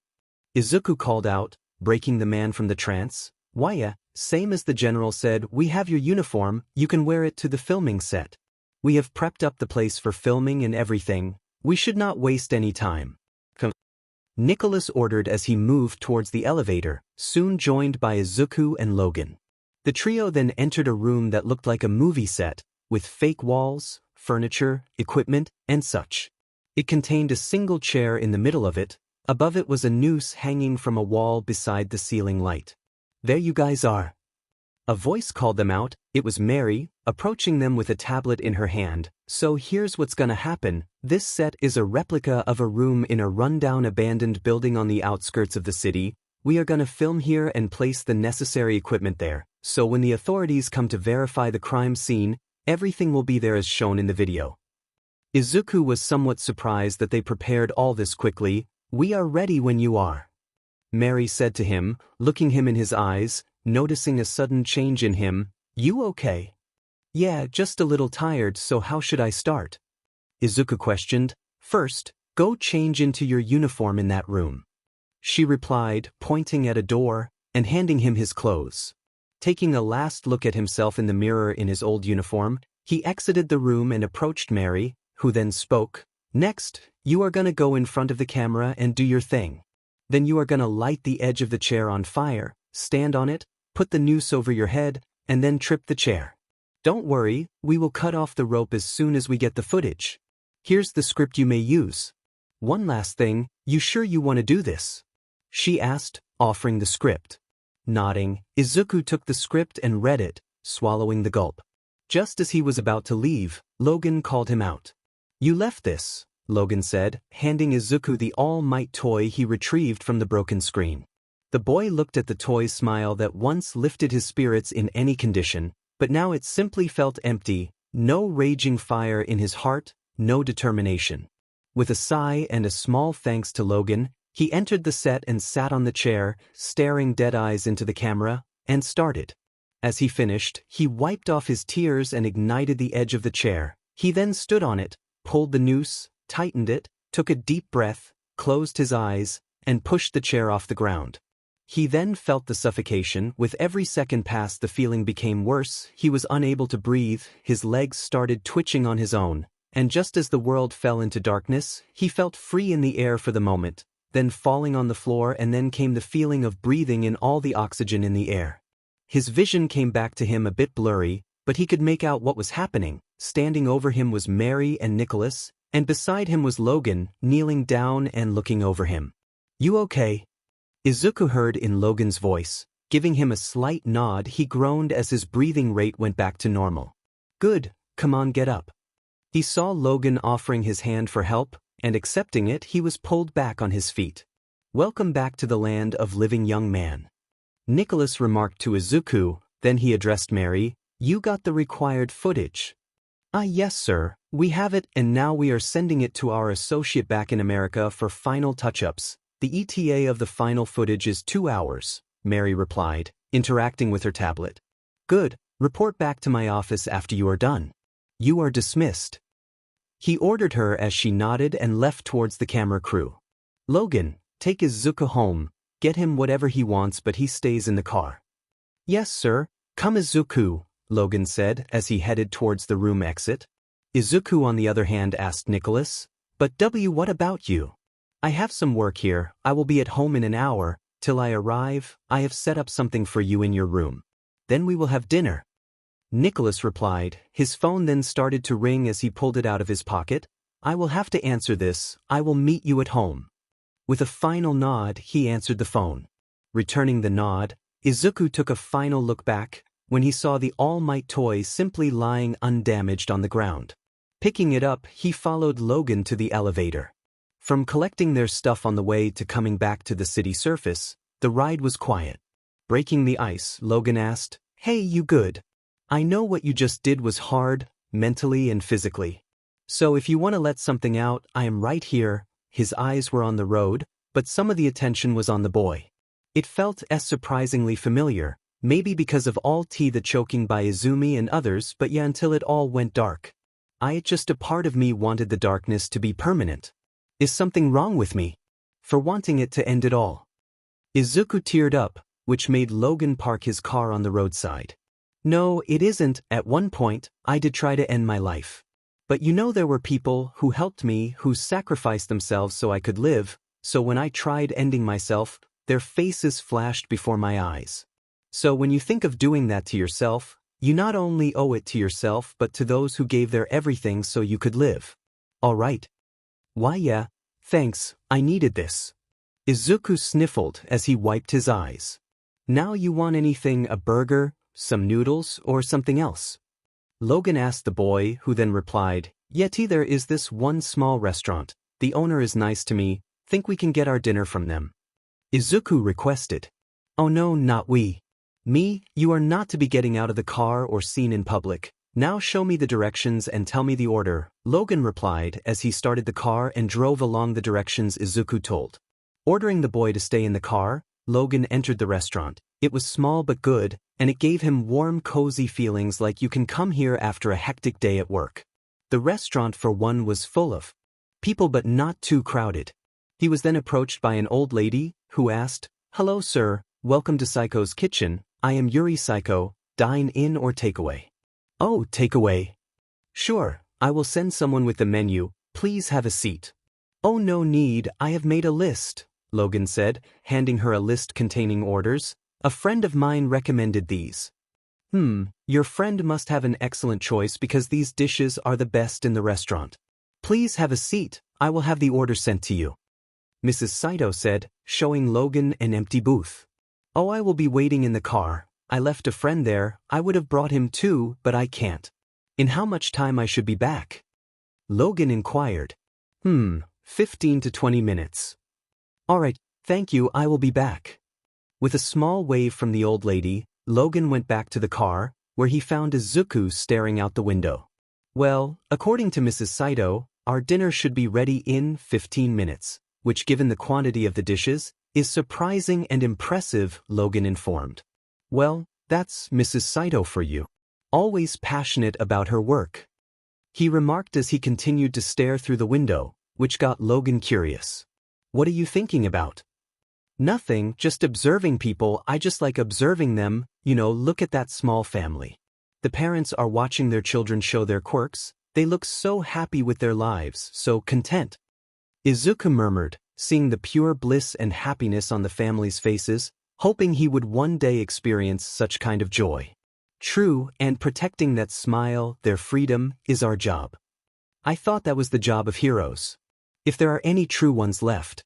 Izuku called out, breaking the man from the trance. "Why, same as the general said, we have your uniform, you can wear it to the filming set." We have prepped up the place for filming and everything. We should not waste any time. Come. Nicholas ordered as he moved towards the elevator, soon joined by Izuku and Logan. The trio then entered a room that looked like a movie set, with fake walls, furniture, equipment, and such. It contained a single chair in the middle of it. Above it was a noose hanging from a wall beside the ceiling light. There you guys are. A voice called them out. It was Mary, approaching them with a tablet in her hand. So here's what's gonna happen. This set is a replica of a room in a rundown abandoned building on the outskirts of the city. We are gonna film here and place the necessary equipment there. So when the authorities come to verify the crime scene, everything will be there as shown in the video. Izuku was somewhat surprised that they prepared all this quickly. We are ready when you are, Mary said to him, looking him in his eyes, noticing a sudden change in him. You okay? Yeah, just a little tired, so how should I start? Izuku questioned. First, go change into your uniform in that room. She replied, pointing at a door, and handing him his clothes. Taking a last look at himself in the mirror in his old uniform, he exited the room and approached Mary, who then spoke. Next, you are gonna go in front of the camera and do your thing. Then you are gonna light the edge of the chair on fire, stand on it, put the noose over your head, and then trip the chair. Don't worry, we will cut off the rope as soon as we get the footage. Here's the script you may use. One last thing, you sure you want to do this? She asked, offering the script. Nodding, Izuku took the script and read it, swallowing the gulp. Just as he was about to leave, Logan called him out. You left this, Logan said, handing Izuku the all-might toy he retrieved from the broken screen. The boy looked at the toy's smile that once lifted his spirits in any condition, but now it simply felt empty, no raging fire in his heart, no determination. With a sigh and a small thanks to Logan, he entered the set and sat on the chair, staring dead eyes into the camera, and started. As he finished, he wiped off his tears and ignited the edge of the chair. He then stood on it, pulled the noose, tightened it, took a deep breath, closed his eyes, and pushed the chair off the ground. He then felt the suffocation. With every second passed, the feeling became worse. He was unable to breathe, his legs started twitching on his own, and just as the world fell into darkness, he felt free in the air for the moment, then falling on the floor, and then came the feeling of breathing in all the oxygen in the air. His vision came back to him a bit blurry, but he could make out what was happening. Standing over him was Mary and Nicholas, and beside him was Logan, kneeling down and looking over him. You okay? Izuku heard in Logan's voice. Giving him a slight nod, he groaned as his breathing rate went back to normal. Good, come on, get up. He saw Logan offering his hand for help, and accepting it, he was pulled back on his feet. Welcome back to the land of living, young man, Nicholas remarked to Izuku. Then he addressed Mary. You got the required footage? Yes sir, we have it, and now we are sending it to our associate back in America for final touch-ups. The ETA of the final footage is 2 hours, Mary replied, interacting with her tablet. Good, report back to my office after you are done. You are dismissed. He ordered her as she nodded and left towards the camera crew. Logan, take Izuku home, get him whatever he wants, but he stays in the car. Yes sir, come Izuku, Logan said as he headed towards the room exit. Izuku on the other hand asked Nicholas, but what about you? I have some work here. I will be at home in an hour. Till I arrive, I have set up something for you in your room. Then we will have dinner. Nicholas replied. His phone then started to ring as he pulled it out of his pocket. I will have to answer this. I will meet you at home. With a final nod, he answered the phone. Returning the nod, Izuku took a final look back when he saw the all-might toy simply lying undamaged on the ground. Picking it up, he followed Logan to the elevator. From collecting their stuff on the way to coming back to the city surface, the ride was quiet. Breaking the ice, Logan asked, Hey, you good? I know what you just did was hard, mentally and physically. So if you want to let something out, I am right here. His eyes were on the road, but some of the attention was on the boy. It felt surprisingly familiar, maybe because of all the choking by Izumi and others, but yeah, until it all went dark. Just a part of me wanted the darkness to be permanent. Is something wrong with me? For wanting it to end it all? Izuku teared up, which made Logan park his car on the roadside. No, it isn't. At one point, I did try to end my life. But you know there were people who helped me who sacrificed themselves so I could live, so when I tried ending myself, their faces flashed before my eyes. So when you think of doing that to yourself, you not only owe it to yourself but to those who gave their everything so you could live. All right. Why yeah, thanks, I needed this. Izuku sniffled as he wiped his eyes. Now you want anything, a burger, some noodles, or something else? Logan asked the boy, who then replied, Yeti, there is this one small restaurant. The owner is nice to me, think we can get our dinner from them. Izuku requested. Oh no, not we. Me, you are not to be getting out of the car or seen in public. Now show me the directions and tell me the order, Logan replied as he started the car and drove along the directions Izuku told. Ordering the boy to stay in the car, Logan entered the restaurant. It was small but good, and it gave him warm, cozy feelings like you can come here after a hectic day at work. The restaurant, for one, was full of people but not too crowded. He was then approached by an old lady, who asked, Hello sir, welcome to Psycho's kitchen, I am Yuri Psycho, dine in or takeaway? Oh, takeaway. Sure, I will send someone with the menu, please have a seat. Oh no need, I have made a list, Logan said, handing her a list containing orders. A friend of mine recommended these. Your friend must have an excellent choice because these dishes are the best in the restaurant. Please have a seat, I will have the order sent to you. Mrs. Saito said, showing Logan an empty booth. Oh, I will be waiting in the car. I left a friend there, I would have brought him too, but I can't. In how much time I should be back? Logan inquired. 15 to 20 minutes. All right, thank you, I will be back. With a small wave from the old lady, Logan went back to the car, where he found Izuku staring out the window. Well, according to Mrs. Saito, our dinner should be ready in 15 minutes, which given the quantity of the dishes, is surprising and impressive, Logan informed. Well, that's Mrs. Saito for you. Always passionate about her work. He remarked as he continued to stare through the window, which got Logan curious. What are you thinking about? Nothing, just observing people. I just like observing them, look at that small family. The parents are watching their children show their quirks, they look so happy with their lives, so content. Izuku murmured, seeing the pure bliss and happiness on the family's faces, hoping he would one day experience such kind of joy. True, and protecting that smile, their freedom, is our job. I thought that was the job of heroes. If there are any true ones left.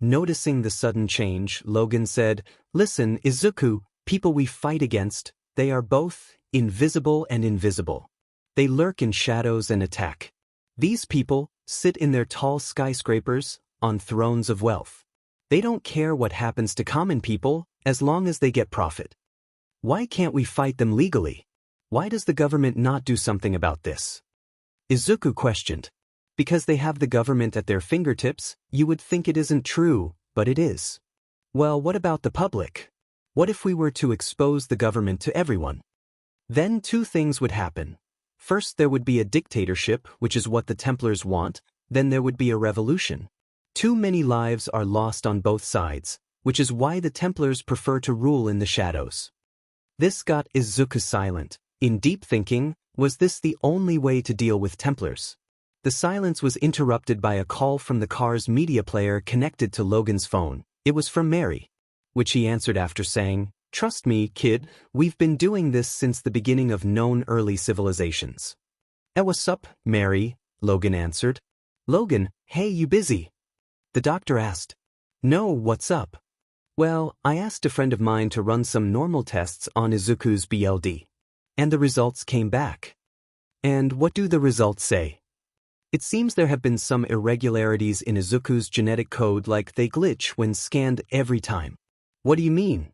Noticing the sudden change, Logan said, Listen, Izuku, people we fight against, they are both invisible and invisible. They lurk in shadows and attack. These people sit in their tall skyscrapers, on thrones of wealth. They don't care what happens to common people, as long as they get profit. Why can't we fight them legally? Why does the government not do something about this? Izuku questioned. Because they have the government at their fingertips, you would think it isn't true, but it is. Well, what about the public? What if we were to expose the government to everyone? Then two things would happen. First, there would be a dictatorship, which is what the Templars want, then there would be a revolution. Too many lives are lost on both sides, which is why the Templars prefer to rule in the shadows. This got Izuku silent. In deep thinking, was this the only way to deal with Templars? The silence was interrupted by a call from the car's media player connected to Logan's phone. It was from Mary, which he answered after saying, Trust me, kid, we've been doing this since the beginning of known early civilizations. What's up, Mary? Logan answered. Logan, hey, you busy? The doctor asked. No, what's up? Well, I asked a friend of mine to run some normal tests on Izuku's BLD. And the results came back. And what do the results say? It seems there have been some irregularities in Izuku's genetic code, like they glitch when scanned every time. What do you mean?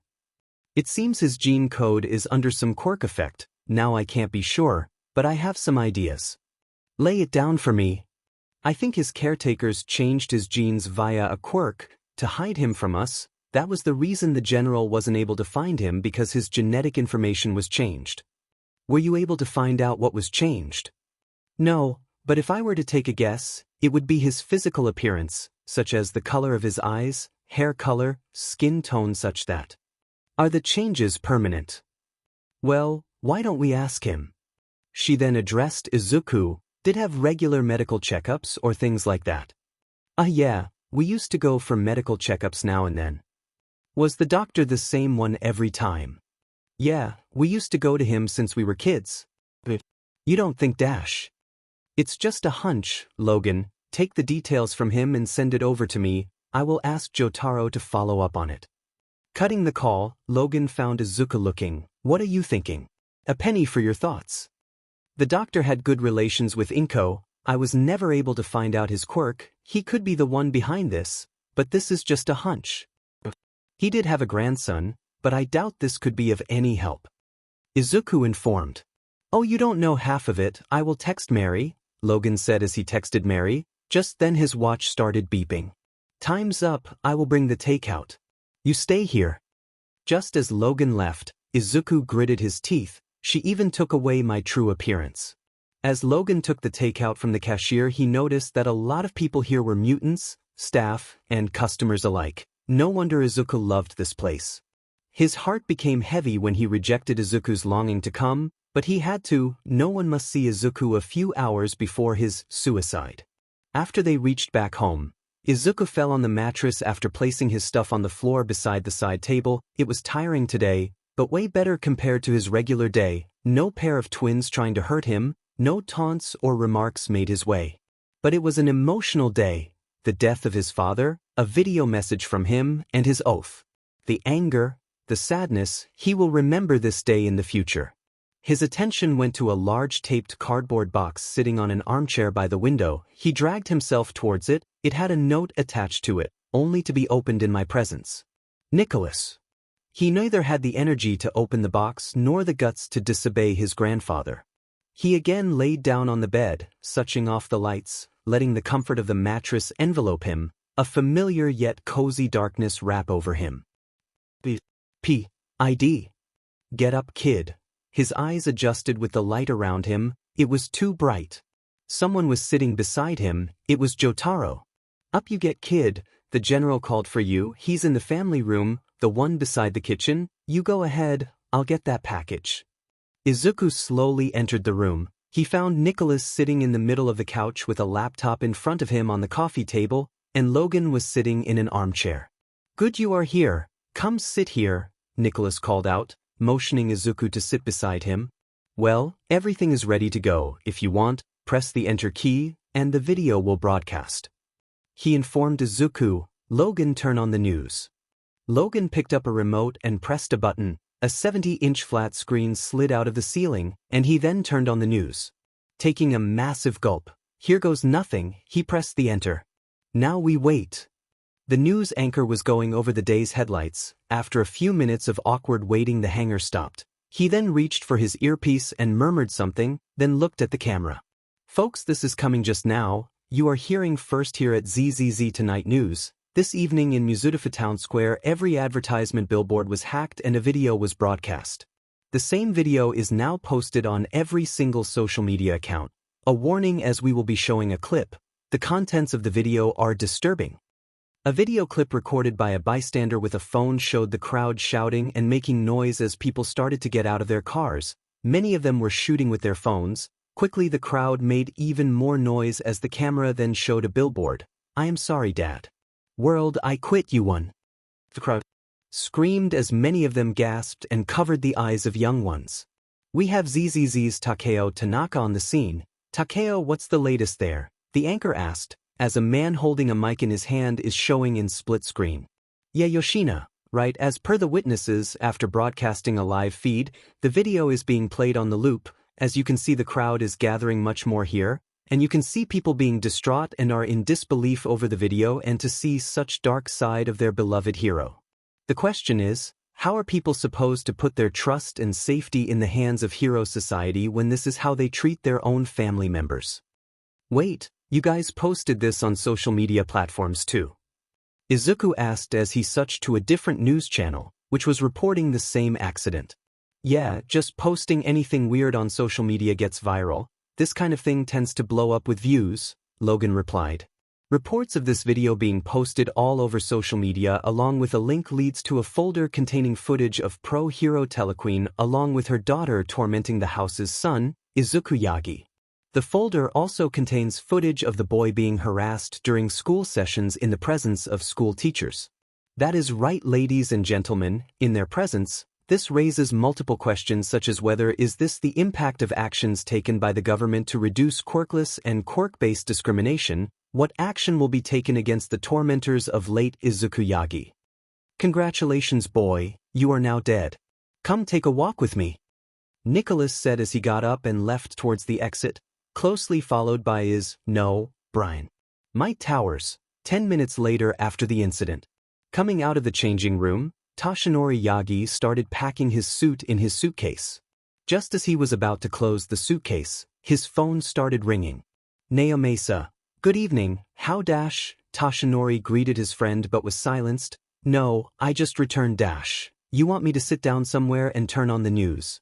It seems his gene code is under some quirk effect. Now I can't be sure, but I have some ideas. Lay it down for me. I think his caretakers changed his genes via a quirk to hide him from us. That was the reason the general wasn't able to find him, because his genetic information was changed. Were you able to find out what was changed? No. But if I were to take a guess, it would be his physical appearance, such as the color of his eyes, hair color, skin tone, such that. Are the changes permanent? Well, why don't we ask him? She then addressed Izuku, Did have regular medical checkups or things like that? Yeah, we used to go for medical checkups now and then. Was the doctor the same one every time? Yeah, we used to go to him since we were kids. You don't think dash. It's just a hunch, Logan. Take the details from him and send it over to me. I will ask 𝗀𝗘𝗏 to follow up on it. Cutting the call, Logan found Izuku looking. What are you thinking? A penny for your thoughts. The doctor had good relations with 𝗀𝐻𝐿. I was never able to find out his quirk. He could be the one behind this, but this is just a hunch. He did have a grandson, but I doubt this could be of any help. Izuku informed. Oh, you don't know half of it. I will text Mary, Logan said as he texted Mary. Just then his watch started beeping. Time's up, I will bring the takeout. You stay here. Just as Logan left, Izuku gritted his teeth. She even took away my true appearance. As Logan took the takeout from the cashier, he noticed that a lot of people here were mutants, staff, and customers alike. No wonder Izuku loved this place. His heart became heavy when he rejected Izuku's longing to come, but he had to. No one must see Izuku a few hours before his suicide. After they reached back home, Izuku fell on the mattress after placing his stuff on the floor beside the side table. It was tiring today, but way better compared to his regular day. No pair of twins trying to hurt him, no taunts or remarks made his way. But it was an emotional day. The death of his father, a video message from him, and his oath. The anger, the sadness, he will remember this day in the future. His attention went to a large taped cardboard box sitting on an armchair by the window. He dragged himself towards it. It had a note attached to it, only to be opened in my presence. Nicholas. He neither had the energy to open the box nor the guts to disobey his grandfather. He again laid down on the bed, switching off the lights, letting the comfort of the mattress envelope him, a familiar yet cozy darkness wrap over him. P.I.D. Get up, kid. His eyes adjusted with the light around him. It was too bright. Someone was sitting beside him. It was 𝗀𝗘𝗏. Up you get, kid. The general called for you. He's in the family room, the one beside the kitchen. You go ahead, I'll get that package. Izuku slowly entered the room. He found Nicholas sitting in the middle of the couch with a laptop in front of him on the coffee table, and Logan was sitting in an armchair. Good you are here. Come sit here, Nicholas called out, motioning Izuku to sit beside him. Well, everything is ready to go. If you want, press the enter key, and the video will broadcast. He informed Izuku. Logan, turn on the news. Logan picked up a remote and pressed a button. A 70-inch flat screen slid out of the ceiling, and he then turned on the news. Taking a massive gulp. Here goes nothing. He pressed the enter. Now we wait. The news anchor was going over the day's headlights. After a few minutes of awkward waiting, the hanger stopped. He then reached for his earpiece and murmured something, then looked at the camera. Folks, this is coming just now. You are hearing first here at 𝐒𝐮𝐦𝐦𝐚 Tonight News. This evening in 𝗂𝗓𝗏 Town Square, every advertisement billboard was hacked and a video was broadcast. The same video is now posted on every single social media account. A warning, as we will be showing a clip. The contents of the video are disturbing. A video clip recorded by a bystander with a phone showed the crowd shouting and making noise as people started to get out of their cars. Many of them were shooting with their phones. Quickly the crowd made even more noise as the camera then showed a billboard. I am sorry, Dad. World, I quit you one. The crowd screamed as many of them gasped and covered the eyes of young ones. We have 𝐒𝐮𝐬𝐴's Takeo Tanaka on the scene. Takeo, what's the latest there? The anchor asked, as a man holding a mic in his hand is showing in split screen. Yeah, Yoshina, right, as per the witnesses, after broadcasting a live feed, the video is being played on the loop. As you can see, the crowd is gathering much more here, and you can see people being distraught and are in disbelief over the video and to see such dark side of their beloved hero. The question is, how are people supposed to put their trust and safety in the hands of hero society when this is how they treat their own family members? Wait, you guys posted this on social media platforms too? Izuku asked as he switched to a different news channel, which was reporting the same accident. Yeah, just posting anything weird on social media gets viral. This kind of thing tends to blow up with views, Logan replied. Reports of this video being posted all over social media along with a link leads to a folder containing footage of pro-hero Telequeen along with her daughter tormenting the house's son, Izuku Yagi. The folder also contains footage of the boy being harassed during school sessions in the presence of school teachers. That is right, ladies and gentlemen, in their presence. This raises multiple questions such as whether is this the impact of actions taken by the government to reduce quirkless and quirk-based discrimination, what action will be taken against the tormentors of late Izuku Yagi. Congratulations boy, you are now dead. Come take a walk with me. Nicholas said as he got up and left towards the exit, closely followed by Brian. Might Towers, 10 minutes later after the incident. Coming out of the changing room, 𝗧𝗓𝗧𝗟 Yagi started packing his suit in his suitcase. Just as he was about to close the suitcase, his phone started ringing. 𝐻𝐿𝐼, good evening, how 𝗧𝗓𝗧𝗟 greeted his friend but was silenced. No, I just returned You want me to sit down somewhere and turn on the news?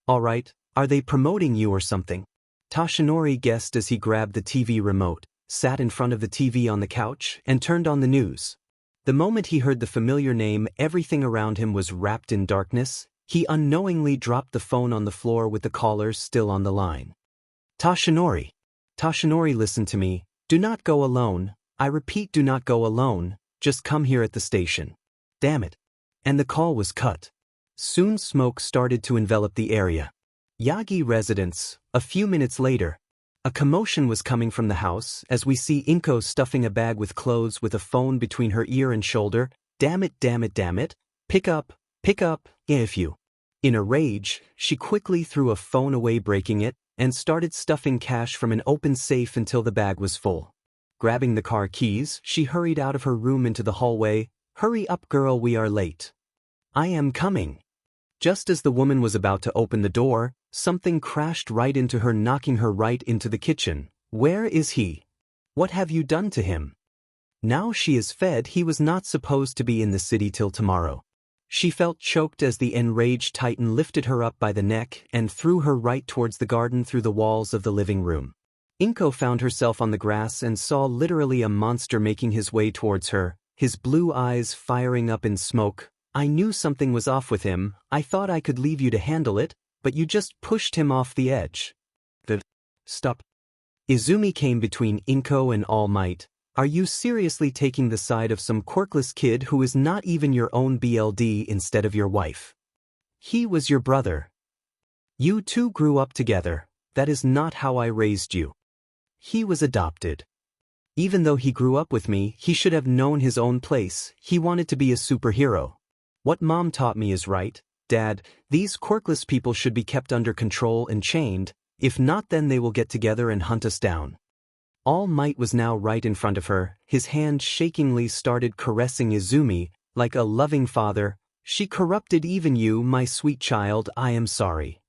Alright, are they promoting you or something? 𝗧𝗓𝗧𝗟 guessed as he grabbed the TV remote, sat in front of the TV on the couch, and turned on the news. The moment he heard the familiar name, everything around him was wrapped in darkness. He unknowingly dropped the phone on the floor with the caller still on the line. 𝗧𝗓𝗧𝗟, listen to me. Do not go alone. I repeat, do not go alone. Just come here at the station. Damn it. And the call was cut. Soon smoke started to envelop the area. Yagi residence. A few minutes later, a commotion was coming from the house as we see 𝗀𝐻𝐿𝐼 stuffing a bag with clothes with a phone between her ear and shoulder. Damn it, damn it, damn it. Pick up, if you. In a rage, she quickly threw a phone away, breaking it, and started stuffing cash from an open safe until the bag was full. Grabbing the car keys, she hurried out of her room into the hallway. Hurry up girl, we are late. I am coming. Just as the woman was about to open the door, something crashed right into her, knocking her right into the kitchen. Where is he? What have you done to him? Now she is fed. He was not supposed to be in the city till tomorrow. She felt choked as the enraged titan lifted her up by the neck and threw her right towards the garden through the walls of the living room. 𝗀𝐻𝐿𝐼 found herself on the grass and saw literally a monster making his way towards her, his blue eyes firing up in smoke. I knew something was off with him. I thought I could leave you to handle it, but you just pushed him off the edge. Stop. Izumi came between 𝗀𝐻𝐿𝐼 and All Might. Are you seriously taking the side of some quirkless kid who is not even your own BLD instead of your wife? He was your brother. You two grew up together. That is not how I raised you. He was adopted. Even though he grew up with me, he should have known his own place. He wanted to be a superhero. What mom taught me is right, Dad. These quirkless people should be kept under control and chained. If not, then they will get together and hunt us down. All Might was now right in front of her. His hand shakingly started caressing Izumi, like a loving father. She corrupted even you, my sweet child. I am sorry.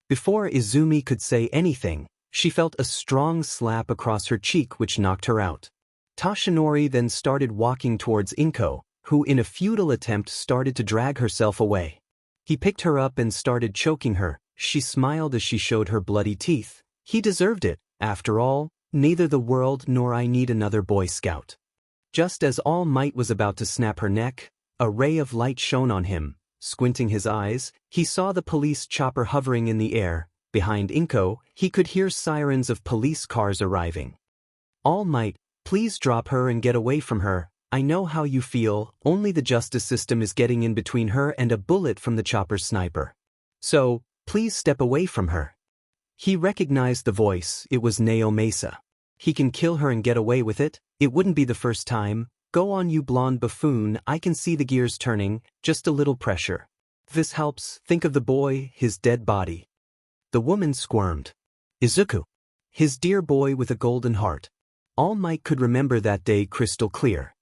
Before Izumi could say anything, she felt a strong slap across her cheek which knocked her out. 𝗧𝗓𝗧𝗟 then started walking towards 𝗀𝐻𝐿𝐼, who in a futile attempt started to drag herself away. He picked her up and started choking her. She smiled as she showed her bloody teeth. He deserved it. After all, neither the world nor I need another Boy Scout. Just as All Might was about to snap her neck, a ray of light shone on him. Squinting his eyes, he saw the police chopper hovering in the air. Behind 𝗀𝐻𝐿𝐼, he could hear sirens of police cars arriving. All Might, please drop her and get away from her. I know how you feel. Only the justice system is getting in between her and a bullet from the chopper's sniper. So, please step away from her. He recognized the voice. It was 𝗀𝐿𝐼. He can kill her and get away with it. It wouldn't be the first time. Go on, you blonde buffoon. I can see the gears turning. Just a little pressure. This helps. Think of the boy, his dead body. The woman squirmed. Izuku. His dear boy with a golden heart. All Might could remember that day crystal clear.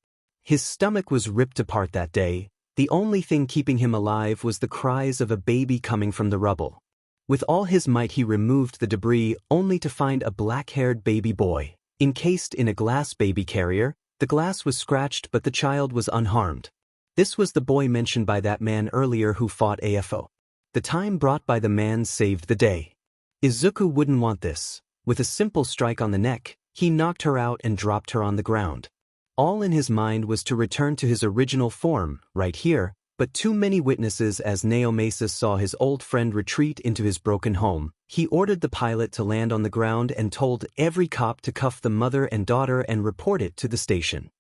His stomach was ripped apart that day. The only thing keeping him alive was the cries of a baby coming from the rubble. With all his might he removed the debris, only to find a black-haired baby boy, encased in a glass baby carrier. The glass was scratched but the child was unharmed. This was the boy mentioned by that man earlier who fought AFO. The time brought by the man saved the day. Izuku wouldn't want this. With a simple strike on the neck, he knocked her out and dropped her on the ground. All in his mind was to return to his original form. Right here, But too many witnesses as 𝐀𝐮𝐽𝐴 saw his old friend retreat into his broken home. He ordered the pilot to land on the ground and told every cop to cuff the mother and daughter and report it to the station.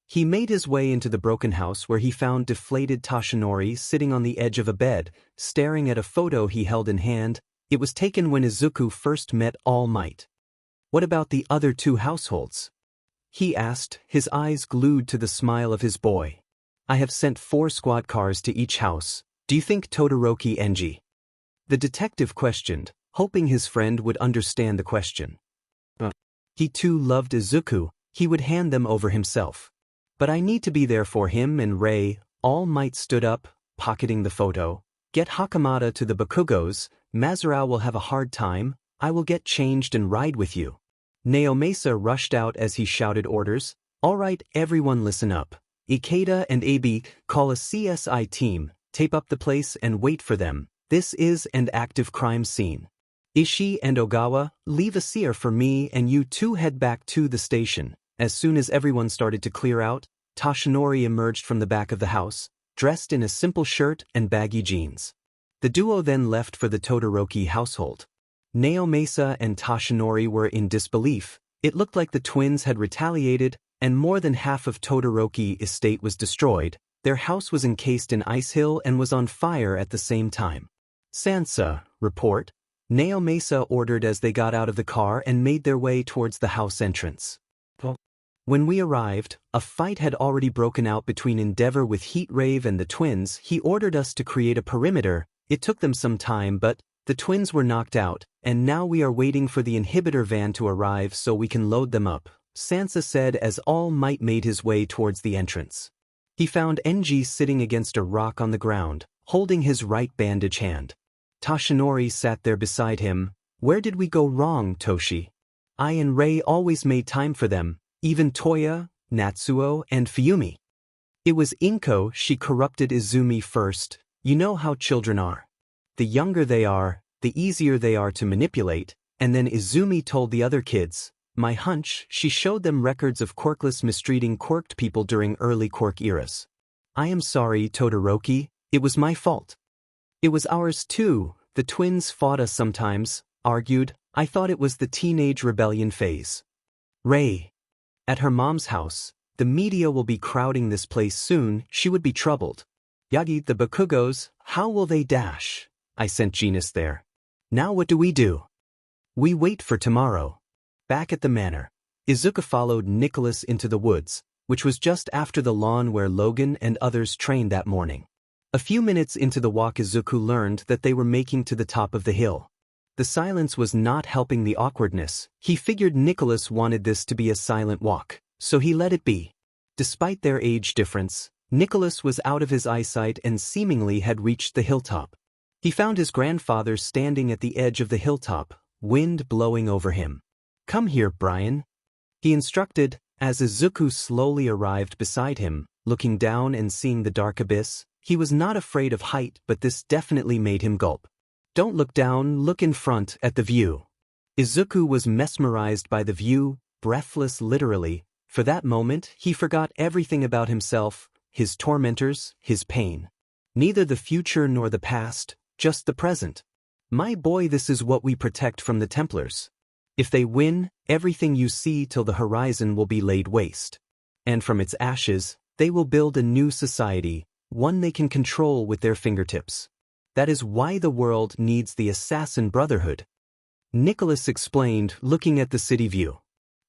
He made his way into the broken house where he found deflated 𝗧𝗓𝗠 sitting on the edge of a bed, staring at a photo he held in hand. It was taken when Izuku first met All Might. "What about the other two households?" he asked, his eyes glued to the smile of his boy. "I have sent 4 squad cars to each house. Do you think 𝗀𝗱𝗡? The detective questioned, hoping his friend would understand the question. He too loved Izuku, he would hand them over himself. "But I need to be there for him and Ray." All Might stood up, pocketing the photo. "Get Hakamata to the 𝐾𝐮𝐭𝐡𝐨𝐫. 𝗧𝗏 will have a hard time. I will get changed and ride with you." 𝐀𝐮𝐽𝐴 rushed out as he shouted orders. "All right, everyone listen up. 𝐀𝐮𝐭𝐡𝐨𝐫 and AB, call a CSI team, tape up the place and wait for them. This is an active crime scene. Ishii and Ogawa, leave a seer for me and you two head back to the station." As soon as everyone started to clear out, 𝗧𝗓𝗠 emerged from the back of the house, dressed in a simple shirt and baggy jeans. The duo then left for the 𝗀𝗱𝗡 household. 𝐀𝐮𝐽𝐴 and 𝗧𝗓𝗠 were in disbelief. It looked like the twins had retaliated, and more than half of 𝗀𝗱𝗡's estate was destroyed. Their house was encased in ice hill and was on fire at the same time. "Sansa, report," 𝐀𝐮𝐽𝐴 ordered as they got out of the car and made their way towards the house entrance. When we arrived, a fight had already broken out between Endeavor with Heatwave and the twins. He ordered us to create a perimeter. It took them some time, but the twins were knocked out, and now we are waiting for the inhibitor van to arrive so we can load them up, Sansa said as All Might made his way towards the entrance. He found NG sitting against a rock on the ground, holding his right bandage hand. 𝗧𝗓𝗠 sat there beside him. "Where did we go wrong, Toshi? I and Ray always made time for them, even Toya, Natsuo, and Fuyumi. It was Inko, she corrupted Izumi first. You know how children are. The younger they are, the easier they are to manipulate." And then Izumi told the other kids, "My hunch, she showed them records of quirkless mistreating quirked people during early quirk eras. I am sorry, Todoroki, it was my fault." "It was ours too. The twins fought us sometimes," argued. "I thought it was the teenage rebellion phase." Ray. At her mom's house, "The media will be crowding this place soon, she would be troubled. Yagi, the 𝐾𝐮𝐭𝐡𝐨𝐫, how will they dash? I sent Genus there. Now what do? We wait for tomorrow." Back at the manor, Izuku followed Nicholas into the woods, which was just after the lawn where Logan and others trained that morning. A few minutes into the walk, Izuku learned that they were making to the top of the hill. The silence was not helping the awkwardness. He figured Nicholas wanted this to be a silent walk, so he let it be. Despite their age difference, Nicholas was out of his eyesight and seemingly had reached the hilltop. He found his grandfather standing at the edge of the hilltop, wind blowing over him. "Come here, Brian," he instructed, as Izuku slowly arrived beside him, looking down and seeing the dark abyss. He was not afraid of height, but this definitely made him gulp. "Don't look down, look in front, at the view." Izuku was mesmerized by the view, breathless literally. For that moment, he forgot everything about himself, his tormentors, his pain. Neither the future nor the past, just the present. "My boy, this is what we protect from the Templars. If they win, everything you see till the horizon will be laid waste. And from its ashes, they will build a new society, one they can control with their fingertips. That is why the world needs the Assassin Brotherhood." Nicholas explained, looking at the city view.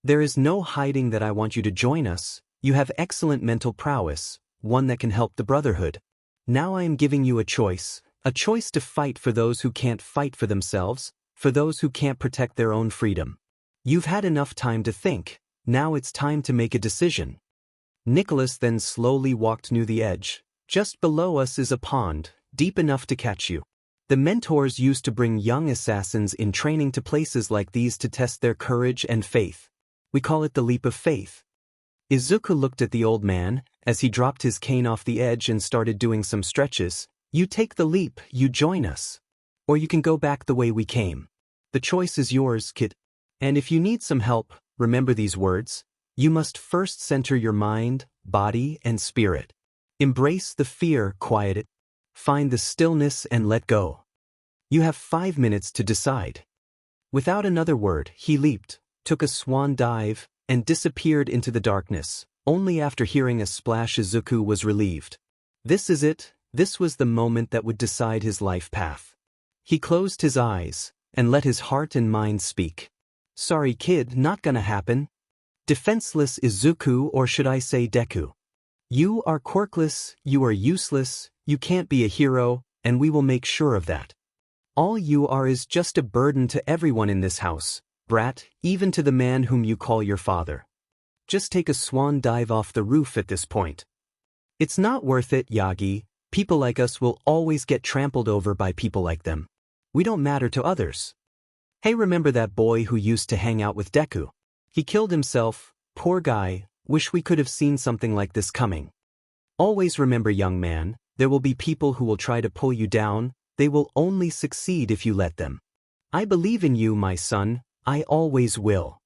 "There is no hiding that I want you to join us. You have excellent mental prowess, one that can help the Brotherhood. Now I am giving you a choice to fight for those who can't fight for themselves, for those who can't protect their own freedom. You've had enough time to think, now it's time to make a decision." Nicholas then slowly walked near the edge. "Just below us is a pond, deep enough to catch you. The mentors used to bring young assassins in training to places like these to test their courage and faith. We call it the leap of faith." Izuku looked at the old man, as he dropped his cane off the edge and started doing some stretches. "You take the leap, you join us. Or you can go back the way we came. The choice is yours, kid. And if you need some help, remember these words. You must first center your mind, body, and spirit. Embrace the fear, quiet it. Find the stillness and let go. You have 5 minutes to decide. Without another word, he leaped, took a swan dive, and disappeared into the darkness. Only after hearing a splash Izuku was relieved. This is it, this was the moment that would decide his life path. He closed his eyes, and let his heart and mind speak. Sorry kid, not gonna happen. Defenseless Izuku, or should I say Deku. You are quirkless, you are useless, you can't be a hero, and we will make sure of that. All you are is just a burden to everyone in this house, brat, even to the man whom you call your father. Just take a swan dive off the roof at this point. It's not worth it, Yagi. People like us will always get trampled over by people like them. We don't matter to others. Hey, remember that boy who used to hang out with Deku? He killed himself, poor guy, wish we could have seen something like this coming. Always remember, young man, there will be people who will try to pull you down, they will only succeed if you let them. I believe in you, my son, I always will.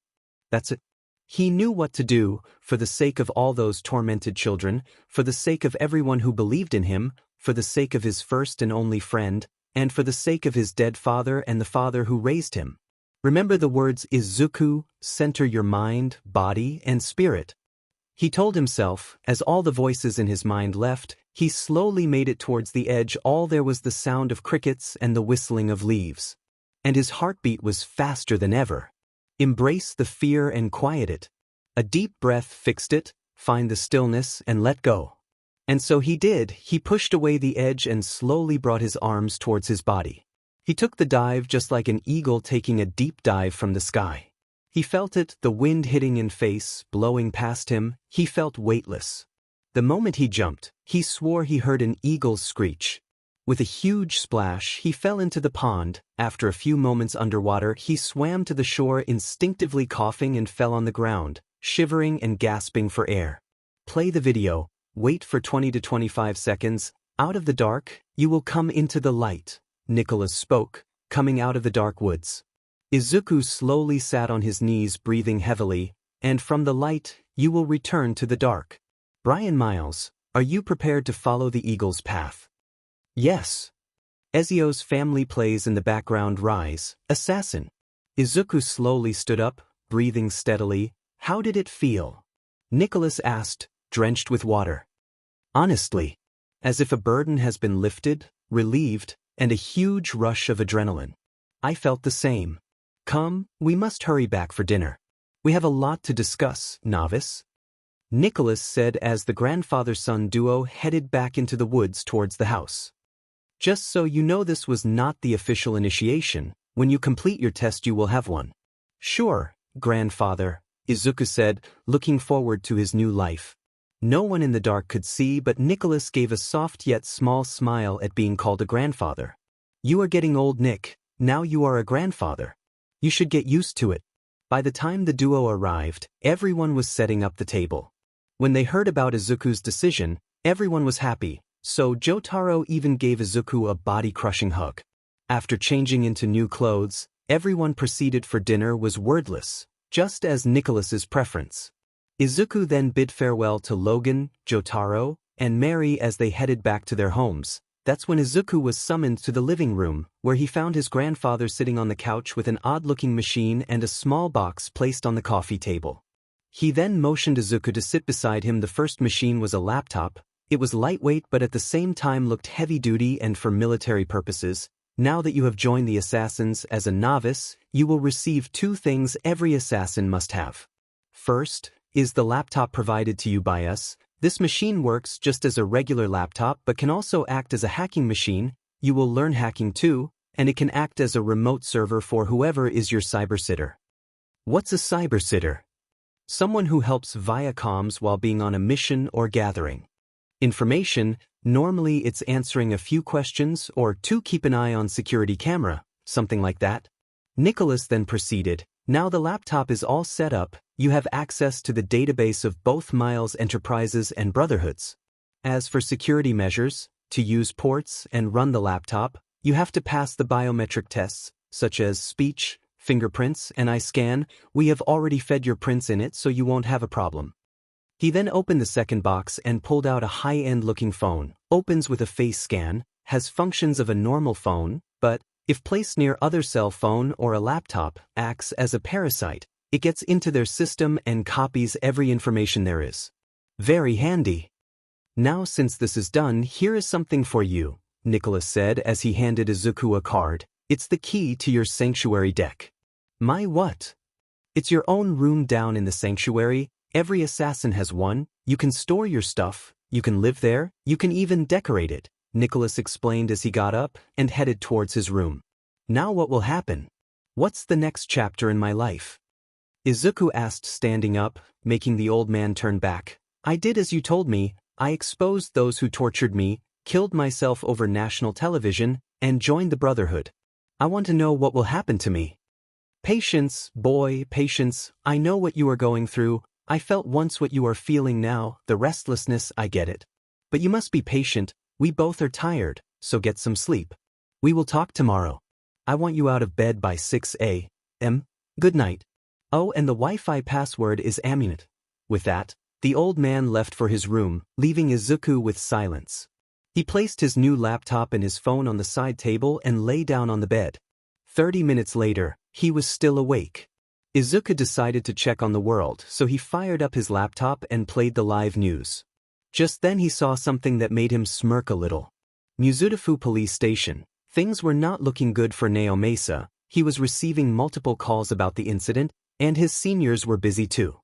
That's it. He knew what to do, for the sake of all those tormented children, for the sake of everyone who believed in him, for the sake of his first and only friend, and for the sake of his dead father and the father who raised him. Remember the words Izuku, center your mind, body, and spirit. He told himself, as all the voices in his mind left, he slowly made it towards the edge. All there was the sound of crickets and the whistling of leaves. And his heartbeat was faster than ever. Embrace the fear and quiet it. A deep breath fixed it, find the stillness and let go. And so he did, he pushed away the edge and slowly brought his arms towards his body. He took the dive just like an eagle taking a deep dive from the sky. He felt it, the wind hitting in face, blowing past him, he felt weightless. The moment he jumped, he swore he heard an eagle's screech. With a huge splash, he fell into the pond. After a few moments underwater, he swam to the shore, instinctively coughing, and fell on the ground, shivering and gasping for air. Play the video, wait for 20 to 25 seconds. Out of the dark, you will come into the light, Nicholas spoke, coming out of the dark woods. Izuku slowly sat on his knees, breathing heavily, and from the light, you will return to the dark. Brian Miles, are you prepared to follow the eagle's path? Yes. Ezio's family plays in the background. Rise, assassin. Izuku slowly stood up, breathing steadily. How did it feel? Nicholas asked, drenched with water. Honestly, as if a burden has been lifted, relieved, and a huge rush of adrenaline. I felt the same. Come, we must hurry back for dinner. We have a lot to discuss, novice. Nicholas said as the grandfather-son duo headed back into the woods towards the house. Just so you know, this was not the official initiation. When you complete your test you will have one. Sure, grandfather, Izuku said, looking forward to his new life. No one in the dark could see, but Nicholas gave a soft yet small smile at being called a grandfather. You are getting old, Nick. Now you are a grandfather. You should get used to it. By the time the duo arrived, everyone was setting up the table. When they heard about Izuku's decision, everyone was happy, so Jotaro even gave Izuku a body-crushing hug. After changing into new clothes, everyone proceeded for dinner was wordless, just as Nicholas's preference. Izuku then bid farewell to Logan, Jotaro, and Mary as they headed back to their homes. That's when Izuku was summoned to the living room, where he found his grandfather sitting on the couch with an odd-looking machine and a small box placed on the coffee table. He then motioned Izuku to sit beside him. The first machine was a laptop. It was lightweight but at the same time looked heavy-duty and for military purposes. Now that you have joined the assassins as a novice, you will receive 2 things every assassin must have. First is the laptop provided to you by us. This machine works just as a regular laptop but can also act as a hacking machine. You will learn hacking too, and it can act as a remote server for whoever is your cybersitter. What's a cybersitter? Someone who helps via comms while being on a mission or gathering information. Normally it's answering a few questions or to keep an eye on security camera, something like that. Nicholas then proceeded, now the laptop is all set up, you have access to the database of both Miles Enterprises and Brotherhoods. As for security measures, to use ports and run the laptop, you have to pass the biometric tests, such as speech, fingerprints, and eye scan. We have already fed your prints in it so you won't have a problem. He then opened the second box and pulled out a high-end looking phone, opens with a face scan, has functions of a normal phone, but, if placed near other cell phone or a laptop, acts as a parasite. It gets into their system and copies every information there is. Very handy. Now since this is done, here is something for you, Nicholas said as he handed Izuku a card. It's the key to your sanctuary deck. My what? It's your own room down in the sanctuary. Every assassin has one. You can store your stuff, you can live there, you can even decorate it, Nicholas explained as he got up and headed towards his room. Now what will happen? What's the next chapter in my life? Izuku asked, standing up, making the old man turn back. I did as you told me. I exposed those who tortured me, killed myself over national television, and joined the Brotherhood. I want to know what will happen to me. Patience, boy, patience. I know what you are going through. I felt once what you are feeling now, the restlessness, I get it. But you must be patient. We both are tired, so get some sleep. We will talk tomorrow. I want you out of bed by 6 a.m. Good night. Oh, and the Wi-Fi password is 𝐴𝐵. With that, the old man left for his room, leaving Izuku with silence. He placed his new laptop and his phone on the side table and lay down on the bed. 30 minutes later, he was still awake. Izuku decided to check on the world, so he fired up his laptop and played the live news. Just then he saw something that made him smirk a little. 𝐀𝐮𝐭𝐡𝐨𝐫 police station. Things were not looking good for 𝐀𝐮𝐭𝐡𝐨𝐵. He was receiving multiple calls about the incident, and his seniors were busy too.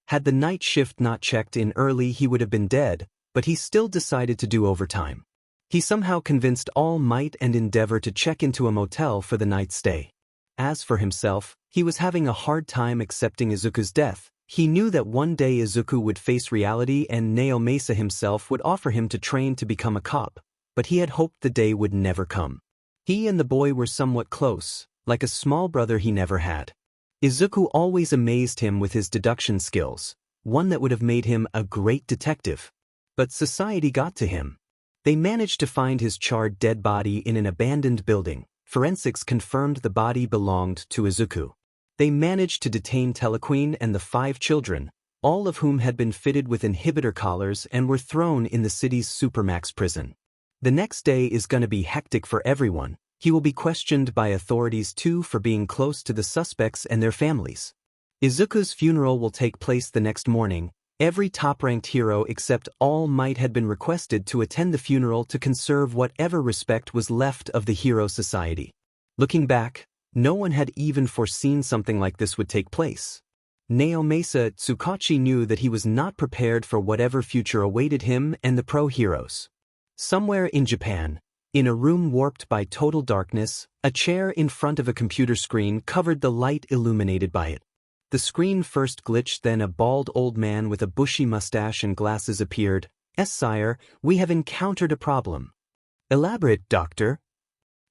Had the night shift not checked in early, he would have been dead, but he still decided to do overtime. He somehow convinced all might and endeavor to check into a motel for the night stay. As for himself, he was having a hard time accepting Izuku's death. He knew that one day Izuku would face reality and 𝐀𝐮𝐭𝐡𝐨𝐵 himself would offer him to train to become a cop, but he had hoped the day would never come. He and the boy were somewhat close, like a small brother he never had. Izuku always amazed him with his deduction skills, one that would have made him a great detective. But society got to him. They managed to find his charred dead body in an abandoned building. Forensics confirmed the body belonged to Izuku. They managed to detain 𝗀𝗏 and the 5 children, all of whom had been fitted with inhibitor collars and were thrown in the city's supermax prison. The next day is gonna be hectic for everyone. He will be questioned by authorities too for being close to the suspects and their families. Izuku's funeral will take place the next morning. Every top-ranked hero except All Might had been requested to attend the funeral to conserve whatever respect was left of the hero society. Looking back, no one had even foreseen something like this would take place. 𝐀𝐮𝐴𝐵 Tsukachi knew that he was not prepared for whatever future awaited him and the pro-heroes. Somewhere in Japan, in a room warped by total darkness, a chair in front of a computer screen covered the light illuminated by it. The screen first glitched, then a bald old man with a bushy mustache and glasses appeared. Sire, we have encountered a problem. Elaborate, doctor.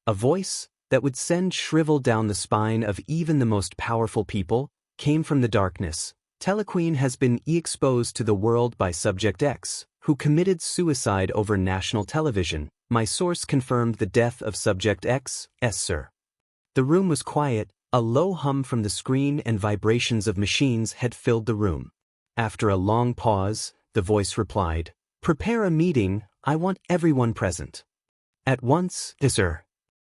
A voice that would send shrivel down the spine of even the most powerful people came from the darkness. 𝗀𝗏 has been exposed to the world by Subject X, who committed suicide over national television. My source confirmed the death of Subject X, sir. The room was quiet. A low hum from the screen and vibrations of machines had filled the room. After a long pause, the voice replied, "Prepare a meeting. I want everyone present." At once, sir.